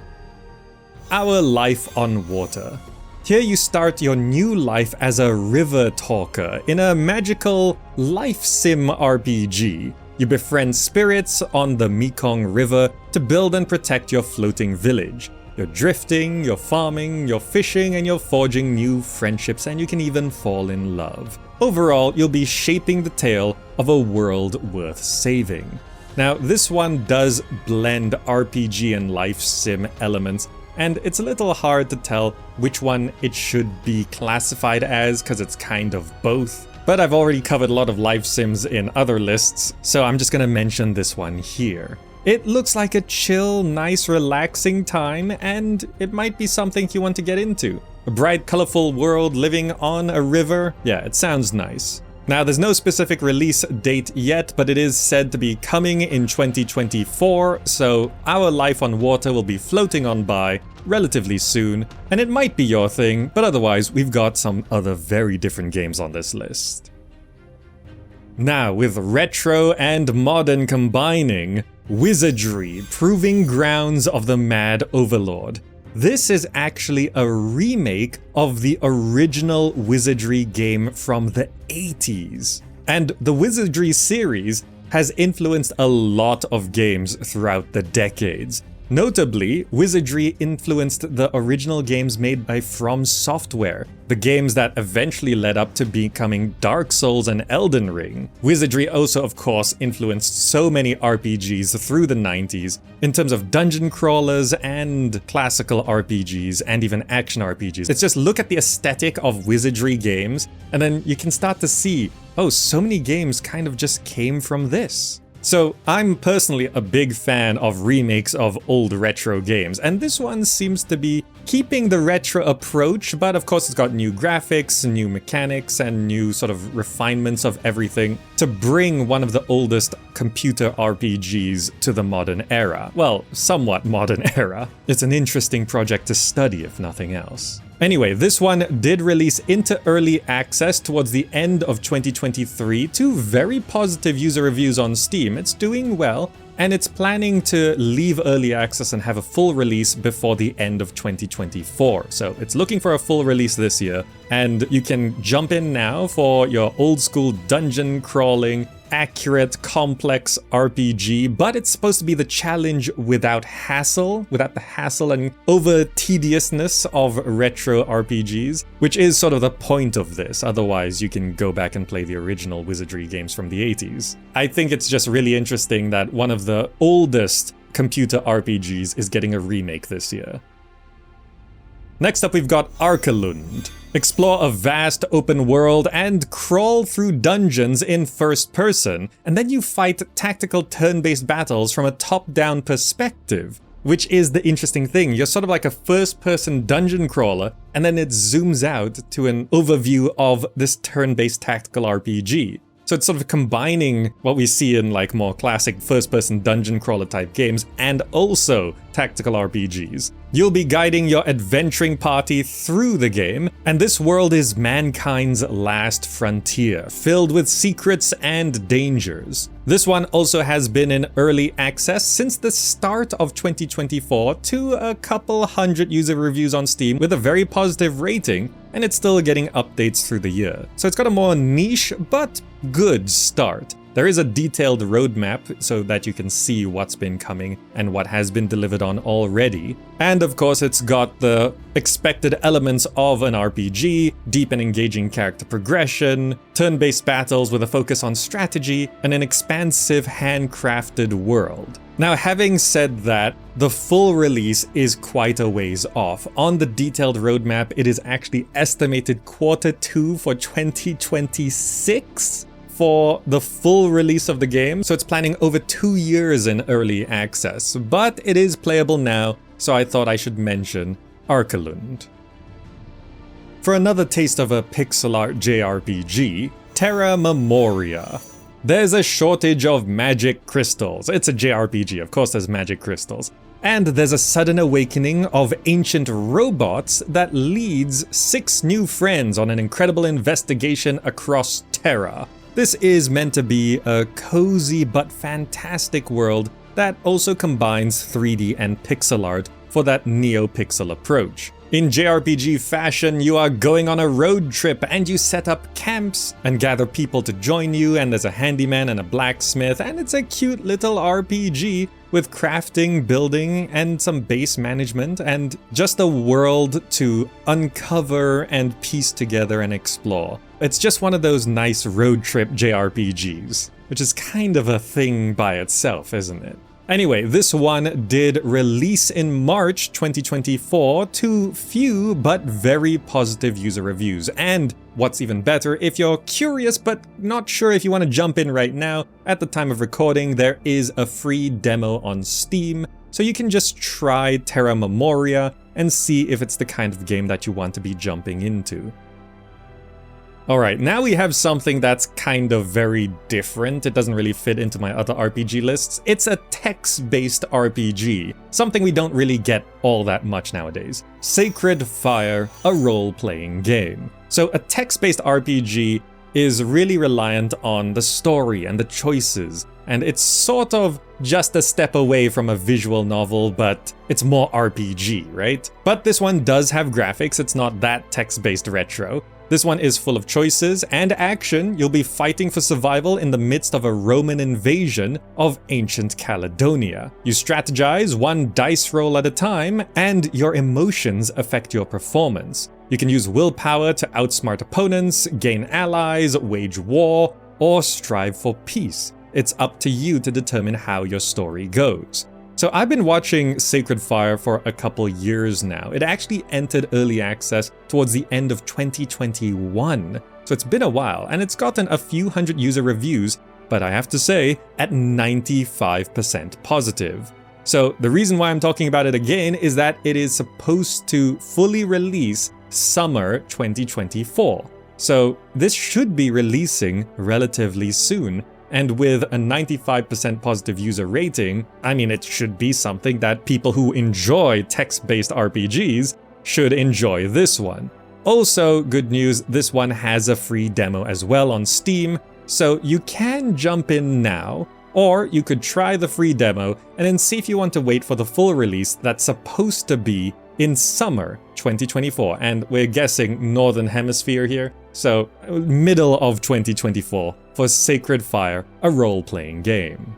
Our Life on Water. Here you start your new life as a river talker in a magical life sim RPG. You befriend spirits on the Mekong River to build and protect your floating village. You're drifting, you're farming, you're fishing, and you're forging new friendships, and you can even fall in love. Overall, you'll be shaping the tale of a world worth saving. Now, this one does blend RPG and life sim elements, and it's a little hard to tell which one it should be classified as, because it's kind of both. But I've already covered a lot of life sims in other lists, so I'm just gonna mention this one here. It looks like a chill, nice, relaxing time, and it might be something you want to get into. A bright, colorful world living on a river? Yeah, it sounds nice. Now, there's no specific release date yet, but it is said to be coming in 2024, so Our Life on Water will be floating on by relatively soon, and it might be your thing, but otherwise, we've got some other very different games on this list. Now, with retro and modern combining, Wizardry, Proving Grounds of the Mad Overlord. This is actually a remake of the original Wizardry game from the 80s. And the Wizardry series has influenced a lot of games throughout the decades. Notably, Wizardry influenced the original games made by From Software, the games that eventually led up to becoming Dark Souls and Elden Ring. Wizardry also, of course, influenced so many RPGs through the 90s in terms of dungeon crawlers and classical RPGs and even action RPGs. It's just look at the aesthetic of Wizardry games and then you can start to see, oh, so many games kind of just came from this. So I'm personally a big fan of remakes of old retro games, and this one seems to be keeping the retro approach, but of course it's got new graphics, new mechanics, and new sort of refinements of everything to bring one of the oldest computer RPGs to the modern era. Well, somewhat modern era. It's an interesting project to study, if nothing else. Anyway, this one did release into early access towards the end of 2023 to very positive user reviews on Steam. It's doing well, and it's planning to leave early access and have a full release before the end of 2024. So it's looking for a full release this year, and you can jump in now for your old school dungeon crawling, accurate, complex RPG, but it's supposed to be the challenge without the hassle and over tediousness of retro RPGs, which is sort of the point of this. Otherwise, you can go back and play the original Wizardry games from the 80s. I think it's just really interesting that one of the oldest computer RPGs is getting a remake this year. Next up, we've got Arkalund. Explore a vast open world and crawl through dungeons in first person, and then you fight tactical turn-based battles from a top-down perspective, which is the interesting thing. You're sort of like a first-person dungeon crawler, and then it zooms out to an overview of this turn-based tactical RPG. So it's sort of combining what we see in like more classic first-person dungeon crawler type games and also tactical RPGs. You'll be guiding your adventuring party through the game, and this world is mankind's last frontier, filled with secrets and dangers. This one also has been in early access since the start of 2024 to a couple hundred user reviews on Steam with a very positive rating, and it's still getting updates through the year. So it's got a more niche but good start. There is a detailed roadmap so that you can see what's been coming and what has been delivered on already. And of course, it's got the expected elements of an RPG, deep and engaging character progression, turn-based battles with a focus on strategy, and an expansive handcrafted world. Now, having said that, the full release is quite a ways off. On the detailed roadmap, it is actually estimated Q2 for 2026 for the full release of the game, so it's planning over 2 years in early access, but it is playable now, so I thought I should mention Arkalund. For another taste of a pixel art JRPG, Terra Memoria. There's a shortage of magic crystals. It's a JRPG, of course there's magic crystals. And there's a sudden awakening of ancient robots that leads 6 new friends on an incredible investigation across Terra. This is meant to be a cozy but fantastic world that also combines 3D and pixel art for that neo-pixel approach. In JRPG fashion, you are going on a road trip and you set up camps and gather people to join you, and there's a handyman and a blacksmith, and it's a cute little RPG with crafting, building, and some base management, and just a world to uncover and piece together and explore. It's just one of those nice road trip JRPGs, which is kind of a thing by itself, isn't it? Anyway, this one did release in March 2024 to few but very positive user reviews. And what's even better, if you're curious but not sure if you want to jump in right now, at the time of recording, there is a free demo on Steam, so you can just try Terra Memoria and see if it's the kind of game that you want to be jumping into. Alright, now we have something that's kind of very different. It doesn't really fit into my other RPG lists. It's a text-based RPG, something we don't really get all that much nowadays. Sacred Fire, a role-playing game. So a text-based RPG is really reliant on the story and the choices, and it's sort of just a step away from a visual novel, but it's more RPG, right? But this one does have graphics, it's not that text-based retro. This one is full of choices and action. You'll be fighting for survival in the midst of a Roman invasion of ancient Caledonia. You strategize one dice roll at a time, and your emotions affect your performance. You can use willpower to outsmart opponents, gain allies, wage war, or strive for peace. It's up to you to determine how your story goes. So I've been watching Sacred Fire for a couple years now. It actually entered early access towards the end of 2021. So it's been a while, and it's gotten a few hundred user reviews, but I have to say, at 95% positive. So the reason why I'm talking about it again is that it is supposed to fully release summer 2024. So this should be releasing relatively soon. And with a 95% positive user rating, I mean, it should be something that people who enjoy text-based RPGs should enjoy this one. Also, good news, this one has a free demo as well on Steam, so you can jump in now, or you could try the free demo and then see if you want to wait for the full release that's supposed to be in summer 2024, and we're guessing Northern Hemisphere here, so middle of 2024 for Sacred Fire, a role-playing game.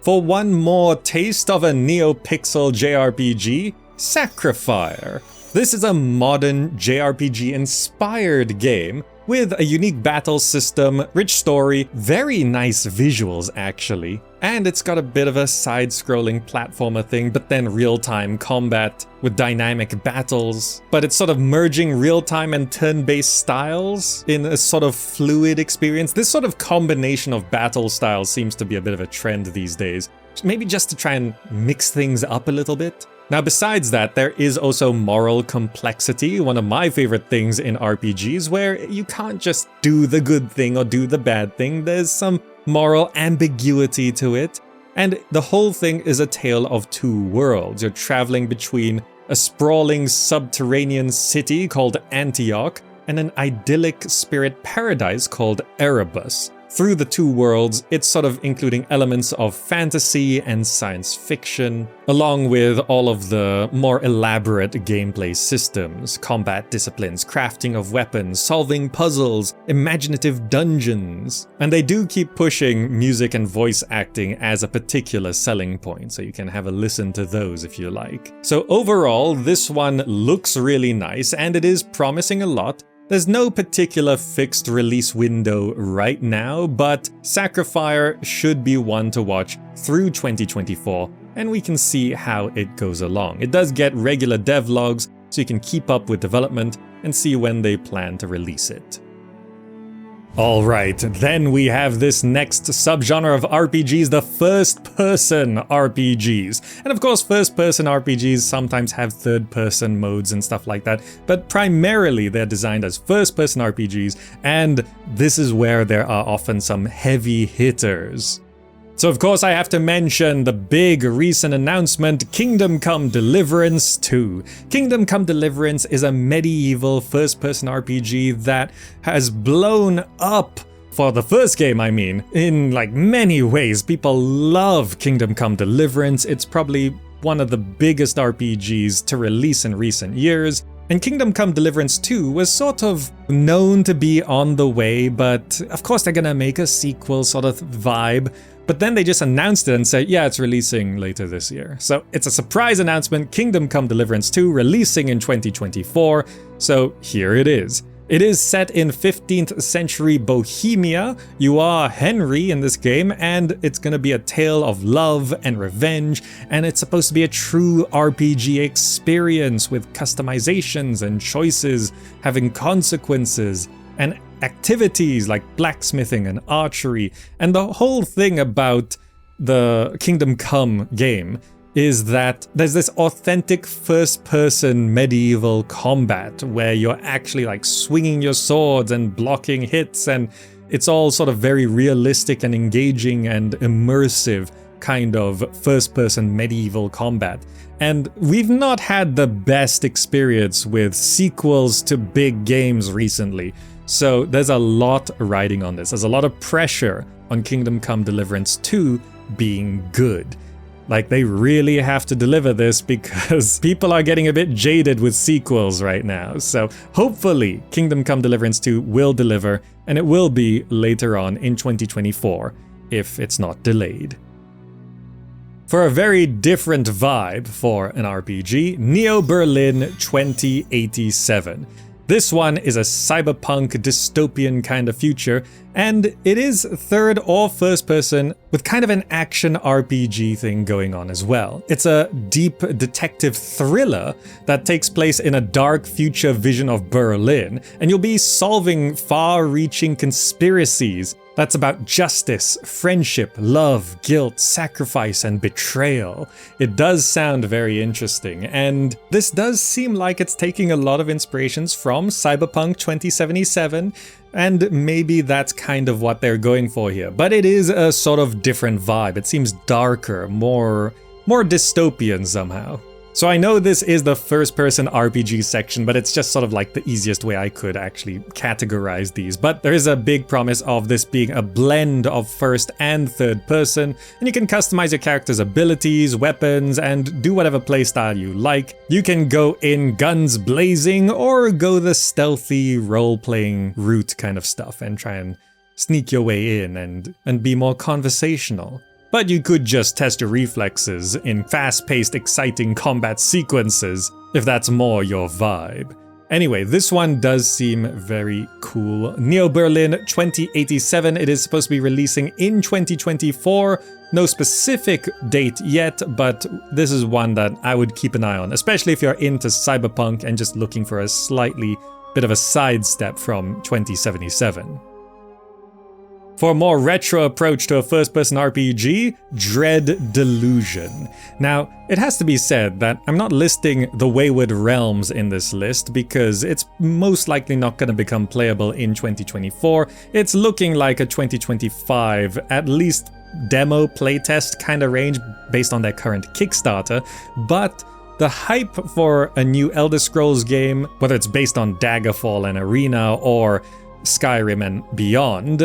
For one more taste of a neo-pixel JRPG, Sacrifier. This is a modern JRPG-inspired game with a unique battle system, rich story, very nice visuals actually, and it's got a bit of a side-scrolling platformer thing, but then real-time combat with dynamic battles. But it's sort of merging real-time and turn-based styles in a sort of fluid experience. This sort of combination of battle styles seems to be a bit of a trend these days, maybe just to try and mix things up a little bit. Now, besides that, there is also moral complexity, one of my favorite things in RPGs, where you can't just do the good thing or do the bad thing. There's some moral ambiguity to it. And the whole thing is a tale of two worlds. You're traveling between a sprawling subterranean city called Antioch and an idyllic spirit paradise called Erebus. Through the two worlds, it's sort of including elements of fantasy and science fiction, along with all of the more elaborate gameplay systems, combat disciplines, crafting of weapons, solving puzzles, imaginative dungeons. And they do keep pushing music and voice acting as a particular selling point, so you can have a listen to those if you like. So overall, this one looks really nice, and it is promising a lot. There's no particular fixed release window right now, but Sacrifier should be one to watch through 2024, and we can see how it goes along. It does get regular devlogs, so you can keep up with development and see when they plan to release it. Alright, then we have this next subgenre of RPGs, the first-person RPGs. And of course, first-person RPGs sometimes have third-person modes and stuff like that, but primarily they're designed as first-person RPGs, and this is where there are often some heavy hitters. So of course I have to mention the big recent announcement, Kingdom Come Deliverance 2. Kingdom Come Deliverance is a medieval first-person RPG that has blown up, for the first game I mean, in like many ways. People love Kingdom Come Deliverance. It's probably one of the biggest RPGs to release in recent years. And Kingdom Come Deliverance 2 was sort of known to be on the way, but of course they're gonna make a sequel sort of vibe. But then they just announced it and said, yeah, it's releasing later this year. So it's a surprise announcement, Kingdom Come Deliverance 2 releasing in 2024. So here it is. It is set in 15th century Bohemia. You are Henry in this game, and it's gonna be a tale of love and revenge, and it's supposed to be a true RPG experience with customizations and choices having consequences, and activities like blacksmithing and archery. And the whole thing about the Kingdom Come game is that there's this authentic first-person medieval combat where you're actually like swinging your swords and blocking hits, and it's all sort of very realistic and engaging and immersive kind of first-person medieval combat. And we've not had the best experience with sequels to big games recently. So there's a lot riding on this. There's a lot of pressure on Kingdom Come Deliverance 2 being good. Like, they really have to deliver this because people are getting a bit jaded with sequels right now. So hopefully Kingdom Come Deliverance 2 will deliver, and it will be later on in 2024 if it's not delayed. For a very different vibe for an RPG, Neo Berlin 2087. This one is a cyberpunk dystopian kind of future, and it is third or first person with kind of an action RPG thing going on as well. It's a deep detective thriller that takes place in a dark future vision of Berlin, and you'll be solving far-reaching conspiracies that's about justice, friendship, love, guilt, sacrifice, and betrayal. It does sound very interesting, and this does seem like it's taking a lot of inspirations from Cyberpunk 2077, and maybe that's kind of what they're going for here. But it is a sort of different vibe. It seems darker, more dystopian somehow. So I know this is the first-person RPG section, but it's just sort of like the easiest way I could actually categorize these. But there is a big promise of this being a blend of first and third person, and you can customize your character's abilities, weapons, and do whatever playstyle you like. You can go in guns blazing, or go the stealthy role-playing route kind of stuff and try and sneak your way in and be more conversational. But you could just test your reflexes in fast-paced, exciting combat sequences, if that's more your vibe. Anyway, this one does seem very cool. Neo Berlin 2087, it is supposed to be releasing in 2024. No specific date yet, but this is one that I would keep an eye on, especially if you're into cyberpunk and just looking for a slightly bit of a sidestep from 2077. For a more retro approach to a first-person RPG, Dread Delusion. Now, it has to be said that I'm not listing the Wayward Realms in this list because it's most likely not going to become playable in 2024. It's looking like a 2025, at least demo playtest kind of range based on their current Kickstarter, but the hype for a new Elder Scrolls game, whether it's based on Daggerfall and Arena or Skyrim and beyond,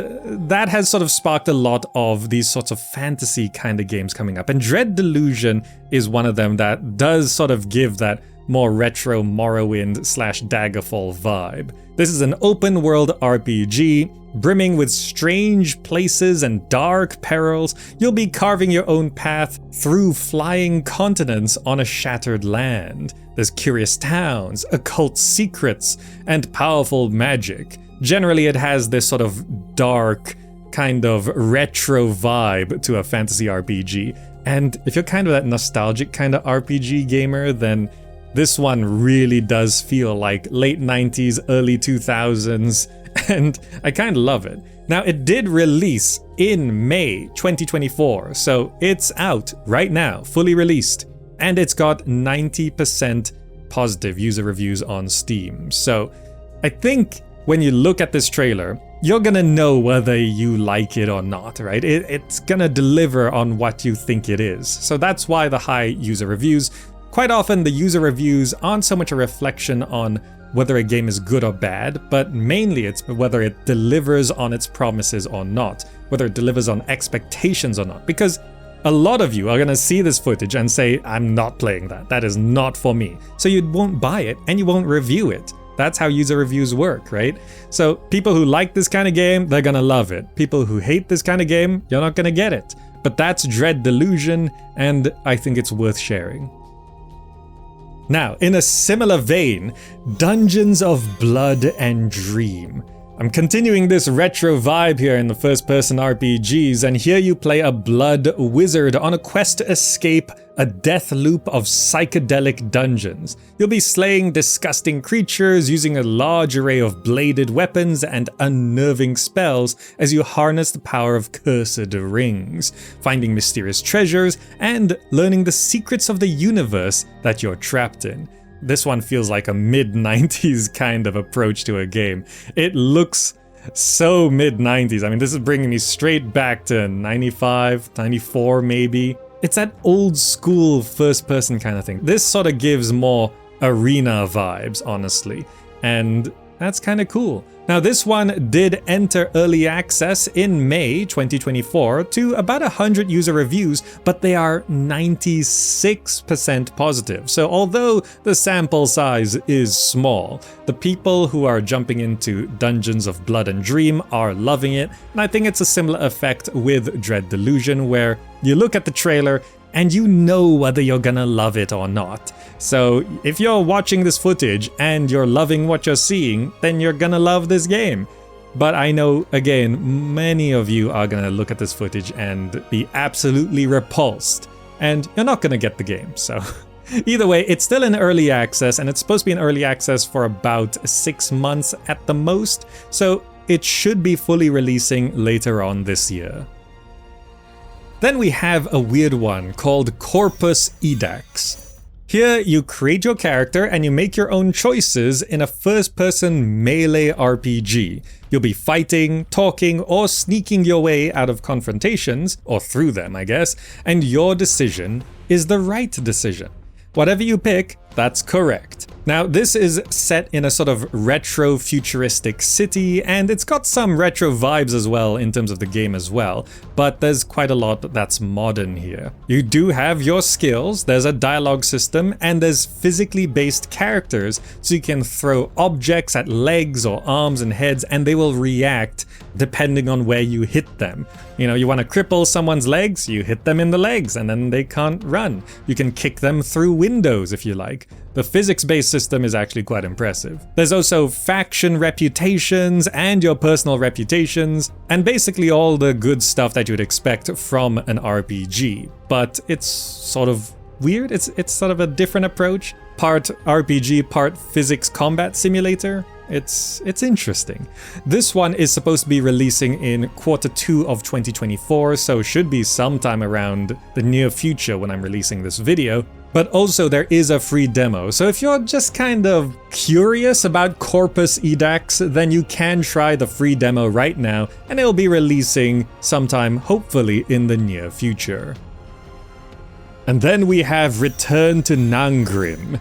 that has sort of sparked a lot of these sorts of fantasy kind of games coming up. And Dread Delusion is one of them that does sort of give that more retro Morrowind / Daggerfall vibe. This is an open world RPG, brimming with strange places and dark perils. You'll be carving your own path through flying continents on a shattered land. There's curious towns, occult secrets, and powerful magic. Generally, it has this sort of dark, kind of retro vibe to a fantasy RPG. And if you're kind of that nostalgic kind of RPG gamer, then this one really does feel like late 90s, early 2000s, and I kind of love it. Now, it did release in May 2024, so it's out right now, fully released, and it's got 90% positive user reviews on Steam. So I think when you look at this trailer, you're gonna know whether you like it or not, right? It's gonna deliver on what you think it is. So that's why the high user reviews. Quite often the user reviews aren't so much a reflection on whether a game is good or bad, but mainly it's whether it delivers on its promises or not, whether it delivers on expectations or not. Because a lot of you are gonna see this footage and say, I'm not playing that, that is not for me. So you won't buy it and you won't review it. That's how user reviews work, right? So people who like this kind of game, they're gonna love it. People who hate this kind of game, you're not gonna get it. But that's Dread Delusion, and I think it's worth sharing. Now, in a similar vein, Dungeons of Blood and Dream. I'm continuing this retro vibe here in the first-person RPGs, and here you play a blood wizard on a quest to escape a death loop of psychedelic dungeons. You'll be slaying disgusting creatures, using a large array of bladed weapons and unnerving spells as you harness the power of cursed rings, finding mysterious treasures, and learning the secrets of the universe that you're trapped in. This one feels like a mid-90s kind of approach to a game. It looks so mid-90s. I mean, this is bringing me straight back to 95, 94 maybe. It's that old school first-person kind of thing. This sort of gives more arena vibes, honestly. And That's kind of cool. Now this one did enter early access in May 2024 to about 100 user reviews, but they are 96% positive. So although the sample size is small, the people who are jumping into Dungeons of Blood and Dream are loving it. And I think it's a similar effect with Dread Delusion, where you look at the trailer and you know whether you're gonna love it or not. So if you're watching this footage and you're loving what you're seeing, then you're gonna love this game. But I know, again, many of you are gonna look at this footage and be absolutely repulsed, and you're not gonna get the game, so... Either way, it's still in early access, and it's supposed to be in early access for about 6 months at the most, so it should be fully releasing later on this year. Then we have a weird one called Corpus Edax. Here you create your character and you make your own choices in a first-person melee RPG. You'll be fighting, talking, or sneaking your way out of confrontations, or through them I guess, and your decision is the right decision. Whatever you pick, that's correct. Now this is set in a sort of retro futuristic city, and it's got some retro vibes as well in terms of the game as well, but there's quite a lot that's modern here. You do have your skills, there's a dialogue system, and there's physically based characters, so you can throw objects at legs or arms and heads and they will react depending on where you hit them. You know, you want to cripple someone's legs, you hit them in the legs and then they can't run. You can kick them through windows if you like. The physics-based system is actually quite impressive. There's also faction reputations and your personal reputations, and basically all the good stuff that you would expect from an RPG. But it's sort of weird, it's sort of a different approach. Part RPG, part physics combat simulator. It's interesting. This one is supposed to be releasing in Q2 of 2024, so should be sometime around the near future when I'm releasing this video. But also there is a free demo, so if you're just kind of curious about Corpus Edax, then you can try the free demo right now, and it'll be releasing sometime hopefully in the near future. And then we have Return to Nangrim.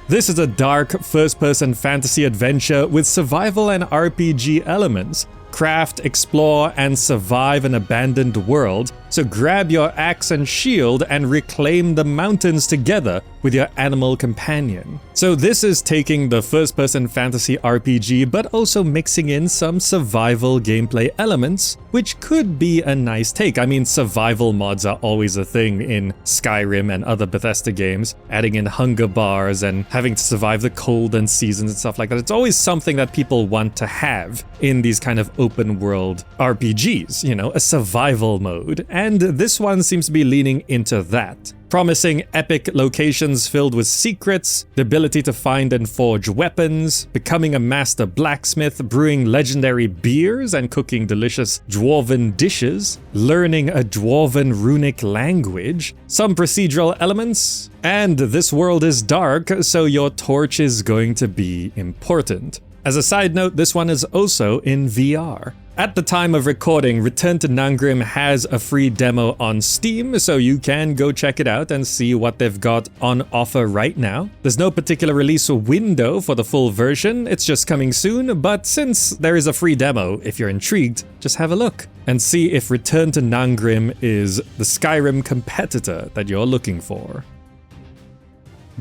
This is a dark first-person fantasy adventure with survival and RPG elements. Craft, explore, and survive an abandoned world, so grab your axe and shield and reclaim the mountains together with your animal companion. So this is taking the first-person fantasy RPG but also mixing in some survival gameplay elements, which could be a nice take. I mean, survival mods are always a thing in Skyrim and other Bethesda games, adding in hunger bars and having to survive the cold and seasons and stuff like that. It's always something that people want to have in these kind of open world RPGs, you know, a survival mode. And this one seems to be leaning into that. Promising epic locations filled with secrets, the ability to find and forge weapons, becoming a master blacksmith, brewing legendary beers and cooking delicious dwarven dishes, learning a dwarven runic language, some procedural elements, and this world is dark, so your torch is going to be important. As a side note, this one is also in VR. At the time of recording, Return to Nangrim has a free demo on Steam, so you can go check it out and see what they've got on offer right now. There's no particular release window for the full version, it's just coming soon, but since there is a free demo, if you're intrigued, just have a look and see if Return to Nangrim is the Skyrim competitor that you're looking for.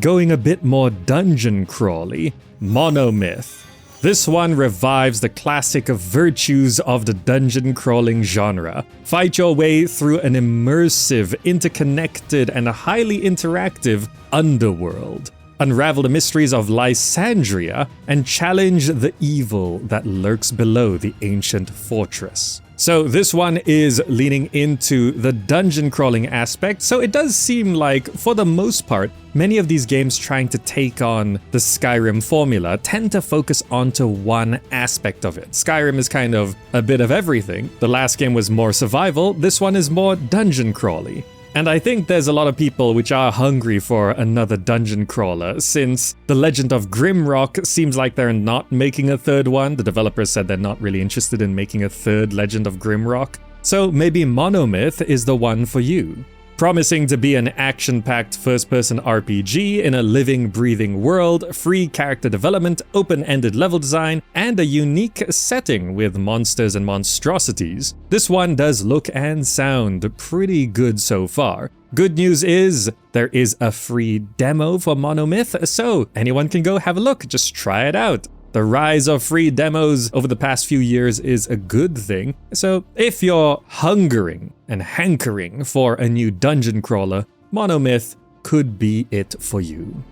Going a bit more dungeon crawly, Monomyth. This one revives the classic virtues of the dungeon crawling genre. Fight your way through an immersive, interconnected, and highly interactive underworld. Unravel the mysteries of Lysandria and challenge the evil that lurks below the ancient fortress. So this one is leaning into the dungeon crawling aspect, so it does seem like, for the most part, many of these games trying to take on the Skyrim formula tend to focus onto one aspect of it. Skyrim is kind of a bit of everything. The last game was more survival, this one is more dungeon crawly. And I think there's a lot of people which are hungry for another dungeon crawler, since The Legend of Grimrock seems like they're not making a third one. The developers said they're not really interested in making a third Legend of Grimrock. So maybe Monomyth is the one for you. promising to be an action-packed first-person RPG in a living, breathing world, free character development, open-ended level design, and a unique setting with monsters and monstrosities. This one does look and sound pretty good so far. Good news is, there is a free demo for Monomyth, so anyone can go have a look, just try it out. The rise of free demos over the past few years is a good thing, so if you're hungering and hankering for a new dungeon crawler, Monomyth could be it for you.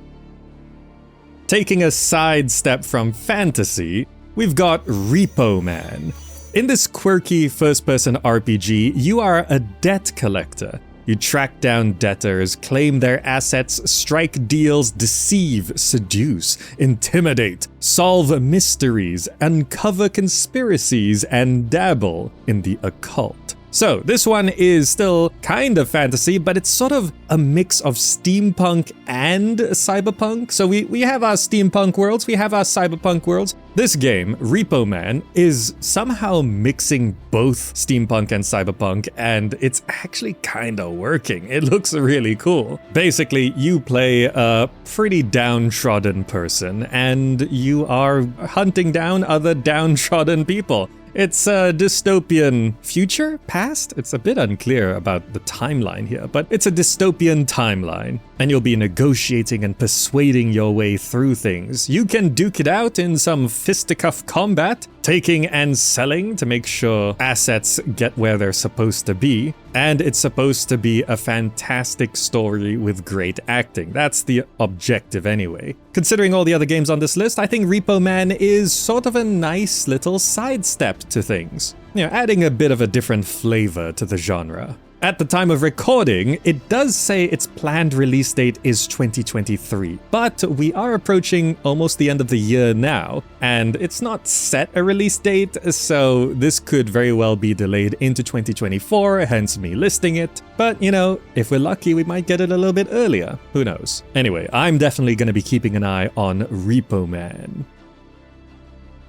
Taking a sidestep from fantasy, we've got Repo Man. In this quirky first-person RPG, you are a debt collector. You track down debtors, claim their assets, strike deals, deceive, seduce, intimidate, solve mysteries, uncover conspiracies, and dabble in the occult. So this one is still kind of fantasy, but it's sort of a mix of steampunk and cyberpunk. So we have our steampunk worlds, we have our cyberpunk worlds. This game, Repo Man, is somehow mixing both steampunk and cyberpunk, and it's actually kind of working. It looks really cool. Basically, you play a pretty downtrodden person, and you are hunting down other downtrodden people. It's a dystopian future? Past? It's a bit unclear about the timeline here, but it's a dystopian timeline, and you'll be negotiating and persuading your way through things. You can duke it out in some fisticuff combat, taking and selling to make sure assets get where they're supposed to be, and it's supposed to be a fantastic story with great acting. That's the objective anyway. Considering all the other games on this list, I think Repo Man is sort of a nice little sidestep to things. You know, adding a bit of a different flavor to the genre. At the time of recording, it does say its planned release date is 2023, but we are approaching almost the end of the year now, and it's not set a release date, so this could very well be delayed into 2024, hence me listing it. But, you know, if we're lucky, we might get it a little bit earlier. Who knows? Anyway, I'm definitely going to be keeping an eye on Repo Man.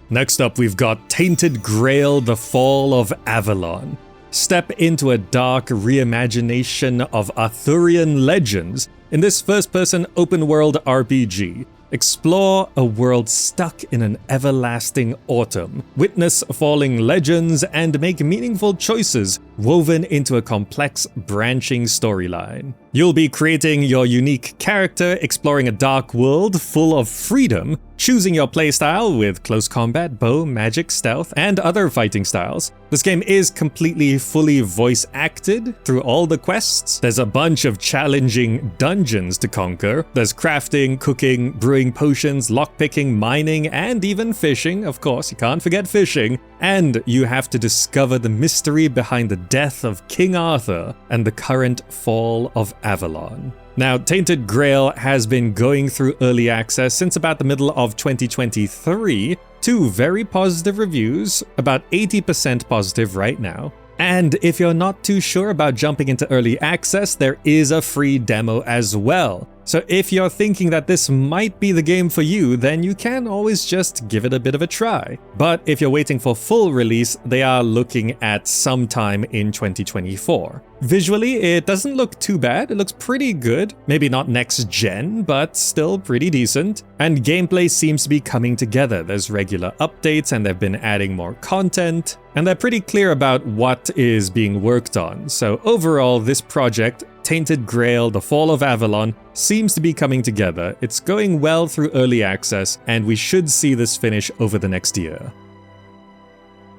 Next up, we've got Tainted Grail: The Fall of Avalon. Step into a dark reimagination of Arthurian legends in this first-person open-world RPG. Explore a world stuck in an everlasting autumn, witness falling legends, and make meaningful choices woven into a complex, branching storyline. You'll be creating your unique character, exploring a dark world full of freedom, choosing your playstyle with close combat, bow, magic, stealth, and other fighting styles. This game is completely fully voice acted through all the quests. There's a bunch of challenging dungeons to conquer. There's crafting, cooking, brewing potions, lockpicking, mining, and even fishing. Of course, you can't forget fishing. And you have to discover the mystery behind the death of King Arthur and the current fall of Avalon. Now, Tainted Grail has been going through early access since about the middle of 2023, to very positive reviews, about 80% positive right now. And if you're not too sure about jumping into early access, there is a free demo as well. So if you're thinking that this might be the game for you, then you can always just give it a bit of a try. But if you're waiting for full release, they are looking at sometime in 2024. Visually, it doesn't look too bad. It looks pretty good. Maybe not next gen, but still pretty decent. And gameplay seems to be coming together. There's regular updates and they've been adding more content. And they're pretty clear about what is being worked on. So overall, this project, Tainted Grail: The Fall of Avalon, seems to be coming together. It's going well through early access, and we should see this finish over the next year.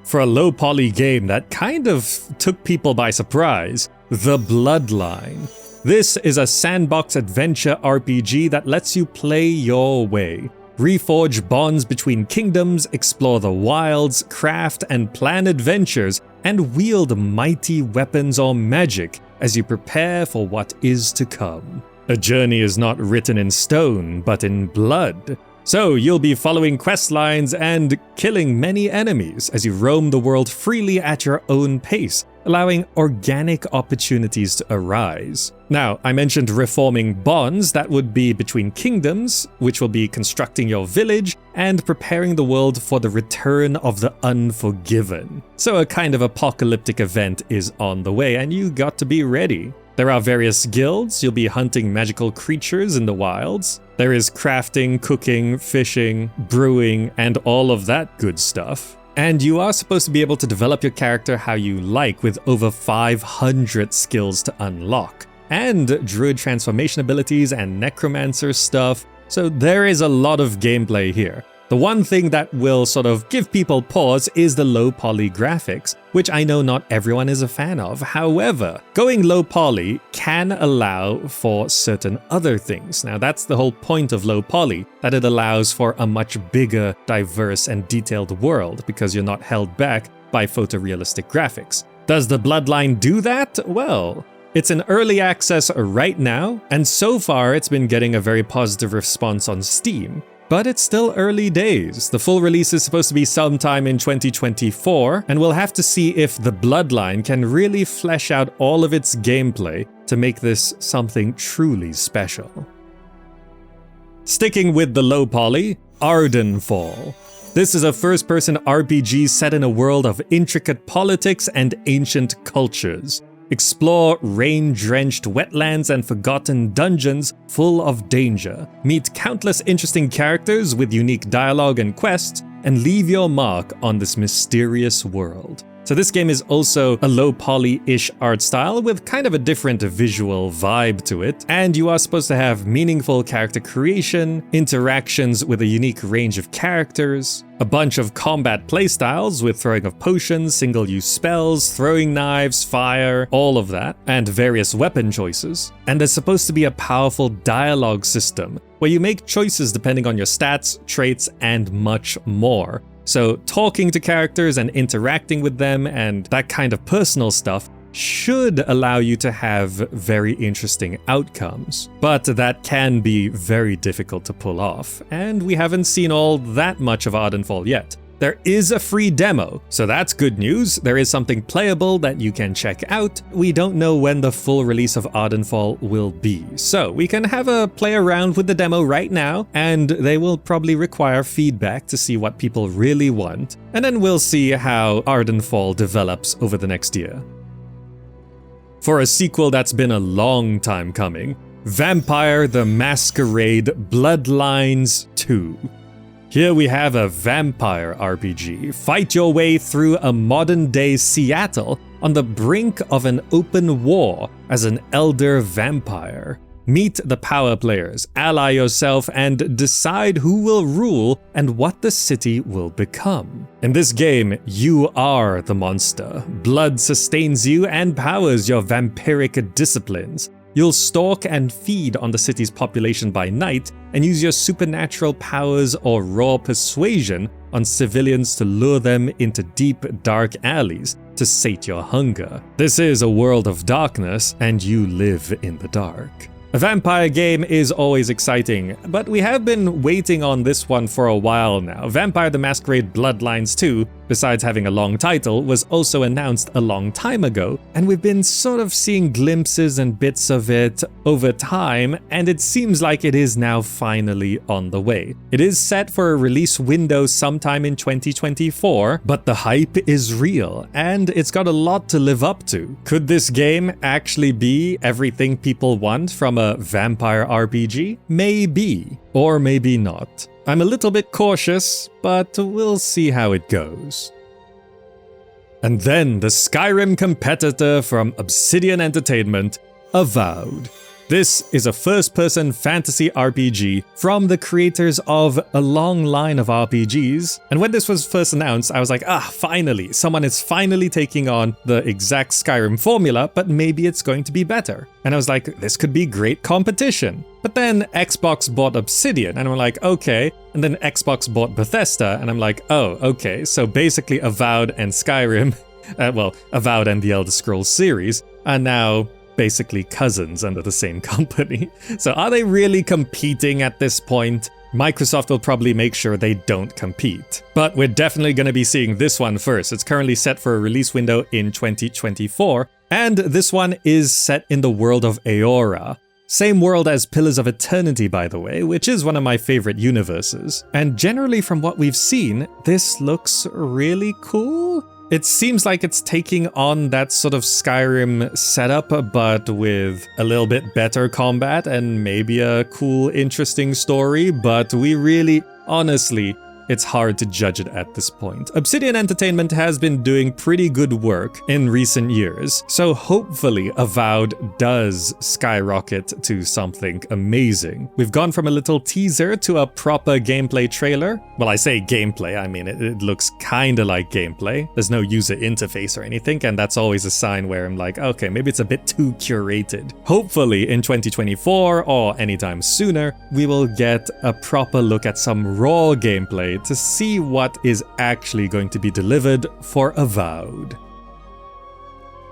For a low poly game that kind of took people by surprise, The Bloodline. This is a sandbox adventure RPG that lets you play your way. Reforge bonds between kingdoms, explore the wilds, craft and plan adventures, and wield mighty weapons or magic as you prepare for what is to come. A journey is not written in stone, but in blood. So you'll be following quest lines and killing many enemies as you roam the world freely at your own pace, allowing organic opportunities to arise. Now, I mentioned reforming bonds. That would be between kingdoms, which will be constructing your village and preparing the world for the return of the unforgiven. So a kind of apocalyptic event is on the way, and you got to be ready. There are various guilds, you'll be hunting magical creatures in the wilds. There is crafting, cooking, fishing, brewing, and all of that good stuff. And you are supposed to be able to develop your character how you like with over 500 skills to unlock. And druid transformation abilities and necromancer stuff, so there is a lot of gameplay here. The one thing that will sort of give people pause is the low poly graphics, which I know not everyone is a fan of. However, going low poly can allow for certain other things. Now that's the whole point of low poly, that it allows for a much bigger, diverse and detailed world because you're not held back by photorealistic graphics. Does the Bloodline do that? Well, it's in early access right now, and so far it's been getting a very positive response on Steam. But it's still early days. The full release is supposed to be sometime in 2024, and we'll have to see if the Bloodline can really flesh out all of its gameplay to make this something truly special. Sticking with the low poly, Ardenfall. This is a first-person RPG set in a world of intricate politics and ancient cultures. Explore rain-drenched wetlands and forgotten dungeons full of danger. Meet countless interesting characters with unique dialogue and quests, and leave your mark on this mysterious world. So this game is also a low poly-ish art style with kind of a different visual vibe to it, and you are supposed to have meaningful character creation, interactions with a unique range of characters, a bunch of combat playstyles with throwing of potions, single-use spells, throwing knives, fire, all of that, and various weapon choices. And there's supposed to be a powerful dialogue system where you make choices depending on your stats, traits, and much more. So talking to characters and interacting with them and that kind of personal stuff should allow you to have very interesting outcomes. But that can be very difficult to pull off, and we haven't seen all that much of Ardenfall yet. There is a free demo, so that's good news. There is something playable that you can check out. We don't know when the full release of Ardenfall will be, so we can have a play around with the demo right now, and they will probably require feedback to see what people really want, and then we'll see how Ardenfall develops over the next year. For a sequel that's been a long time coming, Vampire the Masquerade Bloodlines 2. Here we have a vampire RPG. Fight your way through a modern-day Seattle on the brink of an open war as an elder vampire. Meet the power players, ally yourself, and decide who will rule and what the city will become. In this game, you are the monster. Blood sustains you and powers your vampiric disciplines. You'll stalk and feed on the city's population by night and use your supernatural powers or raw persuasion on civilians to lure them into deep, dark alleys to sate your hunger. This is a world of darkness, and you live in the dark. A vampire game is always exciting, but we have been waiting on this one for a while now. Vampire the Masquerade Bloodlines 2, besides having a long title, was also announced a long time ago, and we've been sort of seeing glimpses and bits of it over time, and it seems like it is now finally on the way. It is set for a release window sometime in 2024, but the hype is real, and it's got a lot to live up to. Could this game actually be everything people want from a vampire RPG? Maybe, or maybe not. I'm a little bit cautious, but we'll see how it goes. And then the Skyrim competitor from Obsidian Entertainment, Avowed. This is a first-person fantasy RPG from the creators of a long line of RPGs, and when this was first announced, I was like, finally, someone is finally taking on the exact Skyrim formula, but maybe it's going to be better. And I was like, this could be great competition. But then Xbox bought Obsidian, and I'm like, okay. And then Xbox bought Bethesda, and I'm like, oh, okay. So basically Avowed and Skyrim, Avowed and the Elder Scrolls series are now basically cousins under the same company. So are they really competing at this point? Microsoft will probably make sure they don't compete. But we're definitely going to be seeing this one first. It's currently set for a release window in 2024, and this one is set in the world of Eora. Same world as Pillars of Eternity, by the way, which is one of my favorite universes. And generally from what we've seen, this looks really cool. It seems like it's taking on that sort of Skyrim setup, but with a little bit better combat and maybe a cool, interesting story, but we really, honestly, it's hard to judge it at this point. Obsidian Entertainment has been doing pretty good work in recent years, so hopefully Avowed does skyrocket to something amazing. We've gone from a little teaser to a proper gameplay trailer. Well, I say gameplay, I mean it looks kinda like gameplay. There's no user interface or anything, and that's always a sign where I'm like, okay, maybe it's a bit too curated. Hopefully in 2024 or anytime sooner, we will get a proper look at some raw gameplay to see what is actually going to be delivered for Avowed.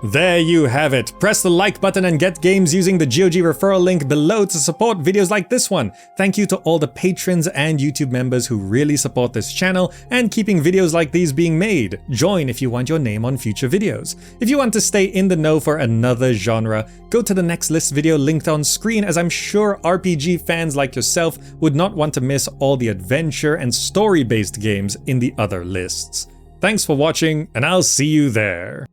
There you have it. Press the like button and get games using the GOG referral link below to support videos like this one. Thank you to all the patrons and YouTube members who really support this channel and keeping videos like these being made. Join if you want your name on future videos. If you want to stay in the know for another genre, go to the next list video linked on screen, as I'm sure RPG fans like yourself would not want to miss all the adventure and story-based games in the other lists. Thanks for watching, and I'll see you there.